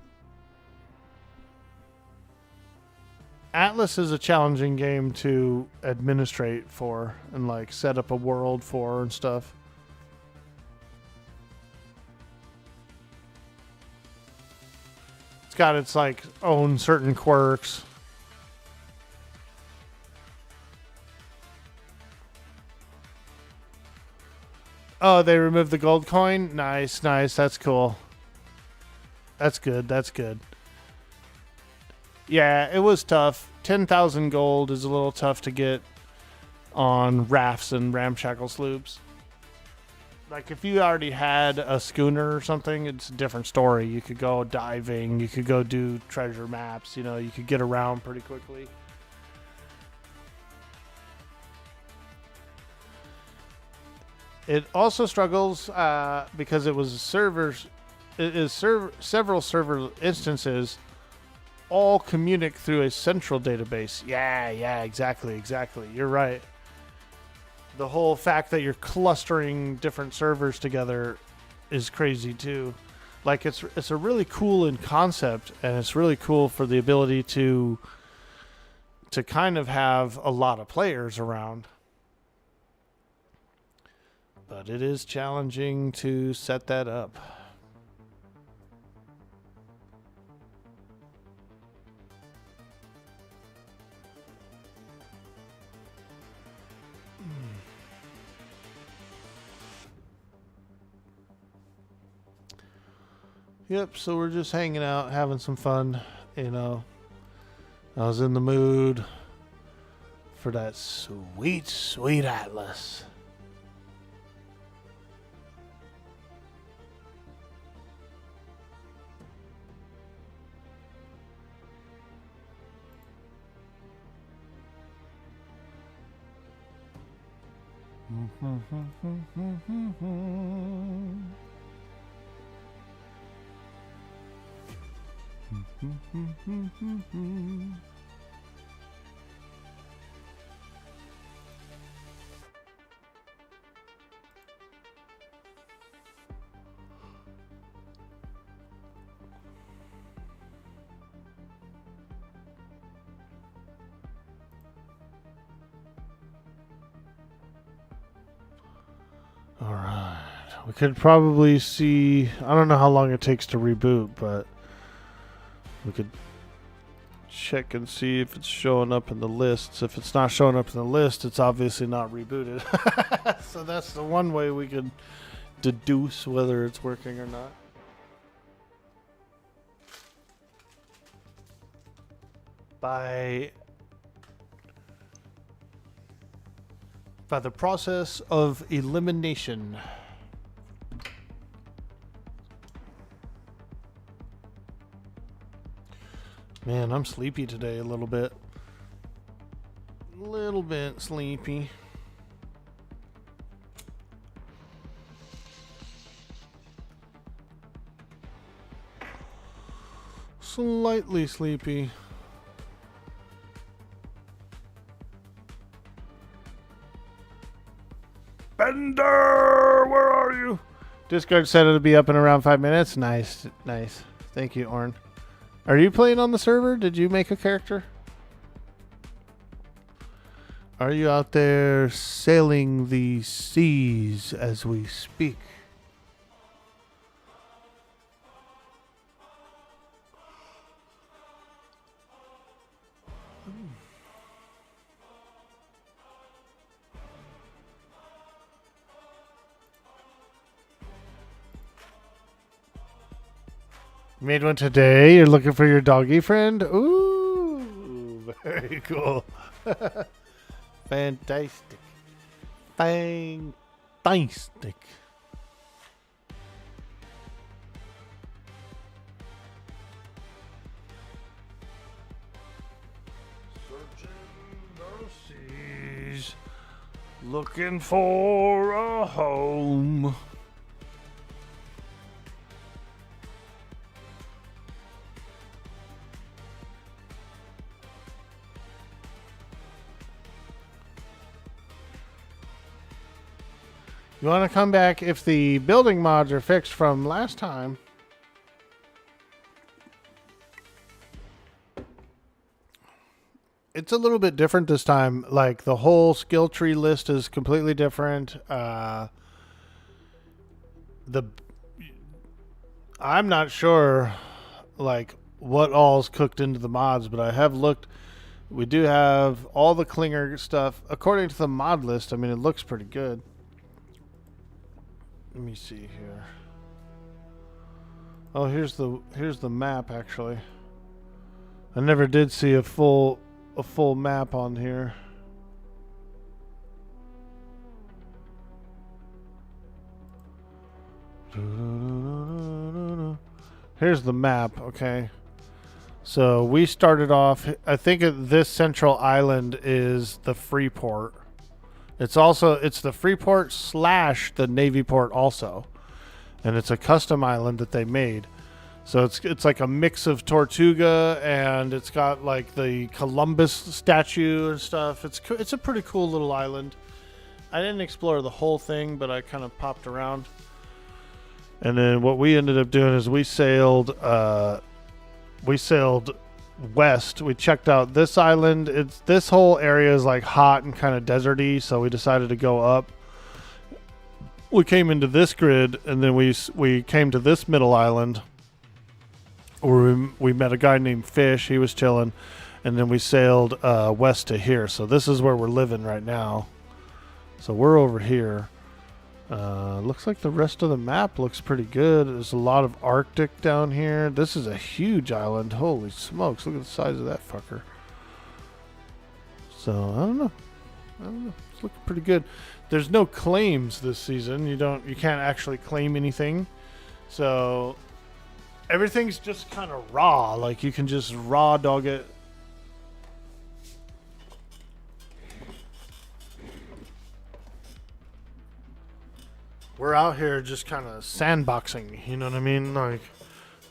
Atlas is a challenging game to administrate for and like set up a world for and stuff. It's got its like own certain quirks. Oh, they removed the gold coin? Nice, nice. That's cool. That's good. That's good. Yeah, it was tough. 10,000 gold is a little tough to get on rafts and ramshackle sloops. Like, if you already had a schooner or something, it's a different story. You could go diving. You could go do treasure maps. You know, you could get around pretty quickly. It also struggles because it was servers. It is several server instances all communicate through a central database. Yeah, exactly. You're right. The whole fact that you're clustering different servers together is crazy too. Like it's a really cool in concept, and it's really cool for the ability to kind of have a lot of players around. But it is challenging to set that up. Yep, so we're just hanging out, having some fun, you know. I was in the mood for that sweet, sweet Atlas. All right. We could probably see... I don't know how long it takes to reboot, but we could check and see if it's showing up in the lists. If it's not showing up in the list, it's obviously not rebooted. So that's the one way we could deduce whether it's working or not. By the process of elimination. Man, I'm sleepy today a little bit. A little bit sleepy. Slightly sleepy. Bender, where are you? Discord said it'll be up in around 5 minutes. Nice, nice. Thank you, Orn. Are you playing on the server? Did you make a character? Are you out there sailing the seas as we speak? You made one today? You're looking for your doggy friend? Ooh, very cool. Fantastic. Fantastic. Searching the seas, looking for a home. You want to come back if the building mods are fixed from last time. It's a little bit different this time. Like the whole skill tree list is completely different. I'm not sure like what all's cooked into the mods, but I have looked. We do have all the Klinger stuff according to the mod list. I mean, it looks pretty good. Let me see here. Oh, here's the map actually. I never did see a full map on here. Here's the map, okay. So we started off, I think this central island is the Freeport. It's the Freeport / the Navy port also. And it's a custom island that they made. So it's like a mix of Tortuga, and it's got like the Columbus statue and stuff. It's a pretty cool little island. I didn't explore the whole thing, but I kind of popped around. And then what we ended up doing is we sailed west. We checked out this island. This whole area is like hot and kind of deserty, so we decided to go up. We came into this grid, and then we came to this middle island where we met a guy named Fish. He was chilling, and then we sailed west to here. So this is where we're living right now. So we're over here. Looks like the rest of the map looks pretty good. There's a lot of Arctic down here. This is a huge island. Holy smokes, look at the size of that fucker. So I don't know. It's looking pretty good. There's no claims this season. You can't actually claim anything. So everything's just kind of raw. Like you can just raw dog it. We're out here just kind of sandboxing, you know what I mean? Like,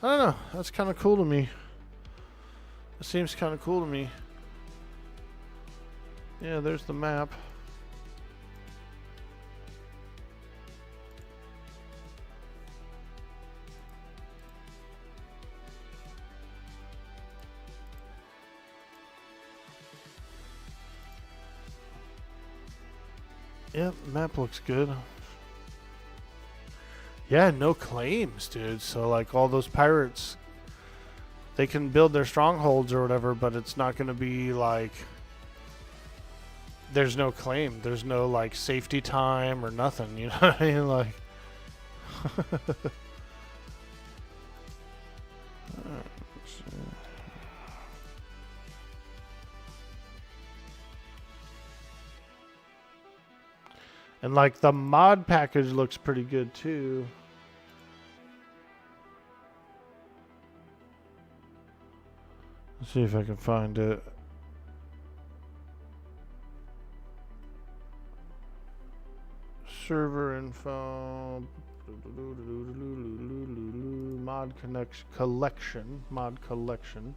I don't know. That's kind of cool to me. It seems kind of cool to me. Yeah, there's the map. Yep, map looks good. Yeah, no claims, dude. So, like, all those pirates, they can build their strongholds or whatever, but it's not going to be, like, there's no claim. There's no, like, safety time or nothing, you know what I mean? Like, and, like, the mod package looks pretty good, too. Let's see if I can find it. Server info. Mod collection. Mod collection.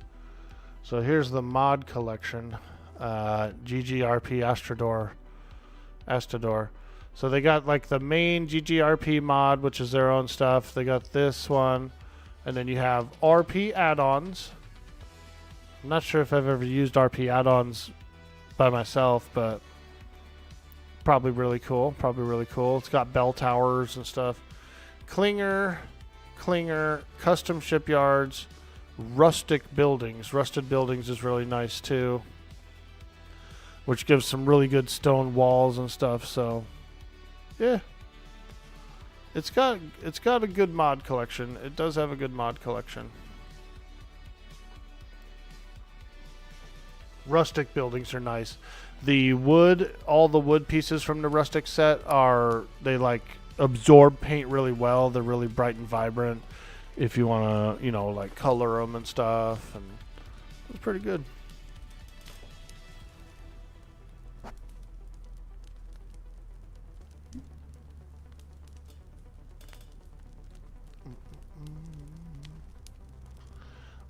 So here's the mod collection. GGRP Astrodor. So they got like the main GGRP mod, which is their own stuff. They got this one. And then you have RP add-ons. I'm not sure if I've ever used RP add-ons by myself, but probably really cool. Probably really cool. It's got bell towers and stuff. Klinger, custom shipyards, rustic buildings. Rusted buildings is really nice too, which gives some really good stone walls and stuff. So, yeah, it's got a good mod collection. It does have a good mod collection. Rustic buildings are nice. The wood, all the wood pieces from the rustic set they like absorb paint really well. They're really bright and vibrant if you want to, like color them and stuff, and it's pretty good.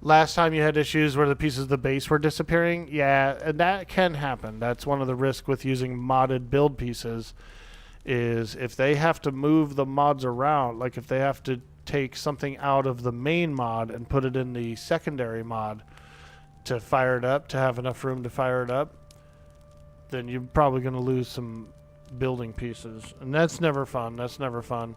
Last time you had issues where the pieces of the base were disappearing. Yeah, and that can happen. That's one of the risks with using modded build pieces, is if they have to move the mods around, like if they have to take something out of the main mod and put it in the secondary mod to fire it up, to have enough room to fire it up, then you're probably going to lose some building pieces. And that's never fun. That's never fun.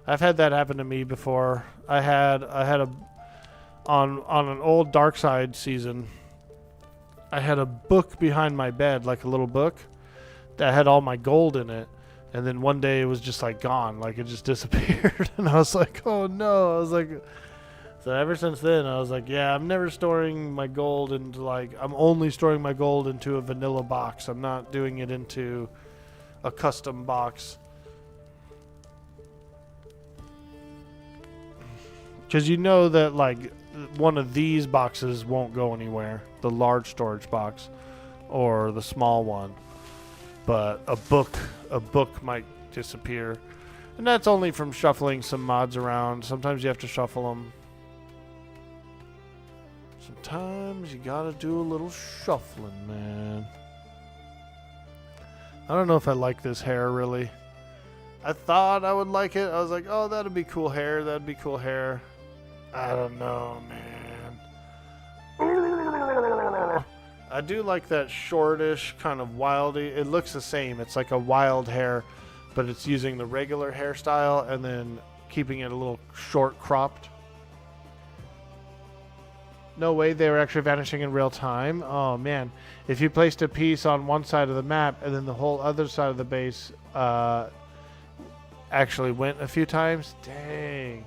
I've had that happen to me before. I had on an old Dark Side season, I had a book behind my bed, like a little book that had all my gold in it. And then one day it was just like gone, like it just disappeared. And I was like, oh no. I was like, so ever since then, I was like, yeah, I'm never storing my gold into like, I'm only storing my gold into a vanilla box. I'm not doing it into a custom box. Because you know that like one of these boxes won't go anywhere, the large storage box or the small one. But a book might disappear. And that's only from shuffling some mods around. Sometimes you have to shuffle them. Sometimes you gotta do a little shuffling, man. I don't know if I like this hair, really. I thought I would like it. I was like, oh, that'd be cool hair. That'd be cool hair. I don't know, man. I do like that shortish, kind of wildy. It looks the same. It's like a wild hair, but it's using the regular hairstyle and then keeping it a little short cropped. No way, they were actually vanishing in real time. Oh man, if you placed a piece on one side of the map and then the whole other side of the base actually went a few times. Dang.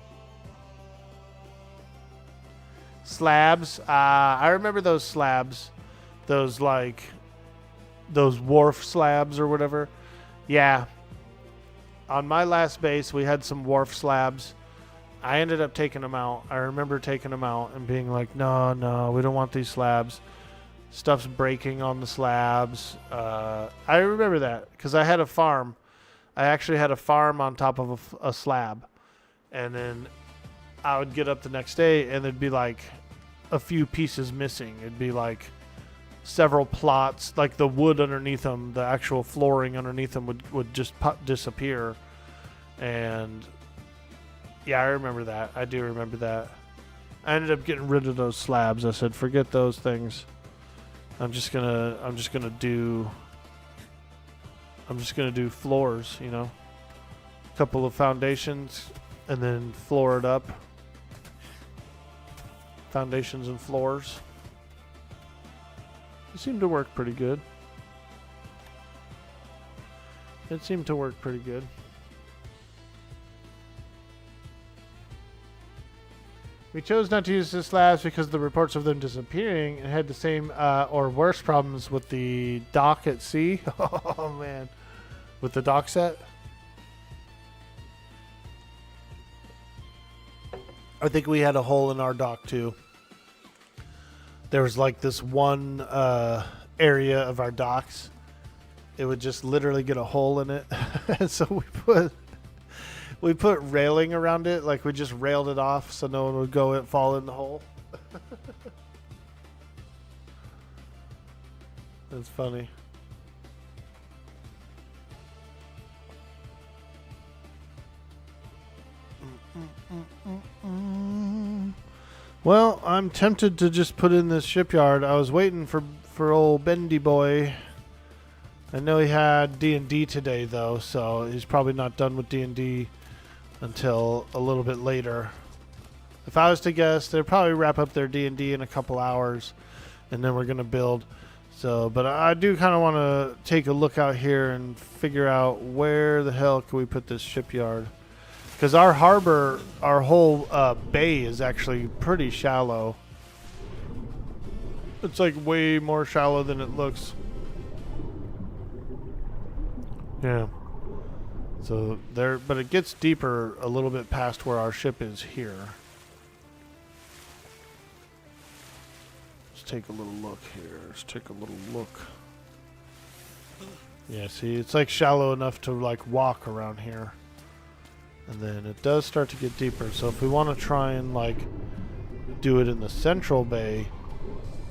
Slabs. I remember those slabs. Those like those wharf slabs or whatever. Yeah. On my last base, we had some wharf slabs. I ended up taking them out. I remember taking them out and being like, no, we don't want these slabs. Stuff's breaking on the slabs. I remember that because I had a farm. I actually had a farm on top of a slab. And then I would get up the next day and there'd be like a few pieces missing. It'd be like several plots, like the wood underneath them, the actual flooring underneath them would just disappear. And yeah, I remember that. I do remember that. I ended up getting rid of those slabs. I said, forget those things. I'm just gonna do floors, you know. A couple of foundations and then floor it up. Foundations and floors. It seemed to work pretty good. We chose not to use the slabs because the reports of them disappearing and had the same or worse problems with the dock at sea. Oh man. With the dock set. I think we had a hole in our dock too. There was like this one area of our docks. It would just literally get a hole in it. And so we put railing around it. Like we just railed it off so no one would go and fall in the hole. That's funny. Well, I'm tempted to just put in this shipyard. I was waiting for old Bendy boy. I know he had D&D today though, so he's probably not done with D&D until a little bit later. If I was to guess, they'll probably wrap up their D&D in a couple hours, and then we're gonna build. So, but I do kind of want to take a look out here and figure out where the hell can we put this shipyard. Because our harbor, our whole bay is actually pretty shallow. It's like way more shallow than it looks. Yeah. So there, but it gets deeper a little bit past where our ship is here. Let's take a little look here. Let's take a little look. Yeah, see, it's like shallow enough to like walk around here. And then it does start to get deeper. So if we want to try and like do it in the central bay,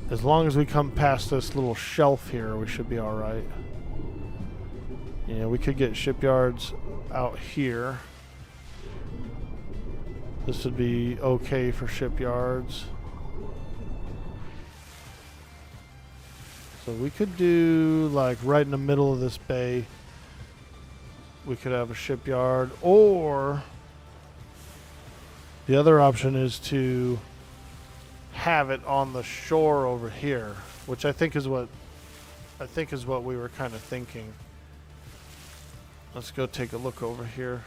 as long as we come past this little shelf here, we should be all right. Yeah, we could get shipyards out here. This would be okay for shipyards. So we could do like right in the middle of this bay. We could have a shipyard, or the other option is to have it on the shore over here, which I think is what we were kind of thinking. Let's go take a look over here.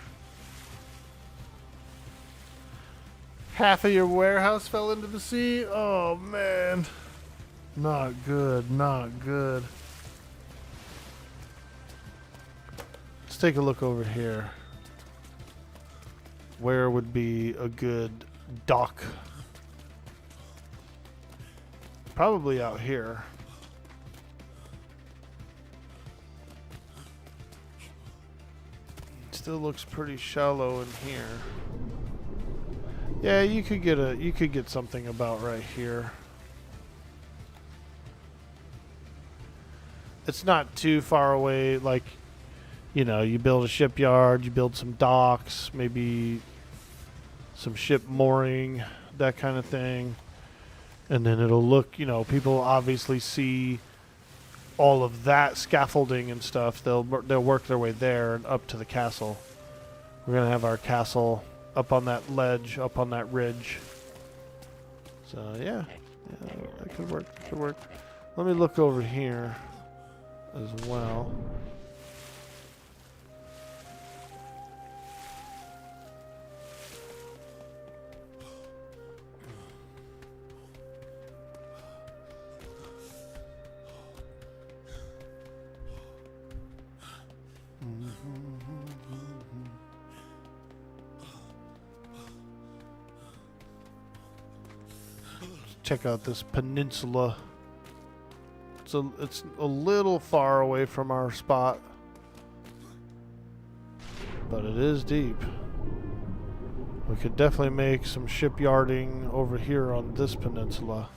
Half of your warehouse fell into the sea? Oh man. Not good, not good. Let's take a look over here. Where would be a good dock? Probably out here. Still looks pretty shallow in here. Yeah, you could get something about right here. It's not too far away, like, you know, you build a shipyard, you build some docks, maybe some ship mooring, that kind of thing. And then it'll look, you know, people obviously see all of that scaffolding and stuff. They'll work their way there and up to the castle. We're going to have our castle up on that ledge, up on that ridge. So, yeah, that could work, could work. Let me look over here as well. Check out this peninsula. It's a little far away from our spot, but it is deep. We could definitely make some shipyarding over here on this peninsula.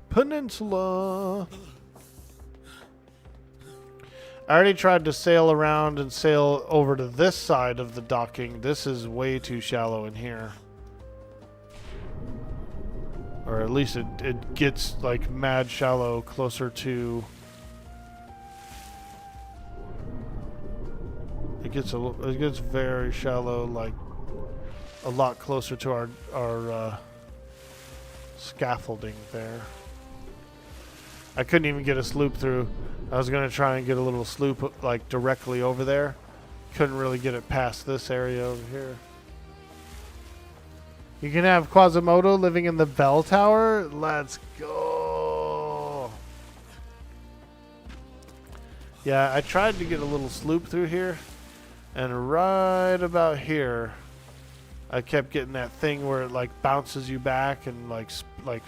Peninsula. I already tried to sail around and sail over to this side of the docking. This is way too shallow in here. Or at least it gets like mad shallow closer to... It gets very shallow, like a lot closer to our scaffolding there. I couldn't even get a sloop through. I was going to try and get a little sloop like directly over there. Couldn't really get it past this area over here. You can have Quasimodo living in the bell tower? Let's go. Yeah, I tried to get a little sloop through here. And right about here, I kept getting that thing where it like bounces you back and like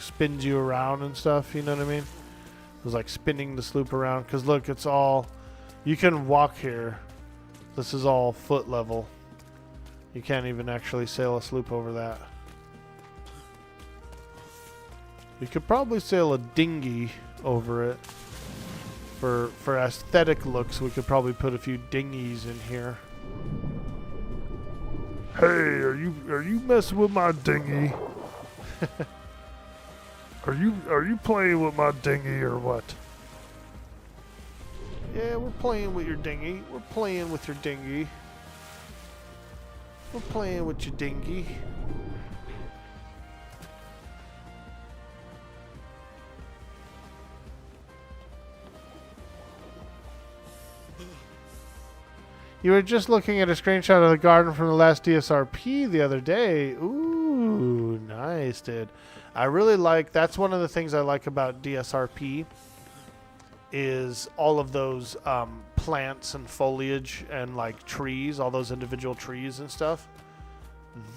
spins you around and stuff. You know what I mean? It was like spinning the sloop around. Because look, it's all... You can walk here. This is all foot level. You can't even actually sail a sloop over that. You could probably sail a dinghy over it. For aesthetic looks, we could probably put a few dinghies in here. Hey, are you messing with my dinghy? Are you playing with my dinghy or what? Yeah, we're playing with your dinghy. We're playing with your dinghy. We're playing with your dinghy. You were just looking at a screenshot of the garden from the last DSRP the other day. Ooh, nice, dude. I really like, that's one of the things I like about DSRP is all of those plants and foliage and like trees, all those individual trees and stuff.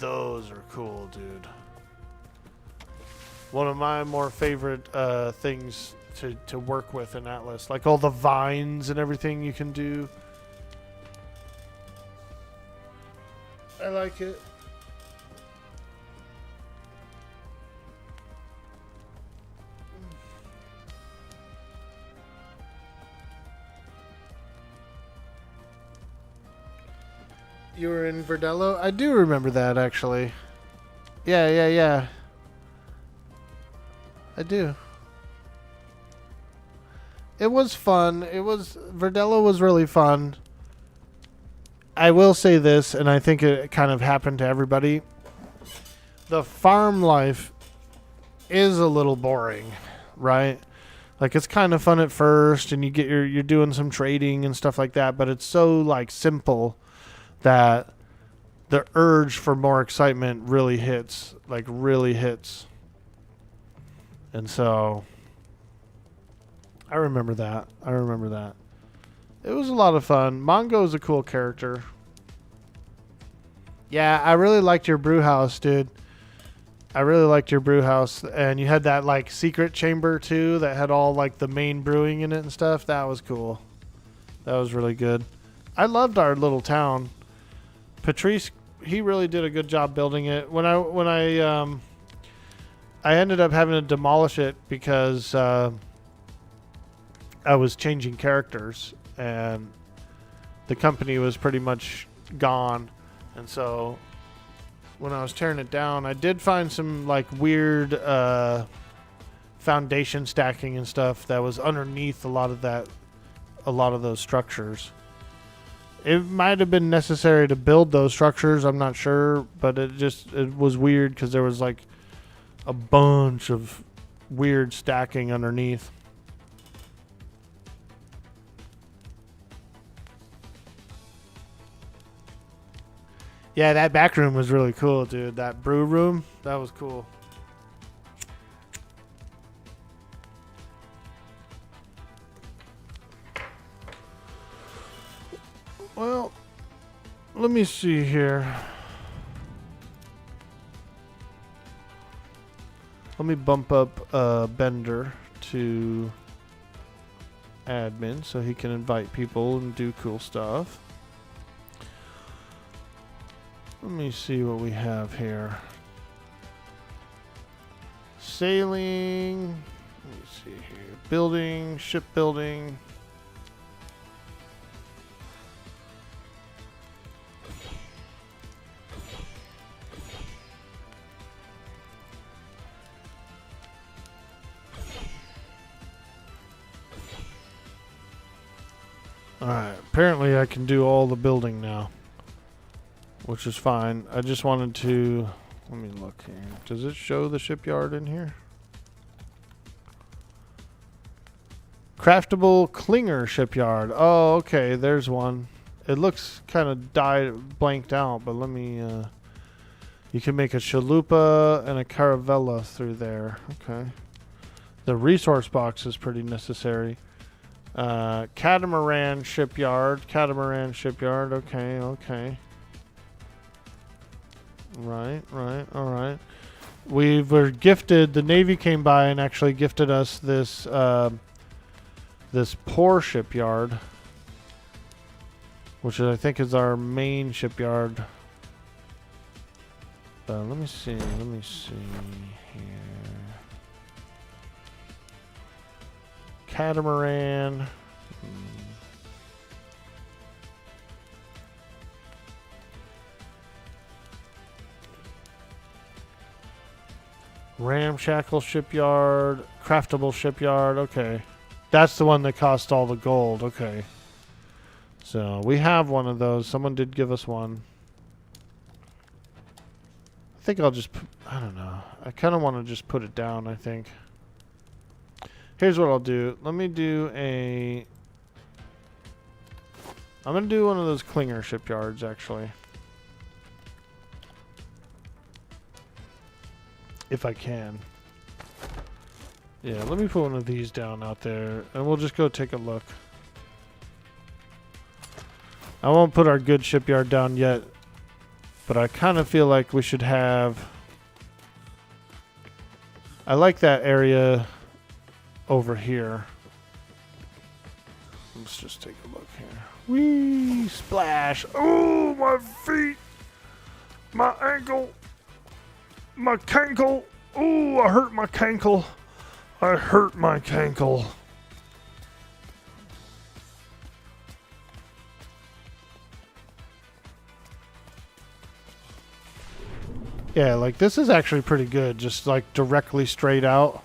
Those are cool, dude. One of my more favorite things to work with in Atlas. Like all the vines and everything you can do. I like it. You were in Verdello? I do remember that, actually. Yeah. I do. It was fun. Verdello was really fun. I will say this, and I think it kind of happened to everybody. The farm life is a little boring, right? Like, it's kind of fun at first, and you're doing some trading and stuff like that, but it's so like simple that the urge for more excitement really hits. And so I remember that. It was a lot of fun. Mongo's a cool character. Yeah, I really liked your brew house, dude. I really liked your brew house. And you had that like secret chamber too that had all like the main brewing in it and stuff. That was cool. That was really good. I loved our little town. Patrice, he really did a good job building it. When I ended up having to demolish it because I was changing characters and the company was pretty much gone. And so when I was tearing it down, I did find some like weird foundation stacking and stuff that was underneath a lot of those structures. It might have been necessary to build those structures, I'm not sure, but it was weird because there was like a bunch of weird stacking underneath. Yeah, that back room was really cool, dude. That brew room, that was cool. Well, let me see here. Let me bump up Bender to admin so he can invite people and do cool stuff. Let me see what we have here. Sailing. Let me see here. Building, shipbuilding. Alright, apparently I can do all the building now, which is fine. I just wanted to, let me look here. Does it show the shipyard in here? Craftable Klinger shipyard. Oh, okay, there's one. It looks kind of blanked out, but let me, you can make a chalupa and a caravella through there. Okay. The resource box is pretty necessary. Catamaran shipyard. Okay. Right. All right. We were gifted. The Navy came by and actually gifted us this this poor shipyard, which I think is our main shipyard. Let me see here. Catamaran. Ramshackle shipyard. Craftable shipyard. Okay. That's the one that cost all the gold. Okay. So we have one of those. Someone did give us one. I think I'll just... I don't know. I kind of want to just put it down, I think. Here's what I'll do. Let me do a... I'm going to do one of those Klinger shipyards, actually. If I can. Yeah, let me put one of these down out there, and we'll just go take a look. I won't put our good shipyard down yet, but I kind of feel like we should have... I like that area over here. Let's just take a look here. Whee! Splash! Oh, my feet! My ankle! My cankle! Oh, I hurt my cankle! I hurt my cankle. Yeah, like this is actually pretty good, just like directly straight out.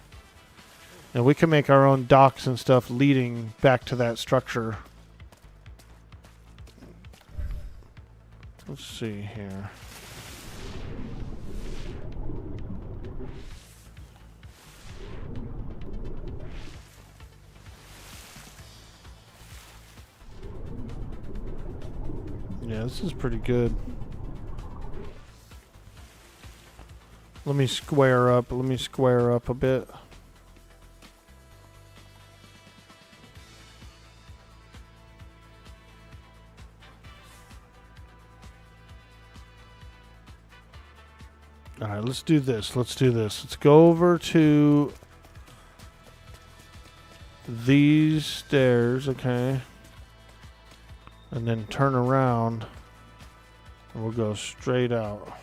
And we can make our own docks and stuff leading back to that structure. Let's see here. Yeah, this is pretty good. Let me square up. Let me square up a bit. All right, let's do this. Let's do this. Let's go over to these stairs, okay? And then turn around and we'll go straight out.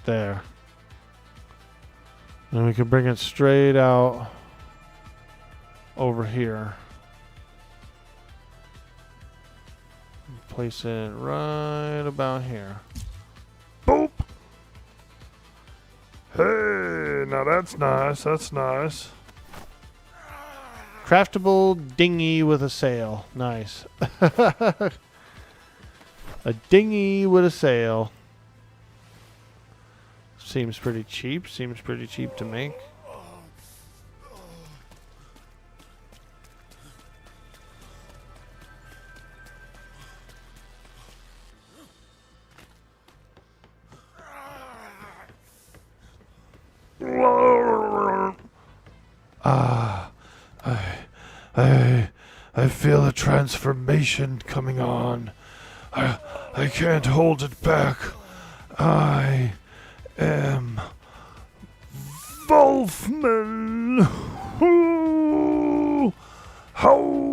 There. And we can bring it straight out over here. Place it right about here. Boop! Hey, now that's nice. That's nice. Craftable dinghy with a sail. Nice. A dinghy with a sail. Seems pretty cheap. Seems pretty cheap to make. I feel a transformation coming on. I can't hold it back. I am Volfman. How?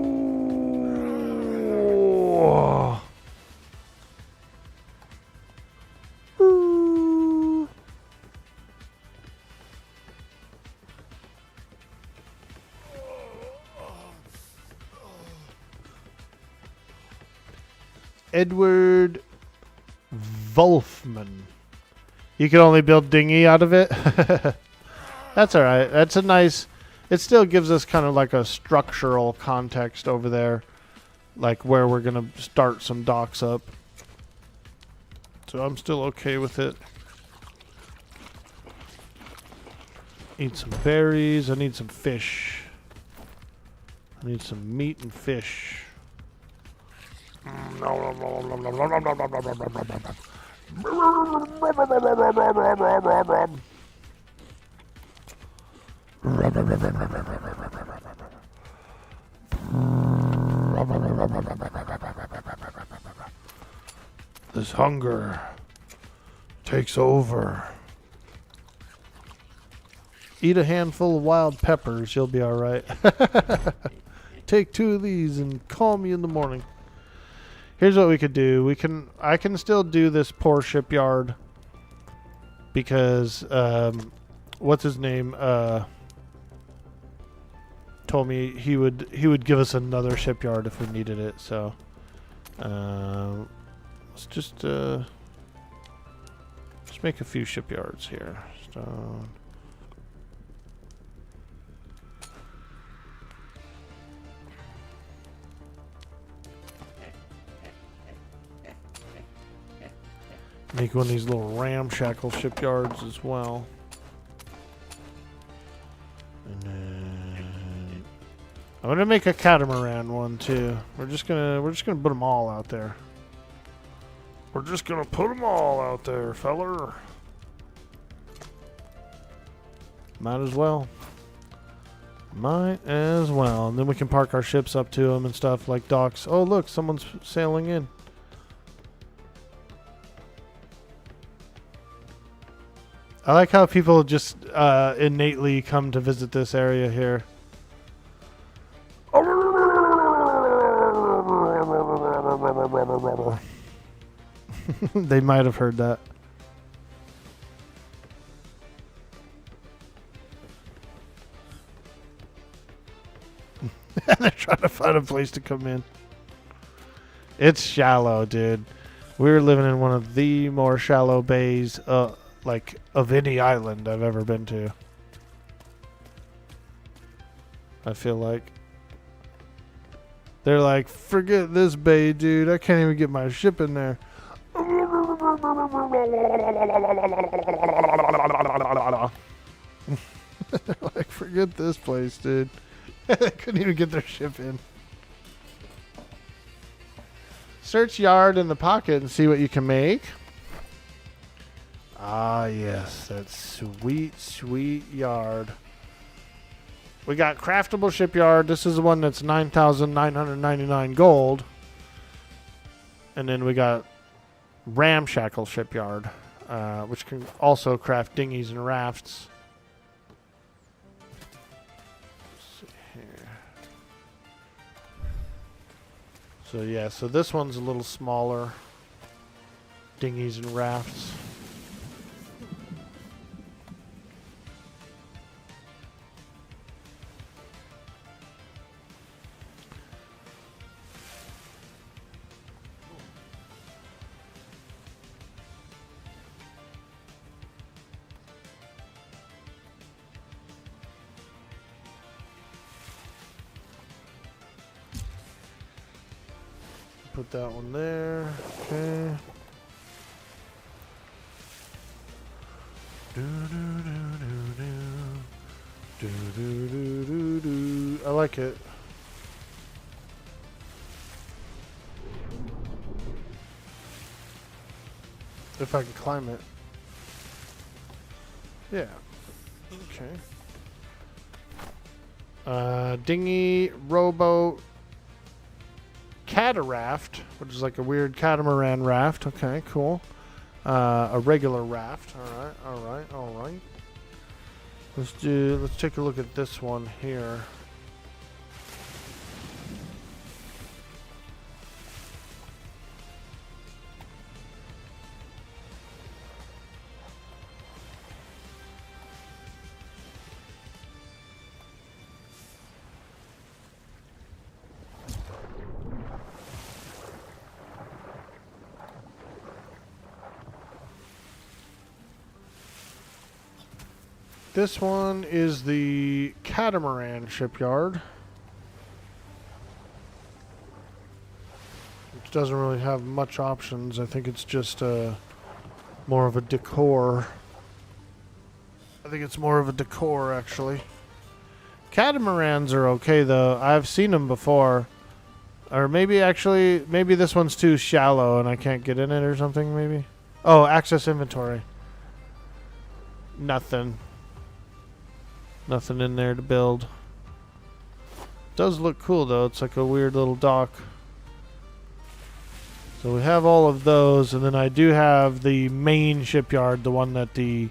Edward Volfman. You can only build dinghy out of it. That's all right. That's a nice. It still gives us kind of like a structural context over there, like where we're gonna start some docks up. So I'm still okay with it. Eat some berries. I need some fish. I need some meat and fish. This hunger takes over. Eat a handful of wild peppers, you'll be all right. Take 2 of these and call me in the morning. Here's what we could do. I can still do this poor shipyard because what's his name told me he would give us another shipyard if we needed it. So let's just make a few shipyards here. Stone. Make one of these little ramshackle shipyards as well. And then I'm gonna make a catamaran one too. We're just gonna put them all out there. We're just gonna put them all out there, feller. Might as well. Might as well. And then we can park our ships up to them and stuff like docks. Oh look, someone's sailing in. I like how people just innately come to visit this area here. They might have heard that. trying to find a place to come in. It's shallow, dude. We're living in one of the more shallow bays, like, of any island I've ever been to. I feel like. They're like, forget this bay, dude. I can't even get my ship in there. Like, forget this place, dude. They couldn't even get their ship in. Search yard in the pocket and see what you can make. Ah, yes. That sweet, sweet yard. We got craftable shipyard. This is the one that's 9,999 gold. And then we got ramshackle shipyard, which can also craft dinghies and rafts. Let's see here. So yeah, so this one's a little smaller. Dinghies and rafts. Put that one there. Okay. I like it. If I can climb it. Yeah. Okay. Dinghy, rowboat, cataraft, which is like a weird catamaran raft. Okay, cool. A regular raft. All right. Let's take a look at this one here. This one is the catamaran shipyard, which doesn't really have much options. I think it's just more of a decor. I think it's more of a decor, actually. Catamarans are okay, though. I've seen them before. Or maybe this one's too shallow and I can't get in it or something, maybe. Oh, access inventory. Nothing in there to build. Does look cool though. It's like a weird little dock. So we have all of those, and then I do have the main shipyard, the one that the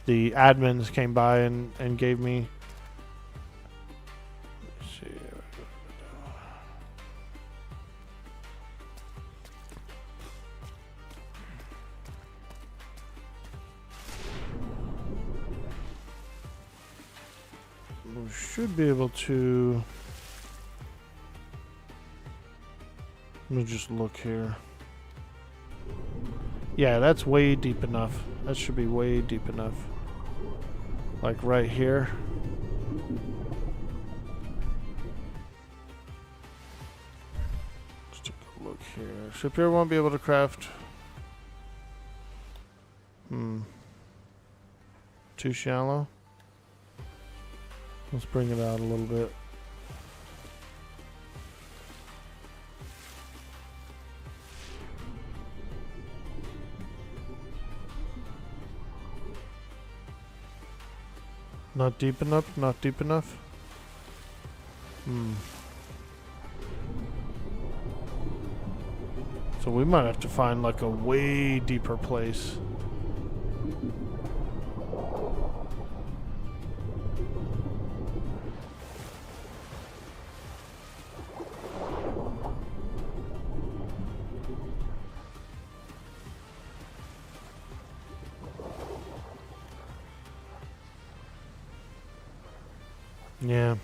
admins came by and gave me. Let's see. We should be able to. Let me just look here. Yeah, that's way deep enough. That should be way deep enough. Like right here. Let's take a look here. Shipyard won't be able to craft. Too shallow. Let's bring it out a little bit. Not deep enough? Not deep enough? So we might have to find like a way deeper place. Yeah,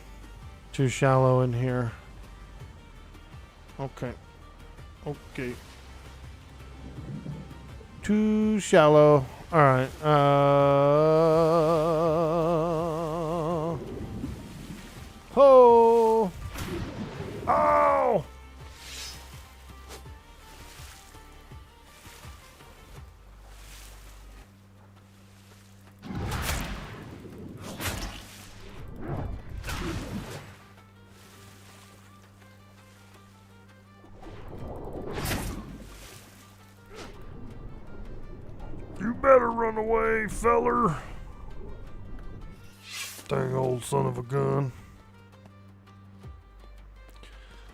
too shallow in here. Okay. Okay. Too shallow. Alright. Ho! Oh! You better run away, feller. Dang old son of a gun.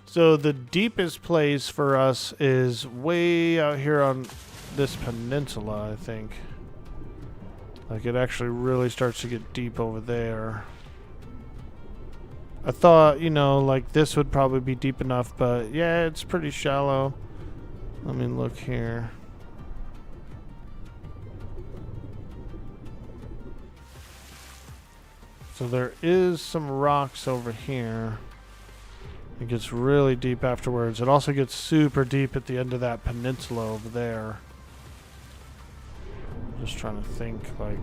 So the deepest place for us is way out here on this peninsula, I think. Like it actually really starts to get deep over there. I thought, you know, like this would probably be deep enough, but yeah, it's pretty shallow. Let me look here. So there is some rocks over here. It gets really deep afterwards. It also gets super deep at the end of that peninsula over there. Just trying to think, like,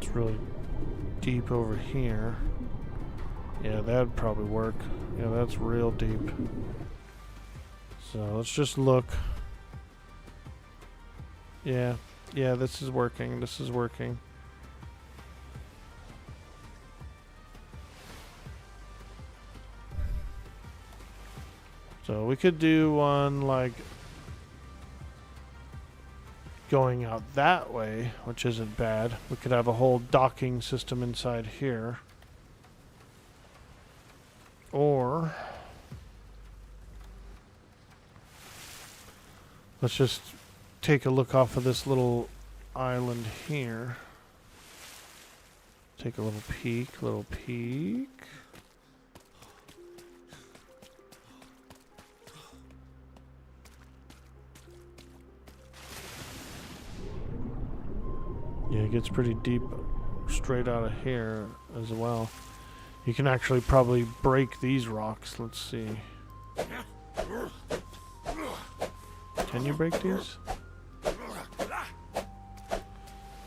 it's really deep over here. Yeah, that'd probably work. Yeah, that's real deep. So let's just look. Yeah, this is working. This is working. So we could do one like going out that way, which isn't bad. We could have a whole docking system inside here. Or let's just take a look off of this little island here. Take a little peek, Yeah, it gets pretty deep straight out of here as well. You can actually probably break these rocks. Let's see. Can you break these? I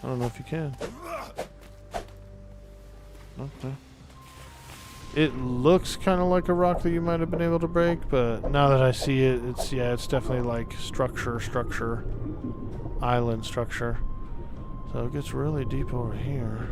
don't know if you can. Okay. It looks kind of like a rock that you might have been able to break, but now that I see it, it's definitely like structure, island structure. So it gets really deep over here.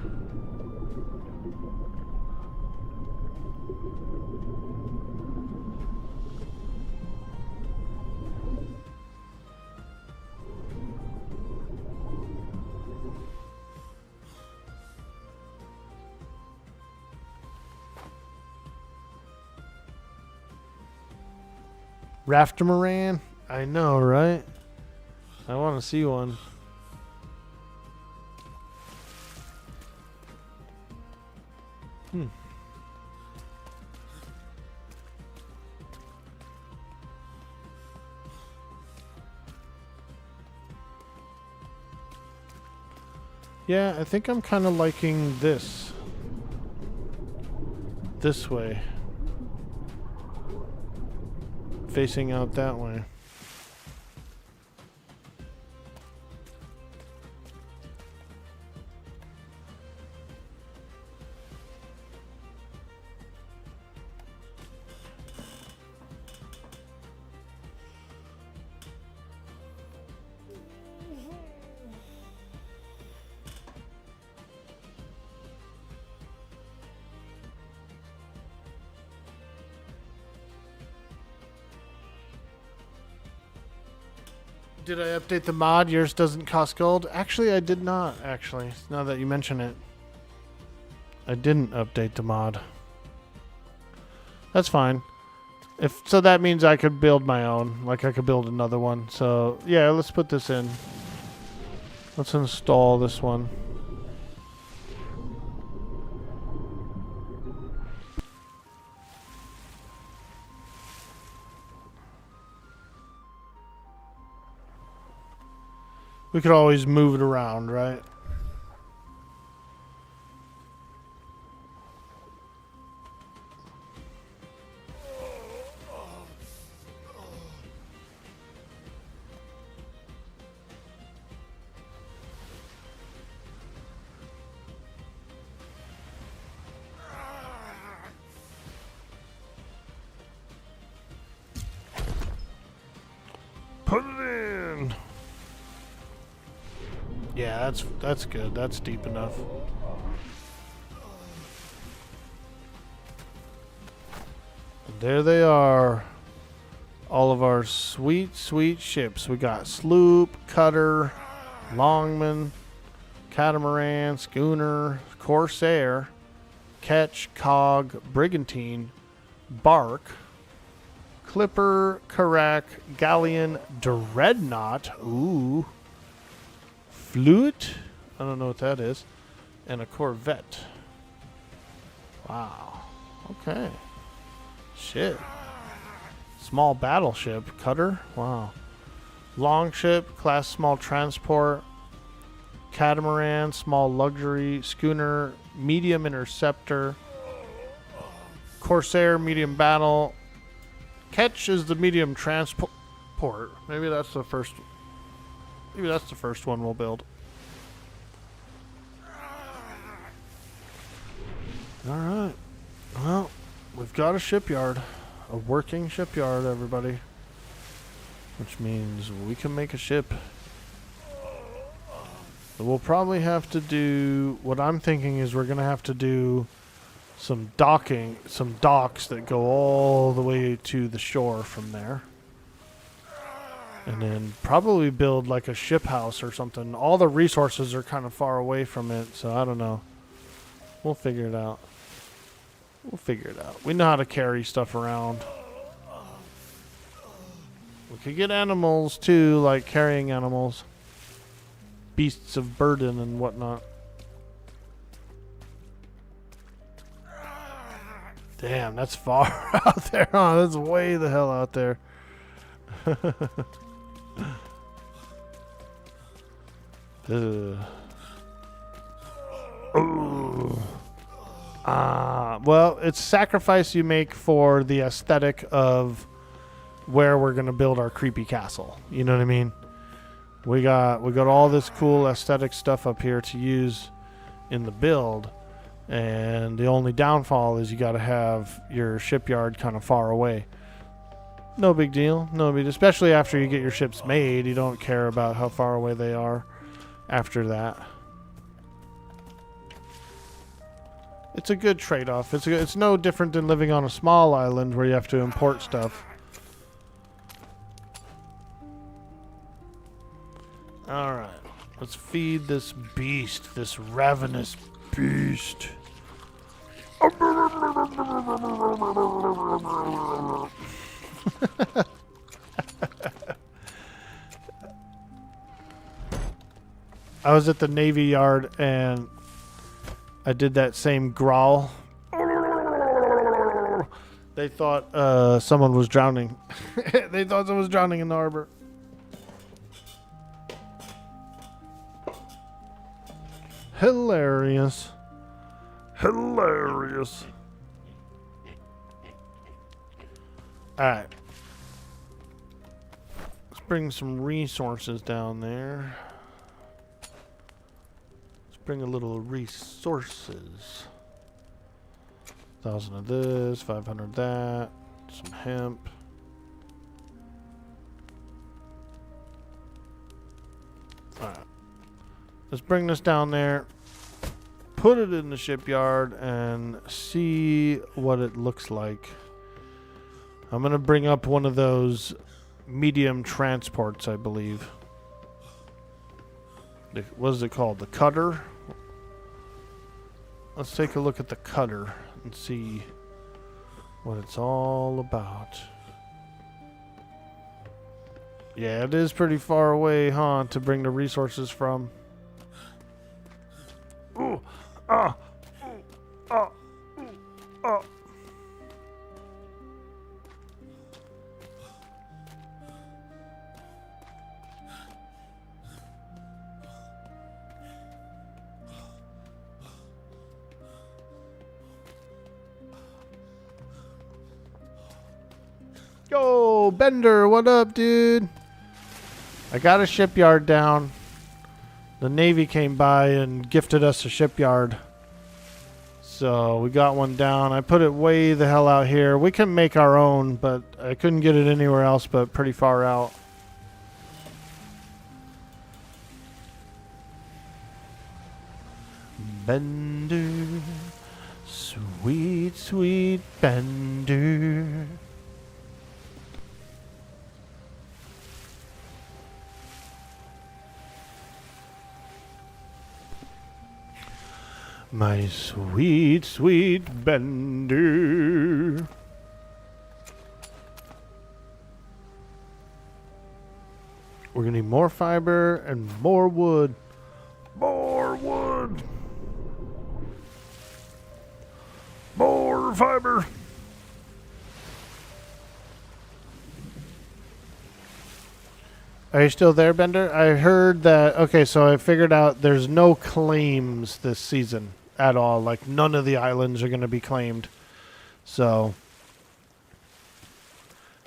Raftamaran? I know, right? I want to see one. Yeah, I think I'm kind of liking this way. Facing out that way. Did I update the mod? Yours doesn't cost gold? Actually, I did not, actually. Now that you mention it. I didn't update the mod. That's fine. So that means I could build my own. Like I could build another one. So yeah, let's put this in. Let's install this one. We could always move it around, right? Yeah, that's good. That's deep enough. And there they are. All of our sweet, sweet ships. We got sloop, cutter, longman, catamaran, schooner, corsair, ketch, cog, brigantine, bark, clipper, carrack, galleon, dreadnought, ooh, flute, I don't know what that is, and a corvette. Wow. Okay. Shit. Small battleship, cutter, wow. Longship, class small transport, catamaran, small luxury, schooner, medium interceptor, corsair, medium battle, ketch is the medium transport. Maybe that's the first. Maybe that's the first one we'll build. All right. Well, we've got a shipyard, a working shipyard, everybody. Which means we can make a ship. But we'll probably have to do, what I'm thinking is we're going to have to do some docking, some docks that go all the way to the shore from there. And then probably build like a ship house or something. All the resources are kind of far away from it, so I don't know. We'll figure it out. We'll figure it out. We know how to carry stuff around. We could get animals too, like carrying animals. Beasts of burden and whatnot. Damn, that's far out there, huh? That's way the hell out there. Well, it's sacrifice you make for the aesthetic of where we're gonna build our creepy castle. You know what I mean? We got all this cool aesthetic stuff up here to use in the build, and the only downfall is you got to have your shipyard kind of far away. No big deal. No big, especially after you get your ships made, you don't care about how far away they are after that. It's a good trade-off. It's no different than living on a small island where you have to import stuff. Alright, let's feed this beast, this ravenous beast. I was at the Navy Yard and I did that same growl. They thought someone was drowning. They thought someone was drowning in the harbor. Hilarious. Hilarious. Alright. Let's bring some resources down there. Let's bring a little resources. 1,000 of this, 500 that, some hemp. Alright. Let's bring this down there, put it in the shipyard, and see what it looks like. I'm going to bring up one of those medium transports, I believe. What is it called? The cutter? Let's take a look at the cutter and see what it's all about. Yeah, it is pretty far away, huh, to bring the resources from. Ooh, Yo, Bender, what up, dude? I got a shipyard down. The Navy came by and gifted us a shipyard. So we got one down. I put it way the hell out here. We can make our own, but I couldn't get it anywhere else but pretty far out. Bender. Sweet, sweet Bender. My sweet, sweet Bender. We're gonna need more fiber and more wood. More wood. More fiber. Are you still there, Bender? I heard that. Okay, so I figured out there's no claims this season at all. Like, none of the islands are going to be claimed. So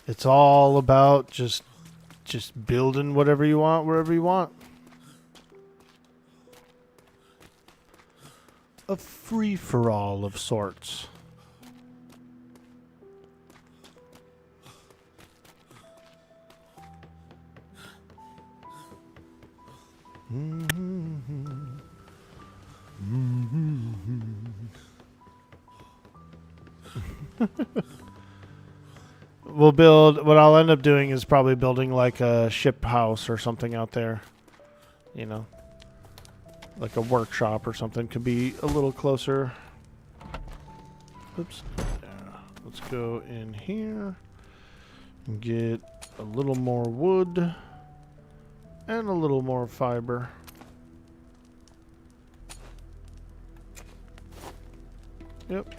it's all about just building whatever you want, wherever you want. A free-for-all of sorts. We'll build, what I'll end up doing is probably building like a ship house or something out there. You know, like a workshop or something. Could be a little closer. Oops. Let's go in here and get a little more wood and a little more fiber. Yep.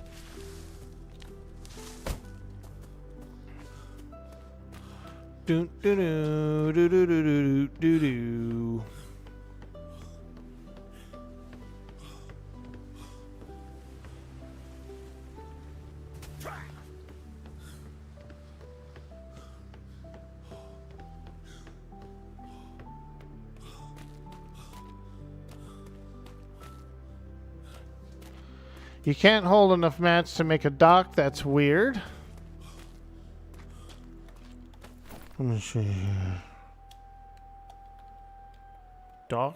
Do do do do do do do do. You can't hold enough mats to make a dock. That's weird. Let me see here. Dock.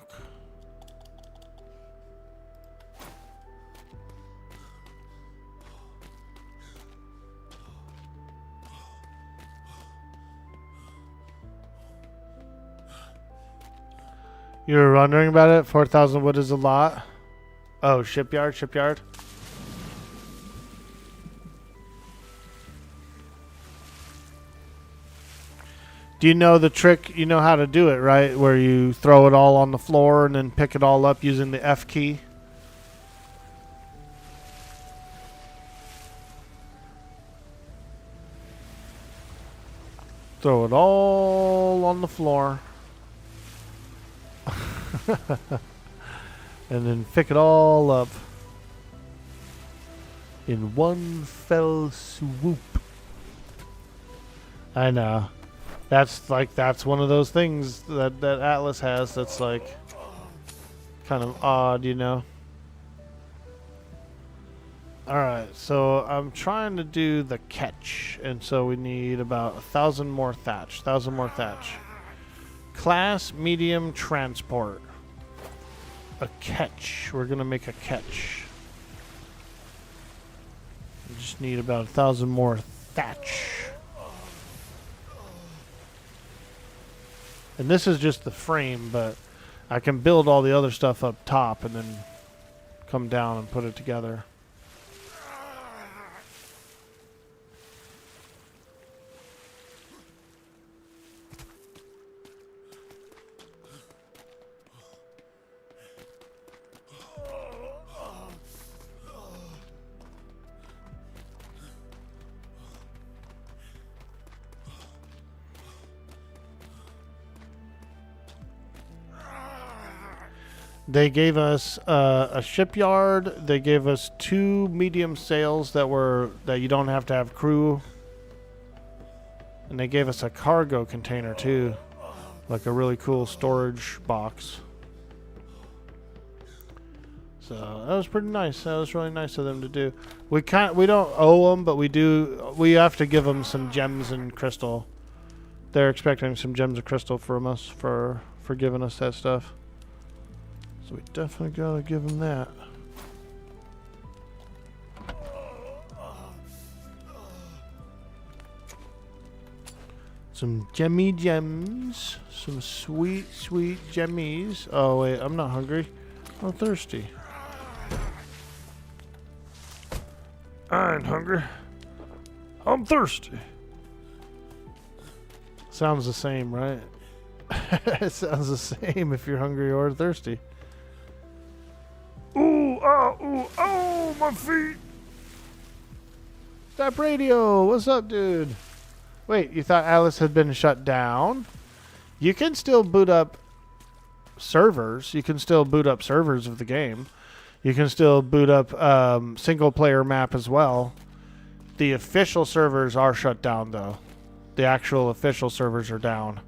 You were wondering about it? 4,000 wood is a lot. Oh, shipyard. Do you know the trick? You know how to do it, right? Where you throw it all on the floor and then pick it all up using the F key. Throw it all on the floor. And then pick it all up in one fell swoop. I know. That's one of those things that Atlas has that's like kind of odd, you know. Alright, so I'm trying to do the catch, and so we need about 1,000 more thatch. Class medium transport. A catch. We're gonna make a catch. We just need about 1,000 more thatch. And this is just the frame, but I can build all the other stuff up top and then come down and put it together. They gave us a shipyard. They gave us 2 medium sails that you don't have to have crew. And they gave us a cargo container too, like a really cool storage box. So that was pretty nice. That was really nice of them to do. We don't owe them, but we do. We have to give them some gems and crystal. They're expecting some gems and crystal from us for giving us that stuff. So we definitely gotta give them that. Some gemmy gems. Some sweet, sweet gemmies. Oh, wait. I'm not hungry. I'm thirsty. I ain't hungry. I'm thirsty. Sounds the same, right? It sounds the same if you're hungry or thirsty. Ooh, oh, my feet. Stop radio. What's up, dude? Wait, you thought Alice had been shut down? You can still boot up servers. You can still boot up servers of the game. You can still boot up single player map as well. The official servers are shut down though. The actual official servers are down.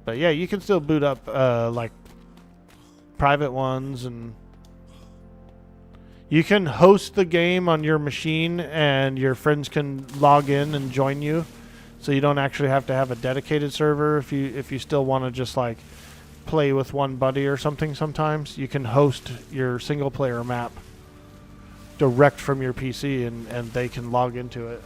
But yeah, you can still boot up like private ones, and you can host the game on your machine and your friends can log in and join you. So you don't actually have to have a dedicated server if you still want to just like play with one buddy or something. Sometimes you can host your single player map direct from your PC and they can log into it.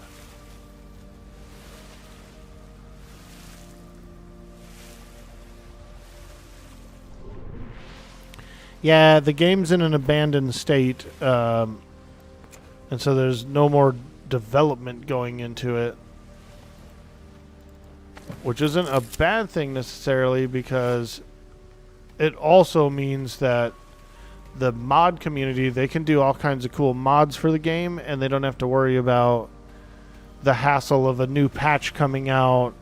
Yeah, the game's in an abandoned state, and so there's no more development going into it, which isn't a bad thing necessarily, because it also means that the mod community, they can do all kinds of cool mods for the game, and they don't have to worry about the hassle of a new patch coming out,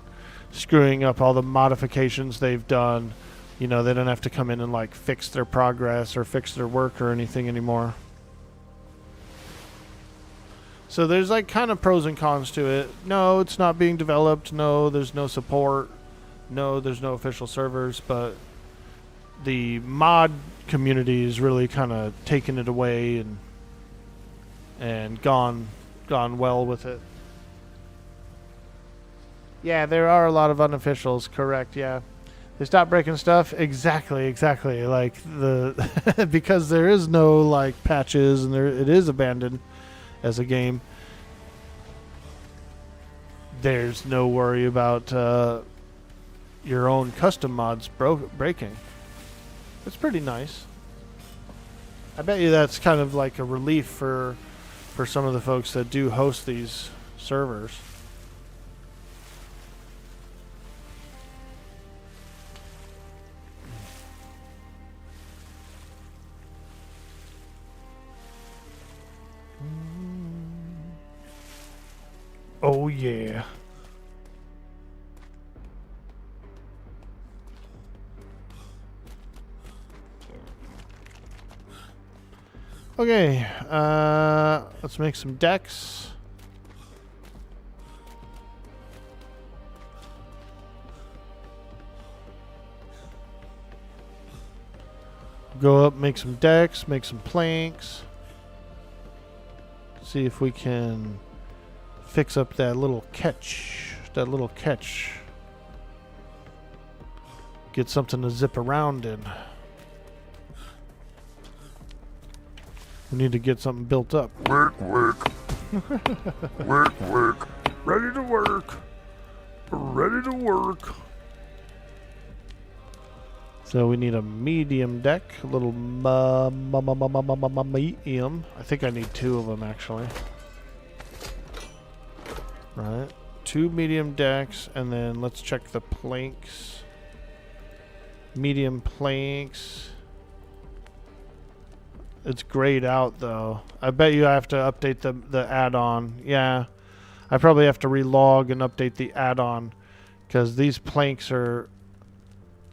screwing up all the modifications they've done. You know, they don't have to come in and like fix their progress or fix their work or anything anymore. So there's like kind of pros and cons to it. No, it's not being developed. No, there's no support. No, there's no official servers, but the mod community is really kind of taken it away and gone well with it. Yeah, there are a lot of unofficials, correct, yeah. They stop breaking stuff. Exactly. Like the because there is no like patches and it is abandoned as a game. There's no worry about your own custom mods breaking. It's pretty nice. I bet you that's kind of like a relief for some of the folks that do host these servers. Oh yeah. Okay, let's make some decks. Go up, make some decks, make some planks. See if we can fix up that little catch. Get something to zip around in. We need to get something built up. Work. Work. Ready to work. So we need a medium deck, a little medium. I think I need two of them actually. Right, 2 medium decks, and then let's check the planks. Medium planks. It's grayed out though. I bet you I have to update the add-on. Yeah, I probably have to relog and update the add-on because these planks are.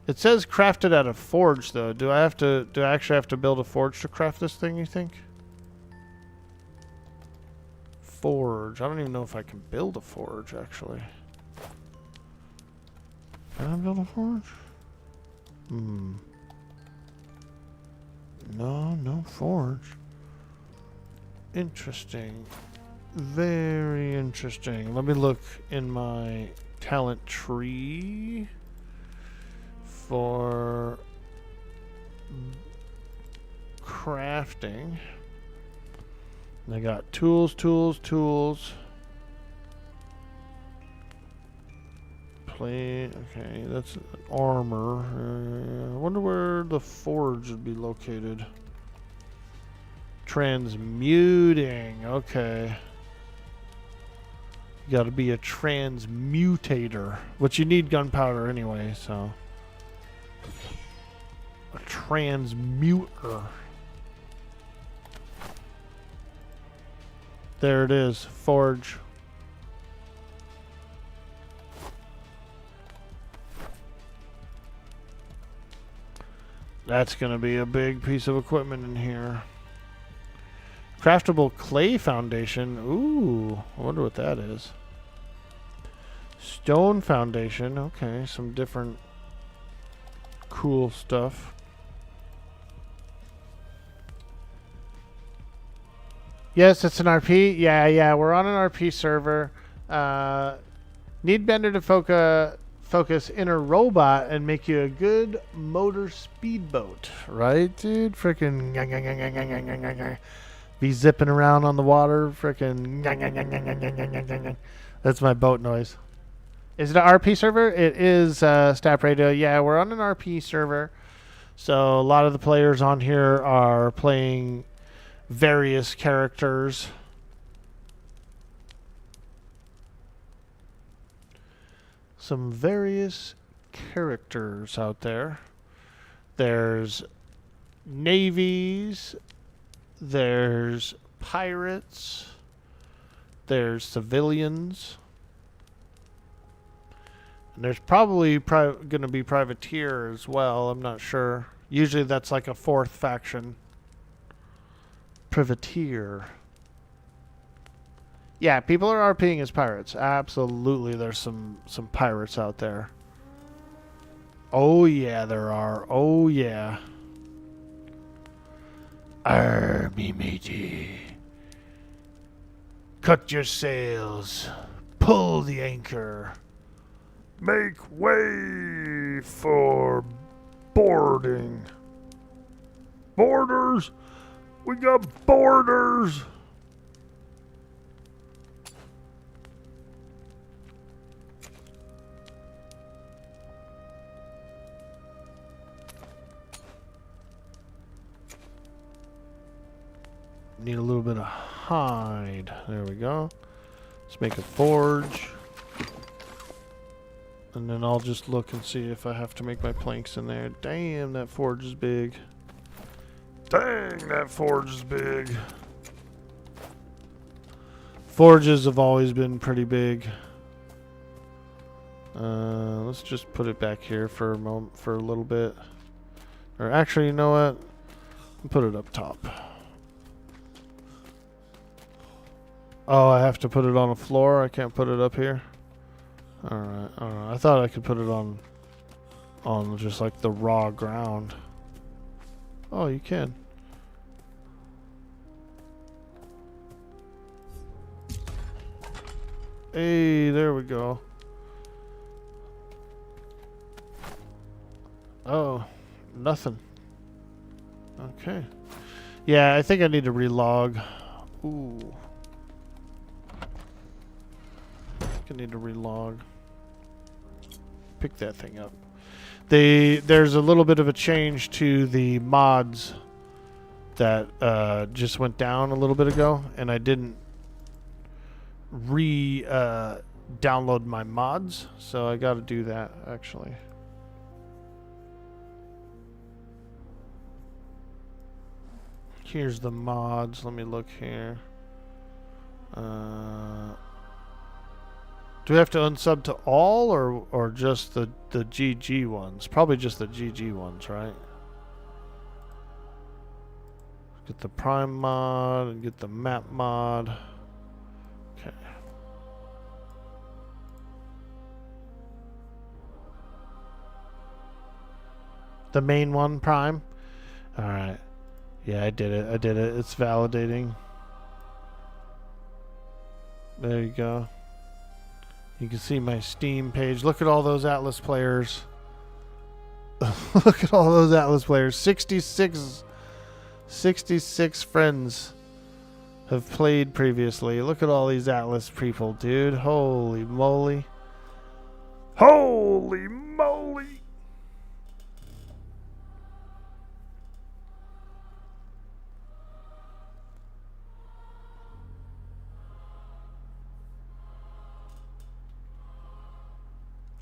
It says crafted at a forge though. Do I actually have to build a forge to craft this thing? You think? Forge. I don't even know if I can build a forge actually. Can I build a forge? No forge. Interesting. Very interesting. Let me look in my talent tree for crafting. I got tools. plate. Okay, that's armor. I wonder where the forge would be located. Transmuting. Okay. You got to be a transmutator, which you need gunpowder anyway, so. A transmuter. There it is. Forge. That's going to be a big piece of equipment in here. Craftable clay foundation. Ooh, I wonder what that is. Stone foundation. Okay, some different cool stuff. Yes, it's an RP. Yeah, we're on an RP server. Need Bender to focus inner robot and make you a good motor speedboat, right, dude? Freaking be zipping around on the water, freaking. That's my boat noise. Is it an RP server? It is Staff Radio. Yeah, we're on an RP server, so a lot of the players on here are playing various characters. Some various characters out there. There's navies, there's pirates, there's civilians, and there's probably going to be privateer as well. I'm not sure. Usually that's like a fourth faction. Privateer. Yeah, people are RPing as pirates. Absolutely, there's some pirates out there. Oh yeah, there are. Oh yeah. Army matey. Cut your sails. Pull the anchor. Make way for boarding. Boarders! We got boarders! Need a little bit of hide. There we go. Let's make a forge. And then I'll just look and see if I have to make my planks in there. Damn, that forge is big. Dang, that forge is big. Forges have always been pretty big. Let's just put it back here for a moment, for a little bit. Or actually, you know what? Put it up top. Oh, I have to put it on a floor. I can't put it up here. All right. I thought I could put it on just like the raw ground. Oh, you can. Hey, there we go. Oh, nothing. Okay. Yeah, I think I need to relog. Ooh. I need to relog. Pick that thing up. There's a little bit of a change to the mods that just went down a little bit ago, and I didn't download my mods, so I got to do that actually. Here's the mods. Let me look here. Do we have to unsub to all or just the GG ones? Probably just the GG ones, right? Get the Prime mod and get the map mod. Okay. The main one, Prime? Alright. Yeah, I did it. It's validating. There you go. You can see my Steam page. Look at all those Atlas players. Look at all those Atlas players. 66 friends have played previously. Look at all these Atlas people, dude. Holy moly. Holy moly!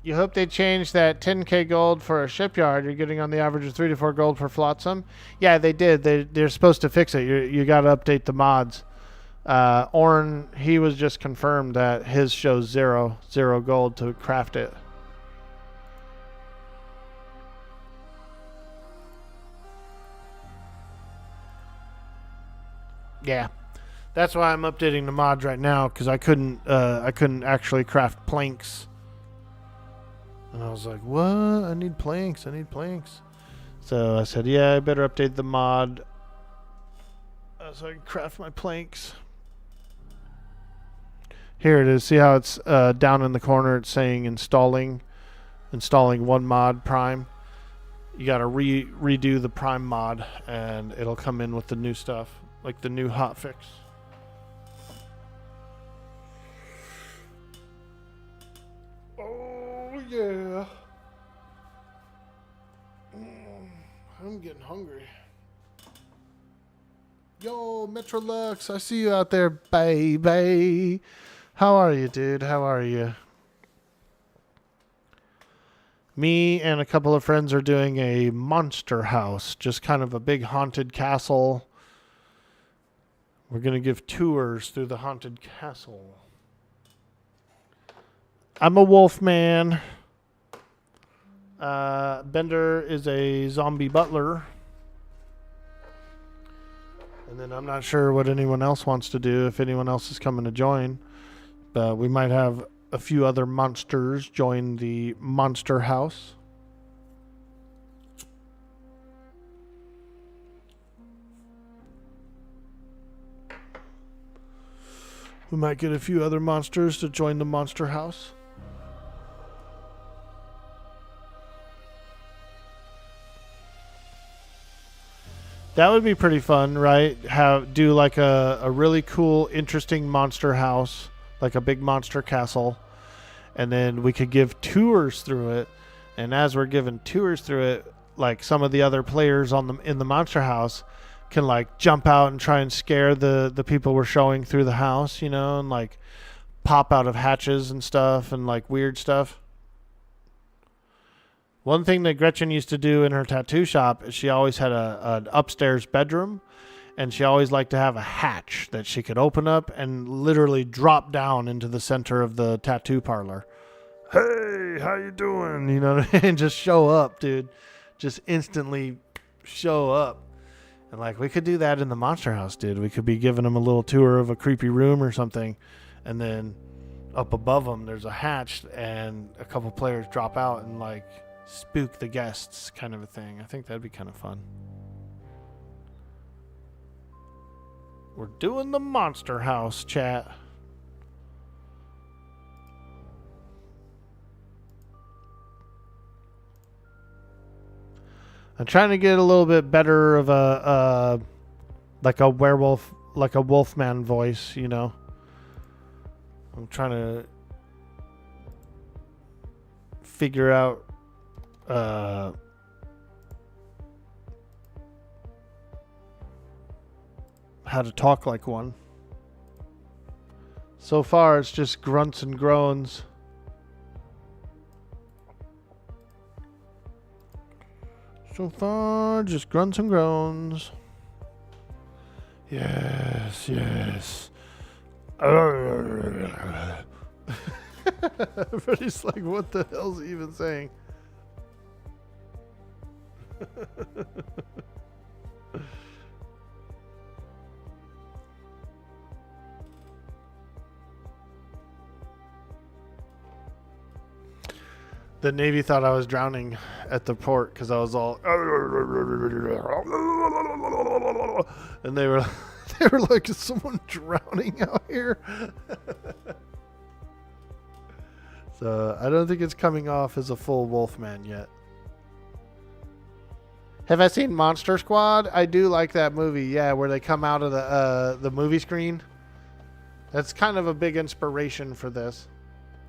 You hope they change that 10k gold for a shipyard. You're getting on the average of 3 to 4 gold per flotsam. Yeah, they did. They're supposed to fix it. You got to update the mods. Orn, he was just confirmed that his shows zero gold to craft it. Yeah, that's why I'm updating the mods right now, because I couldn't actually craft planks. And I was like, what? I need planks. So I said, yeah, I better update the mod so I can craft my planks. Here it is. See how it's down in the corner? It's saying installing one mod prime. You got to redo the prime mod, and it'll come in with the new stuff, like the new hotfix. Oh yeah. I'm getting hungry. Yo, Metrolux, I see you out there, baby. How are you, dude? How are you? Me and a couple of friends are doing a monster house, just kind of a big haunted castle. We're going to give tours through the haunted castle. I'm a Wolfman. Bender is a zombie butler. And then I'm not sure what anyone else wants to do, if anyone else is coming to join. But we might have a few other monsters join the monster house. We might get a few other monsters to join the monster house. That would be pretty fun, right? Do like a really cool, interesting monster house, like a big monster castle, and then we could give tours through it. And as we're giving tours through it, like some of the other players in the monster house can like jump out and try and scare the people we're showing through the house, you know, and like pop out of hatches and stuff and like weird stuff. One thing that Gretchen used to do in her tattoo shop is she always had an upstairs bedroom, and she always liked to have a hatch that she could open up and literally drop down into the center of the tattoo parlor. Hey, how you doing? You know what I mean? Just show up, dude. Just instantly show up. And like we could do that in the monster house, dude. We could be giving them a little tour of a creepy room or something, and then up above them there's a hatch, and a couple players drop out and like spook the guests, kind of a thing. I think that'd be kind of fun. We're doing the monster house, chat. I'm trying to get a little bit better of a like a werewolf, like a Wolfman voice, you know. I'm trying to figure out how to talk like one. So far, it's just grunts and groans. So far, just grunts and groans. Yes, yes. Everybody's like, what the hell's he even saying? The Navy thought I was drowning at the port because I was all, and they were like, is someone drowning out here? So I don't think it's coming off as a full Wolfman yet. Have I seen Monster Squad? I do like that movie, yeah, where they come out of the movie screen. That's kind of a big inspiration for this.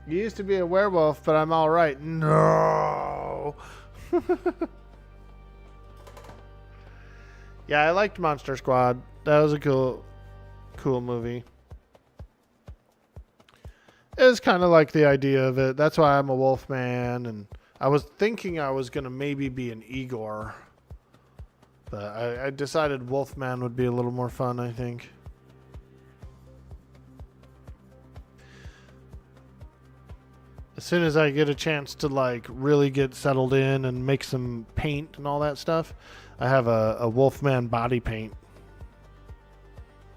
You used to be a werewolf, but I'm all right. No. Yeah, I liked Monster Squad. That was a cool movie. It was kind of like the idea of it. That's why I'm a Wolfman, and I was thinking I was gonna maybe be an Igor, but I decided Wolfman would be a little more fun, I think. As soon as I get a chance to like really get settled in and make some paint and all that stuff, I have a Wolfman body paint.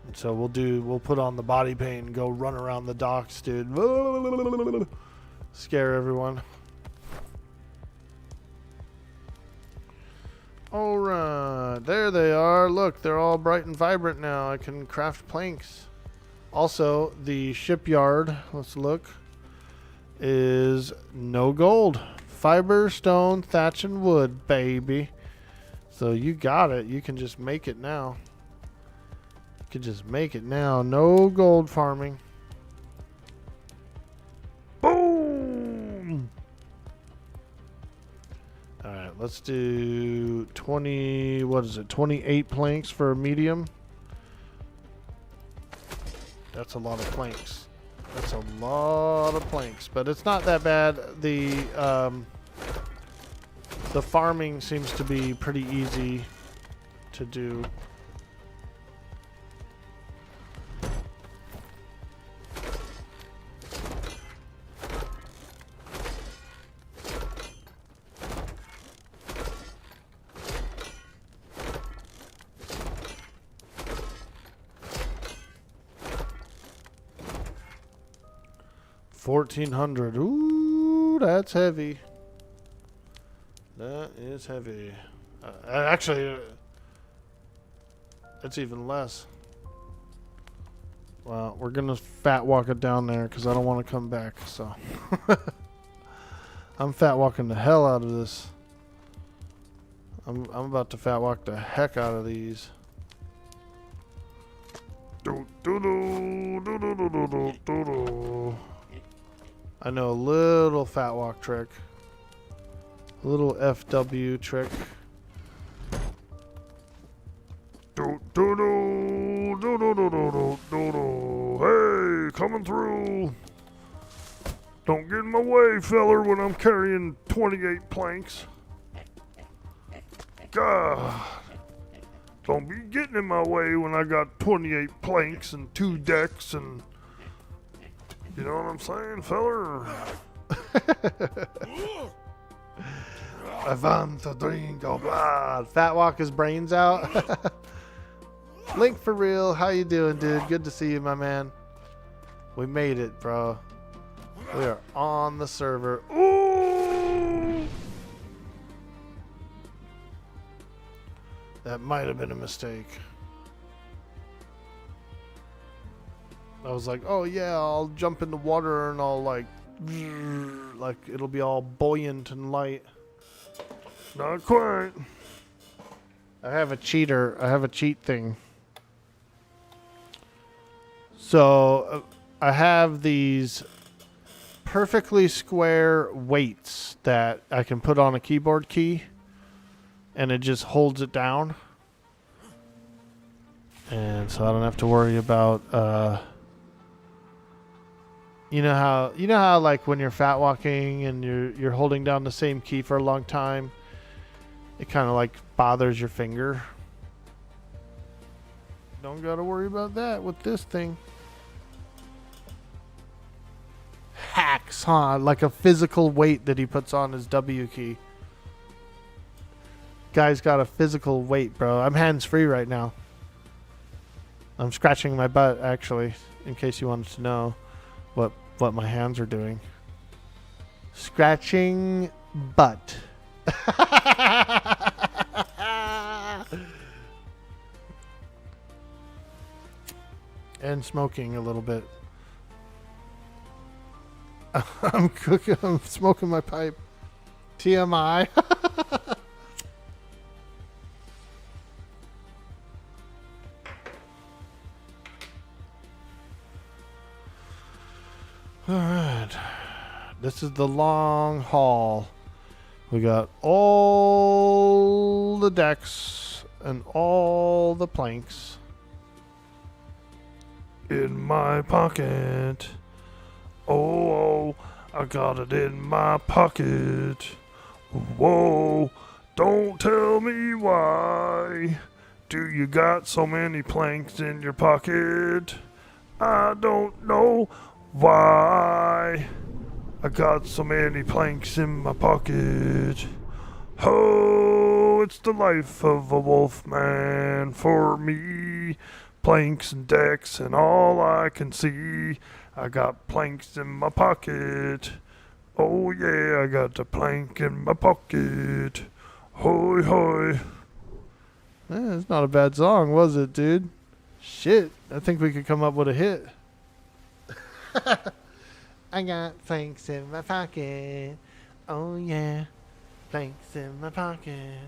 And so we'll put on the body paint and go run around the docks, dude. Scare everyone. Alright, there they are. Look, they're all bright and vibrant now. I can craft planks. Also, the shipyard, let's look, is no gold. Fiber, stone, thatch, and wood, baby. So you got it. You can just make it now. You can just make it now. No gold farming. Boom! Alright, let's do 20, what is it, 28 planks for a medium. That's a lot of planks. That's a lot of planks, but it's not that bad. The farming seems to be pretty easy to do. $1,400. Ooh, that's heavy. That is heavy. Actually, it's even less. Well, we're gonna fat walk it down there because I don't want to come back. So I'm fat walking the hell out of this. I'm about to fat walk the heck out of these. I know a little fat walk trick. A little FW trick. Hey, coming through. Don't get in my way, feller, when I'm carrying 28 planks. God. Don't be getting in my way when I got 28 planks and 2 decks and... You know what I'm saying, feller? I found the drink of blood. Fat walk his brains out. Link for real. How you doing, dude? Good to see you, my man. We made it, bro. We are on the server. Ooh! That might have been a mistake. I was like, oh yeah, I'll jump in the water and I'll like it'll be all buoyant and light. Not quite. I have a cheater. I have a cheat thing. So I have these perfectly square weights that I can put on a keyboard key and it just holds it down. And so I don't have to worry about you know how like when you're fat walking and you're holding down the same key for a long time, it kind of like bothers your finger. Don't gotta worry about that with this thing. Hacks, huh? Like a physical weight that he puts on his W key. Guy's got a physical weight, bro. I'm hands-free right now. I'm scratching my butt, actually, in case you wanted to know what my hands are doing. Scratching butt. And smoking a little bit. I'm smoking my pipe. TMI. All right. This is the long haul. We got all the decks and all the planks in my pocket. Oh, I got it in my pocket. Whoa, don't tell me why. Do you got so many planks in your pocket? I don't know why. I got so many planks in my pocket. Oh, it's the life of a wolfman for me. Planks and decks and all I can see. I got planks in my pocket. Oh yeah, I got a plank in my pocket. Hoy hoy. It's not a bad song, was it, dude? Shit, I think we could come up with a hit. I got planks in my pocket. Oh yeah, planks in my pocket.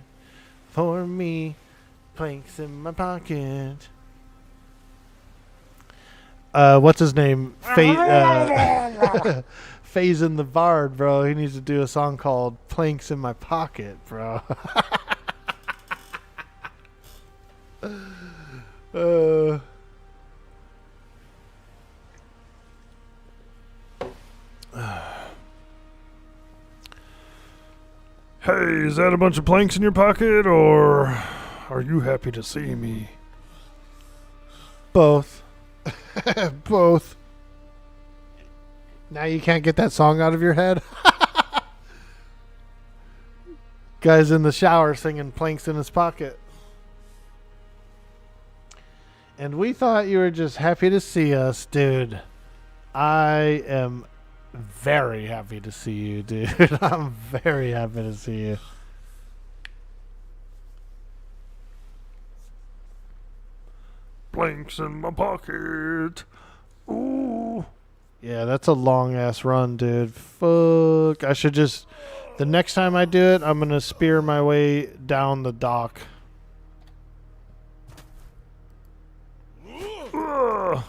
For me, planks in my pocket. What's his name? Phasing the Bard, bro. He needs to do a song called Planks in My Pocket, bro. Hey, is that a bunch of planks in your pocket, or are you happy to see me? Both. Both. Now you can't get that song out of your head? Guy's in the shower singing planks in his pocket. And we thought you were just happy to see us, dude. I am very happy to see you, dude. I'm very happy to see you. Planks in my pocket. Ooh. Yeah, that's a long ass run, dude. Fuck. I should just. The next time I do it, I'm gonna spear my way down the dock.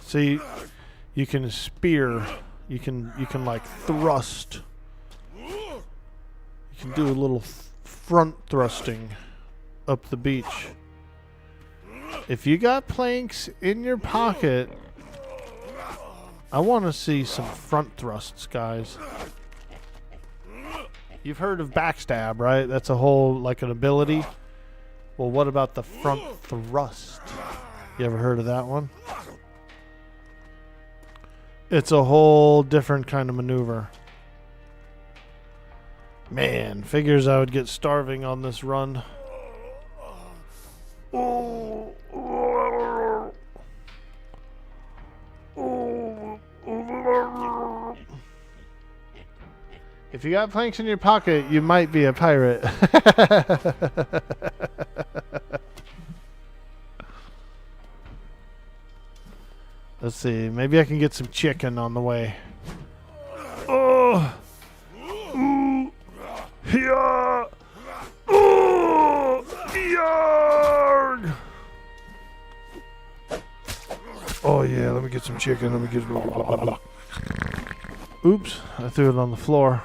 See, you can spear. You can like thrust. You can do a little front thrusting up the beach. If you got planks in your pocket, I want to see some front thrusts, guys. You've heard of backstab, right? That's a whole, like, an ability. Well, what about the front thrust? You ever heard of that one? It's a whole different kind of maneuver. Man, figures I would get starving on this run. If you got planks in your pocket, you might be a pirate. Let's see. Maybe I can get some chicken on the way. Oh! Ooh! Yeah! Oh! Yarg! Oh yeah, let me get some chicken. Let me get. Oops! I threw it on the floor.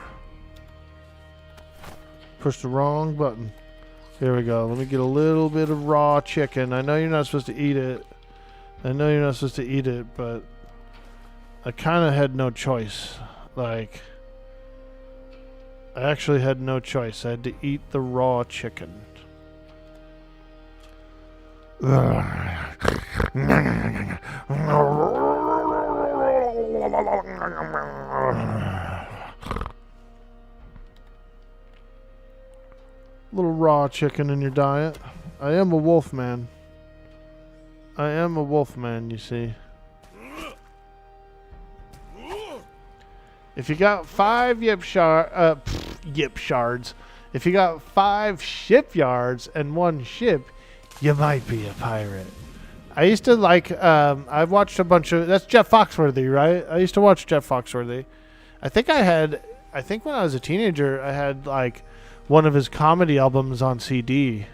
Pushed the wrong button. Here we go. Let me get a little bit of raw chicken. I know you're not supposed to eat it. I know you're not supposed to eat it, but I kind of had no choice. Like, I actually had no choice. I had to eat the raw chicken. Little raw chicken in your diet. I am a wolf man. I am a wolf man, you see. If you got 5 yip shards. If you got 5 shipyards and 1 ship, you might be a pirate. I used to like, I've watched a bunch of, that's Jeff Foxworthy, right? I used to watch Jeff Foxworthy. I think when I was a teenager, I had like one of his comedy albums on CD.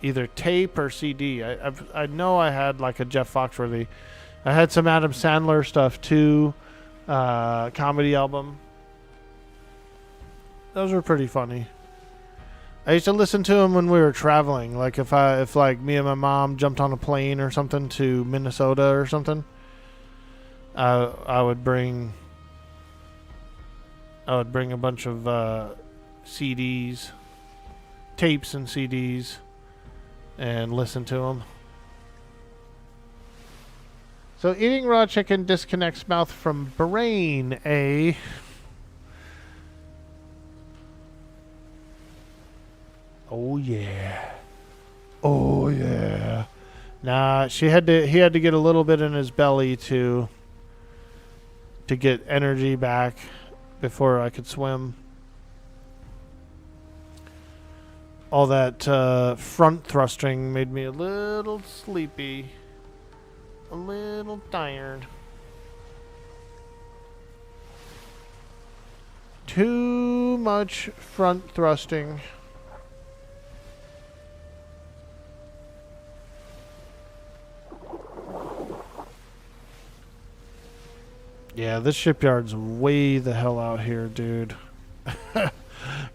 Either tape or CD. I know I had like a Jeff Foxworthy. I had some Adam Sandler stuff too. comedy album. Those were pretty funny. I used to listen to them when we were traveling. Like if like me and my mom jumped on a plane or something to Minnesota or something, I would bring a bunch of CDs, tapes and CDs, and listen to them. So eating raw chicken disconnects mouth from brain, eh? Oh yeah. Oh yeah. Nah, he had to get a little bit in his belly to get energy back before I could swim. All that front thrusting made me a little sleepy. A little tired. Too much front thrusting. Yeah, this shipyard's way the hell out here, dude.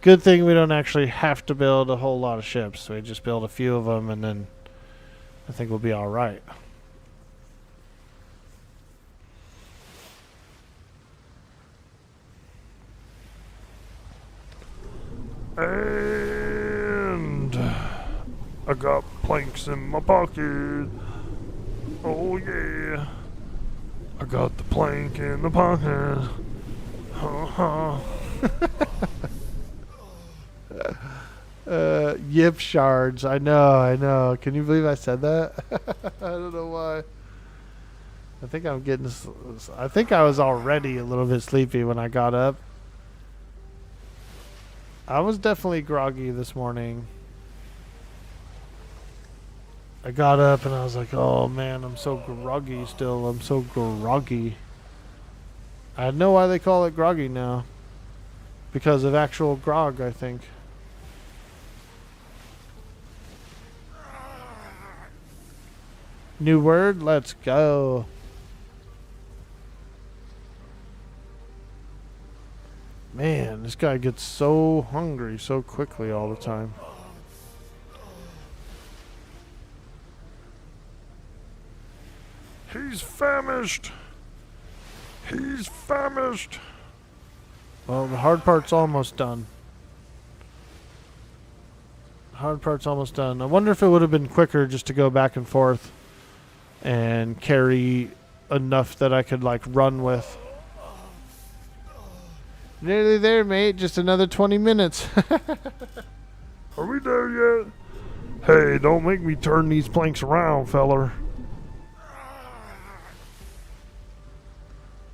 Good thing we don't actually have to build a whole lot of ships. We just build a few of them, and then I think we'll be all right. And I got planks in my pocket. Oh yeah. I got the plank in the pocket. Yip shards. I know. Can you believe I said that? I don't know why. I think I was already a little bit sleepy when I got up. I was definitely groggy this morning. I got up and I was like, oh man, I'm so groggy still. I'm so groggy. I know why they call it groggy now. Because of actual grog, I think. New word? Let's go. Man, this guy gets so hungry so quickly all the time. He's famished. He's famished. Well, the hard part's almost done. Hard part's almost done. I wonder if it would have been quicker just to go back and forth and carry enough that I could like run with. Nearly there, mate. Just another 20 minutes. Are we there yet? Hey, don't make me turn these planks around, feller.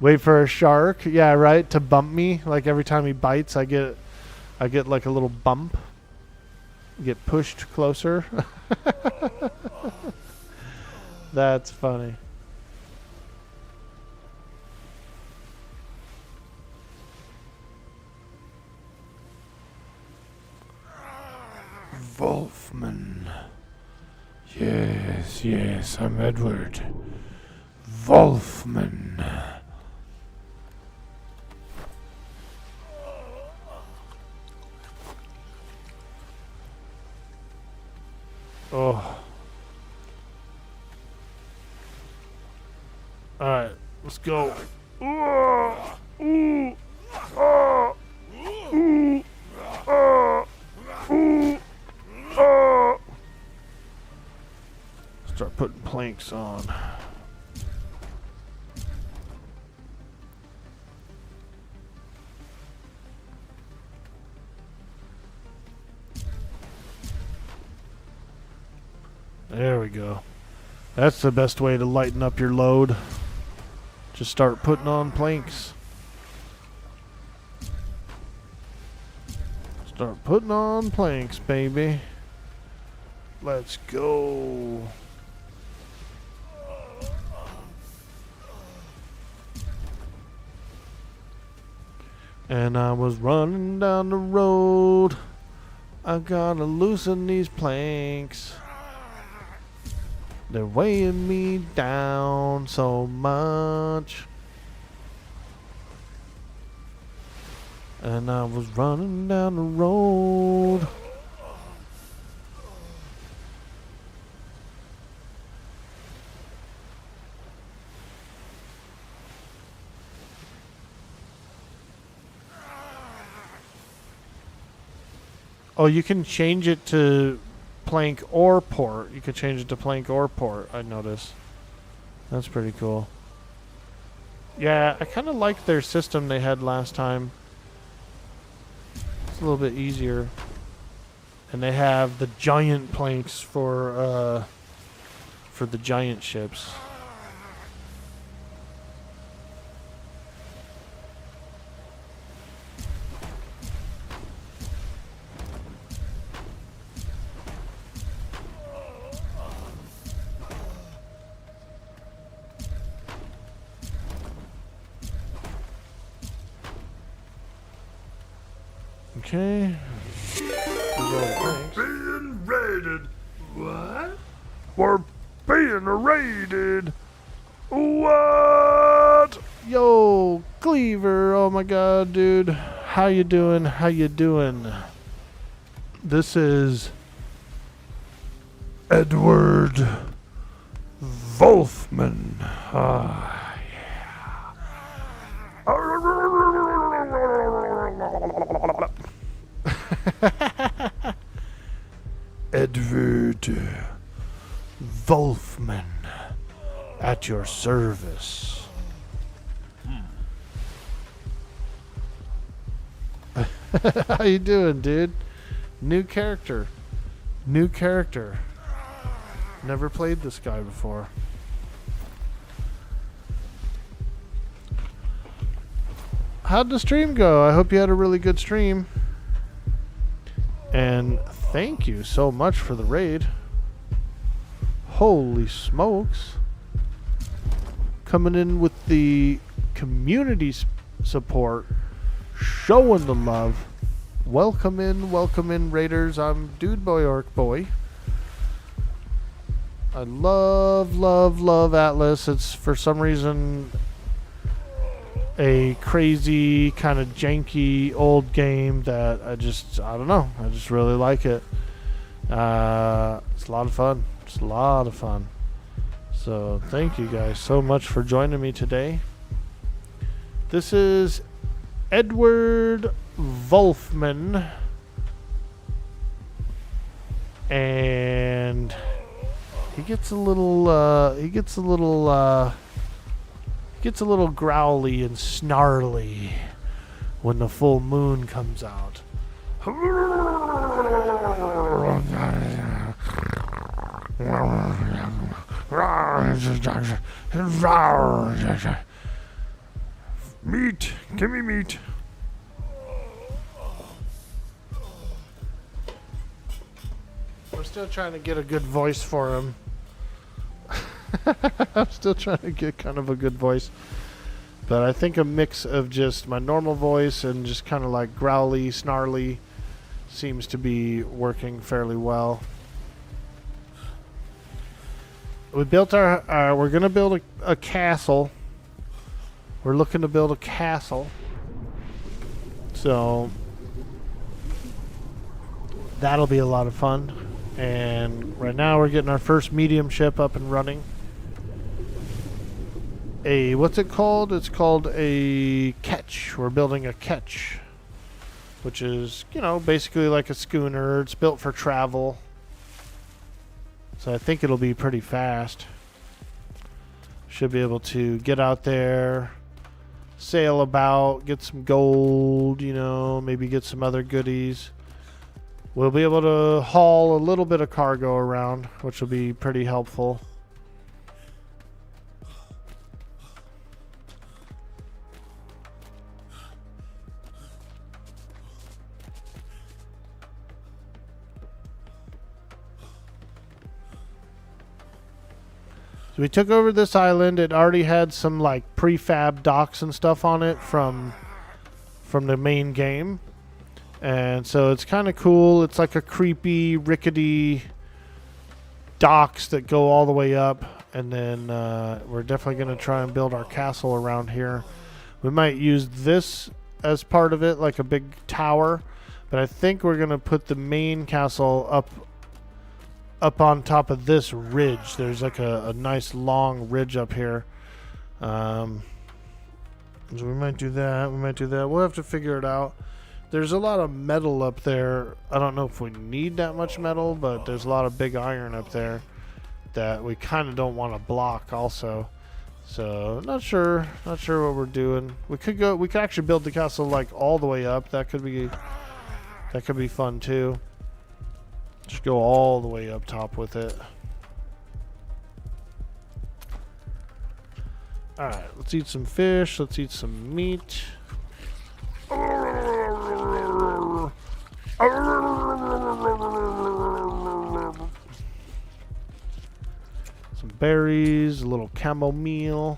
Wait for a shark. Yeah, right. To bump me. Like every time he bites, I get like a little bump. Get pushed closer. That's funny. Volfman. Yes, I'm Edward. Volfman. Oh. Alright, let's go. Start putting planks on. There we go. That's the best way to lighten up your load. Just start putting on planks. Start putting on planks, baby. Let's go. And I was running down the road. I gotta loosen these planks. They're weighing me down so much. And I was running down the road. Oh, you can change it to plank or port. You can change it to plank or port, I noticed. That's pretty cool. Yeah, I kind of liked their system they had last time. It's a little bit easier. And they have the giant planks for the giant ships. Okay. Being raided. What? We're being raided. What? Yo, Cleaver. Oh my god, dude. How you doing? How you doing? This is Edward Volfman. Ah, yeah. Edward Volfman at your service. How you doing, dude? New character. New character. Never played this guy before. How'd the stream go? I hope you had a really good stream. And thank you so much for the raid. Holy smokes. Coming in with the community support. Showing the love. Welcome in, raiders. I'm Dude Boy Orc Boy. I love Atlas. It's for some reason a crazy kind of janky old game that I don't know. I just really like it. It's a lot of fun. It's a lot of fun. So thank you guys so much for joining me today. This is Edward Volfman, and he gets a little growly and snarly when the full moon comes out. Meat. Give me meat. I'm still trying to get a good voice for him. I'm still trying to get kind of a good voice. But I think a mix of just my normal voice and just kind of like growly, snarly seems to be working fairly well. We built we're going to build a castle. We're looking to build a castle. So that'll be a lot of fun. And right now we're getting our first medium ship up and running. What's it called? It's called a ketch. We're building a ketch, which is, basically like a schooner. It's built for travel. So I think it'll be pretty fast. Should be able to get out there, sail about, get some gold, maybe get some other goodies. We'll be able to haul a little bit of cargo around, which will be pretty helpful. So we took over this island. It already had some like prefab docks and stuff on it from the main game. And so it's kind of cool. It's like a creepy, rickety docks that go all the way up. And then we're definitely going to try and build our castle around here. We might use this as part of it, like a big tower. But I think we're gonna put the main castle up on top of this ridge. There's like a nice long ridge up here. So we might do that. We'll have to figure it out. There's a lot of metal up there. I don't know if we need that much metal, but there's a lot of big iron up there that we kind of don't want to block also. So not sure what we're doing. We could actually build the castle like all the way up. That could be fun too. Just go all the way up top with it. All right, let's eat some fish. Let's eat some meat. Some berries, a little chamomile.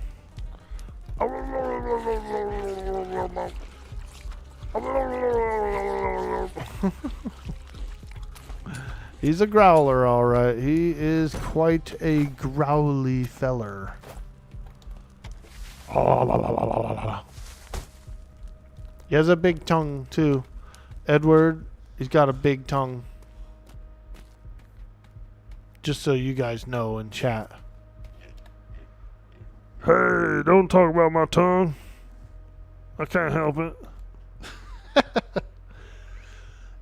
He's a growler, all right. He is quite a growly feller. He has a big tongue, too. Edward, he's got a big tongue. Just so you guys know in chat. Hey, don't talk about my tongue. I can't help it.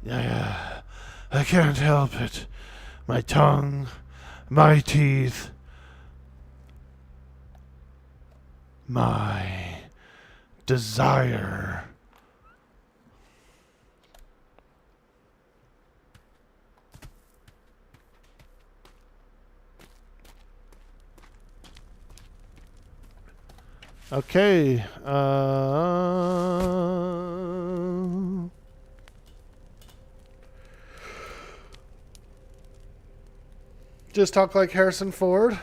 Yeah, I can't help it. My tongue, my teeth, my desire. Okay. Just talk like Harrison Ford.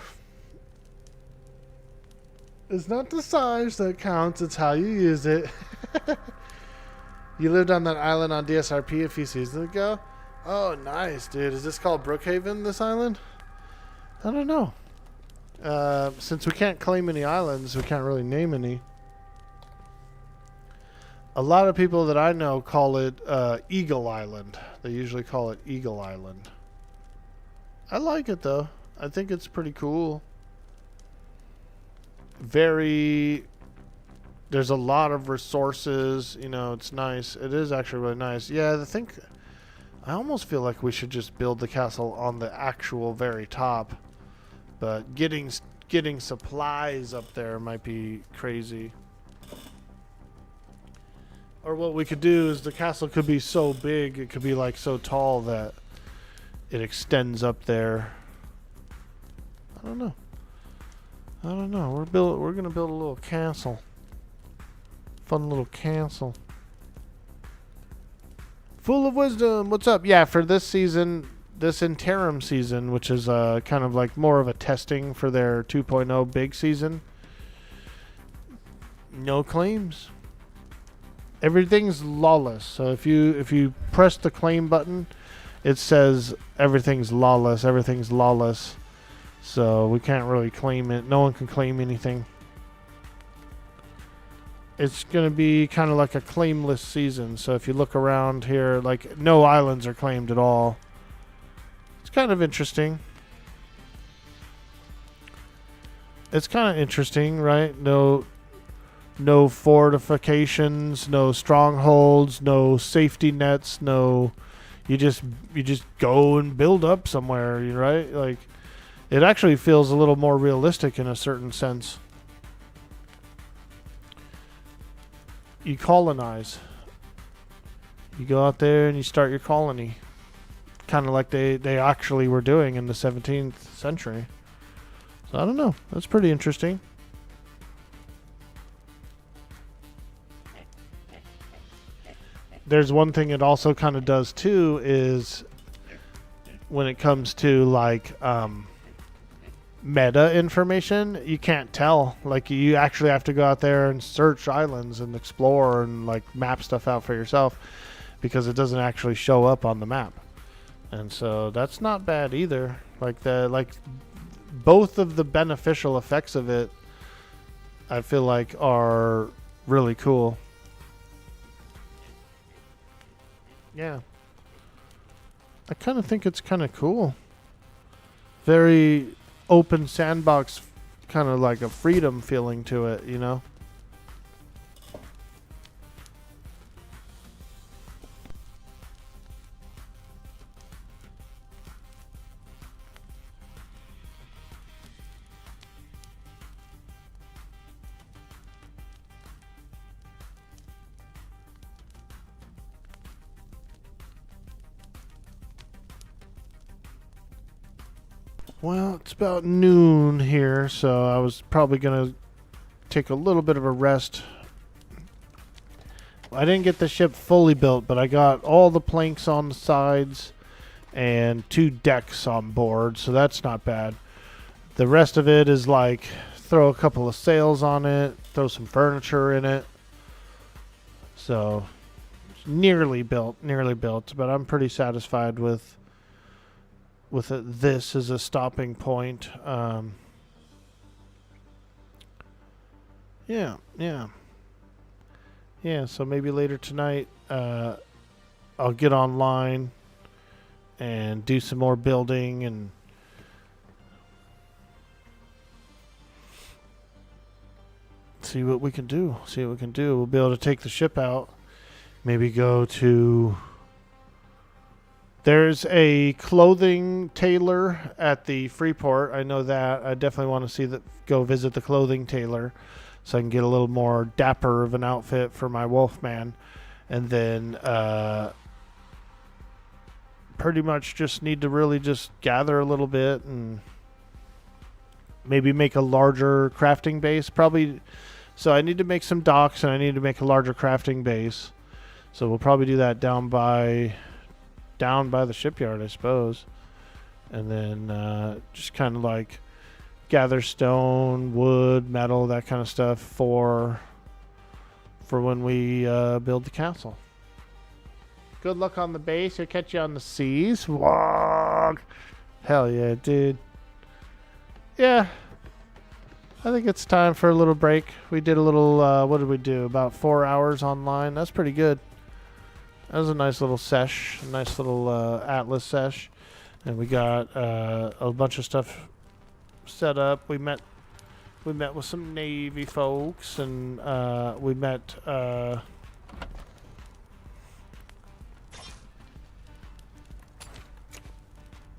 It's not the size that counts, it's how you use it. You lived on that island on DSRP a few seasons ago? Oh, nice, dude. Is this called Brookhaven, this island? I don't know. Since we can't claim any islands, we can't really name any. A lot of people that I know call it Eagle Island. They usually call it Eagle Island. I like it though. I think it's pretty cool. There's a lot of resources. You know, it's nice. It is actually really nice. Yeah, I almost feel like we should just build the castle on the actual very top. But getting supplies up there might be crazy. Or what we could do is the castle could be so big, it could be like so tall that it extends up there. I don't know. We're gonna build a little castle. Fun little castle. Full of wisdom. What's up? Yeah, for this season, this interim season, which is kind of like more of a testing for their 2.0 big season. No claims. Everything's lawless. So if you press the claim button, it says everything's lawless. Everything's lawless. So we can't really claim it. No one can claim anything. It's going to be kind of like a claimless season. So if you look around here, like no islands are claimed at all. It's kind of interesting. It's kind of interesting, right? No fortifications, no strongholds, no safety nets, no. You just go and build up somewhere, right? Like, it actually feels a little more realistic in a certain sense. You colonize. You go out there and you start your colony. Kind of like they actually were doing in the 17th century. So I don't know. That's pretty interesting. There's one thing it also kind of does too is when it comes to like meta information, you can't tell. Like you actually have to go out there and search islands and explore and like map stuff out for yourself because it doesn't actually show up on the map. And so that's not bad either. Like both of the beneficial effects of it I feel like are really cool. Yeah. I kind of think it's kind of cool. Very open sandbox, kind of like a freedom feeling to it, you know? Well, it's about noon here, so I was probably going to take a little bit of a rest. I didn't get the ship fully built, but I got all the planks on the sides and 2 decks on board, so that's not bad. The rest of it is like throw a couple of sails on it, throw some furniture in it. So it's nearly built, but I'm pretty satisfied with this as a stopping point. Yeah. So maybe later tonight, I'll get online and do some more building and see what we can do. We'll be able to take the ship out. Maybe go to... There's a clothing tailor at the Freeport. I know that. I definitely want to see that. Go visit the clothing tailor so I can get a little more dapper of an outfit for my Wolfman. And then pretty much just need to really just gather a little bit and maybe make a larger crafting base. Probably. So I need to make some docks and I need to make a larger crafting base. So we'll probably do that down by the shipyard, I suppose. And then just kind of like gather stone, wood, metal, that kind of stuff for when we build the castle. Good luck on the base. I'll catch you on the seas. Vlog. Hell yeah, dude. Yeah. I think it's time for a little break. We did a little, what did we do? About 4 hours online. That's pretty good. That was a nice little sesh, a nice little Atlas sesh. And we got a bunch of stuff set up. We met with some Navy folks, and we met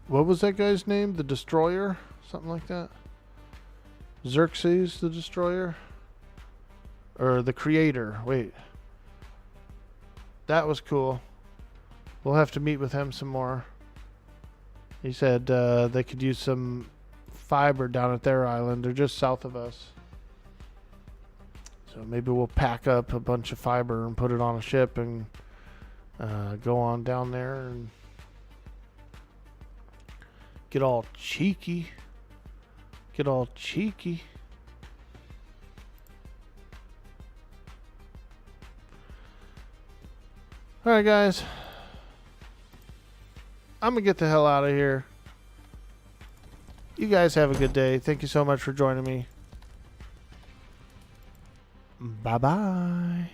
what was that guy's name? The Destroyer? Something like that? Xerxes the Destroyer? Or the Creator. Wait. That was cool. We'll have to meet with him some more. He said they could use some fiber down at their island. They're just south of us. So maybe we'll pack up a bunch of fiber and put it on a ship and go on down there and get all cheeky. Alright guys, I'm gonna get the hell out of here. You guys have a good day. Thank you so much for joining me. Bye bye.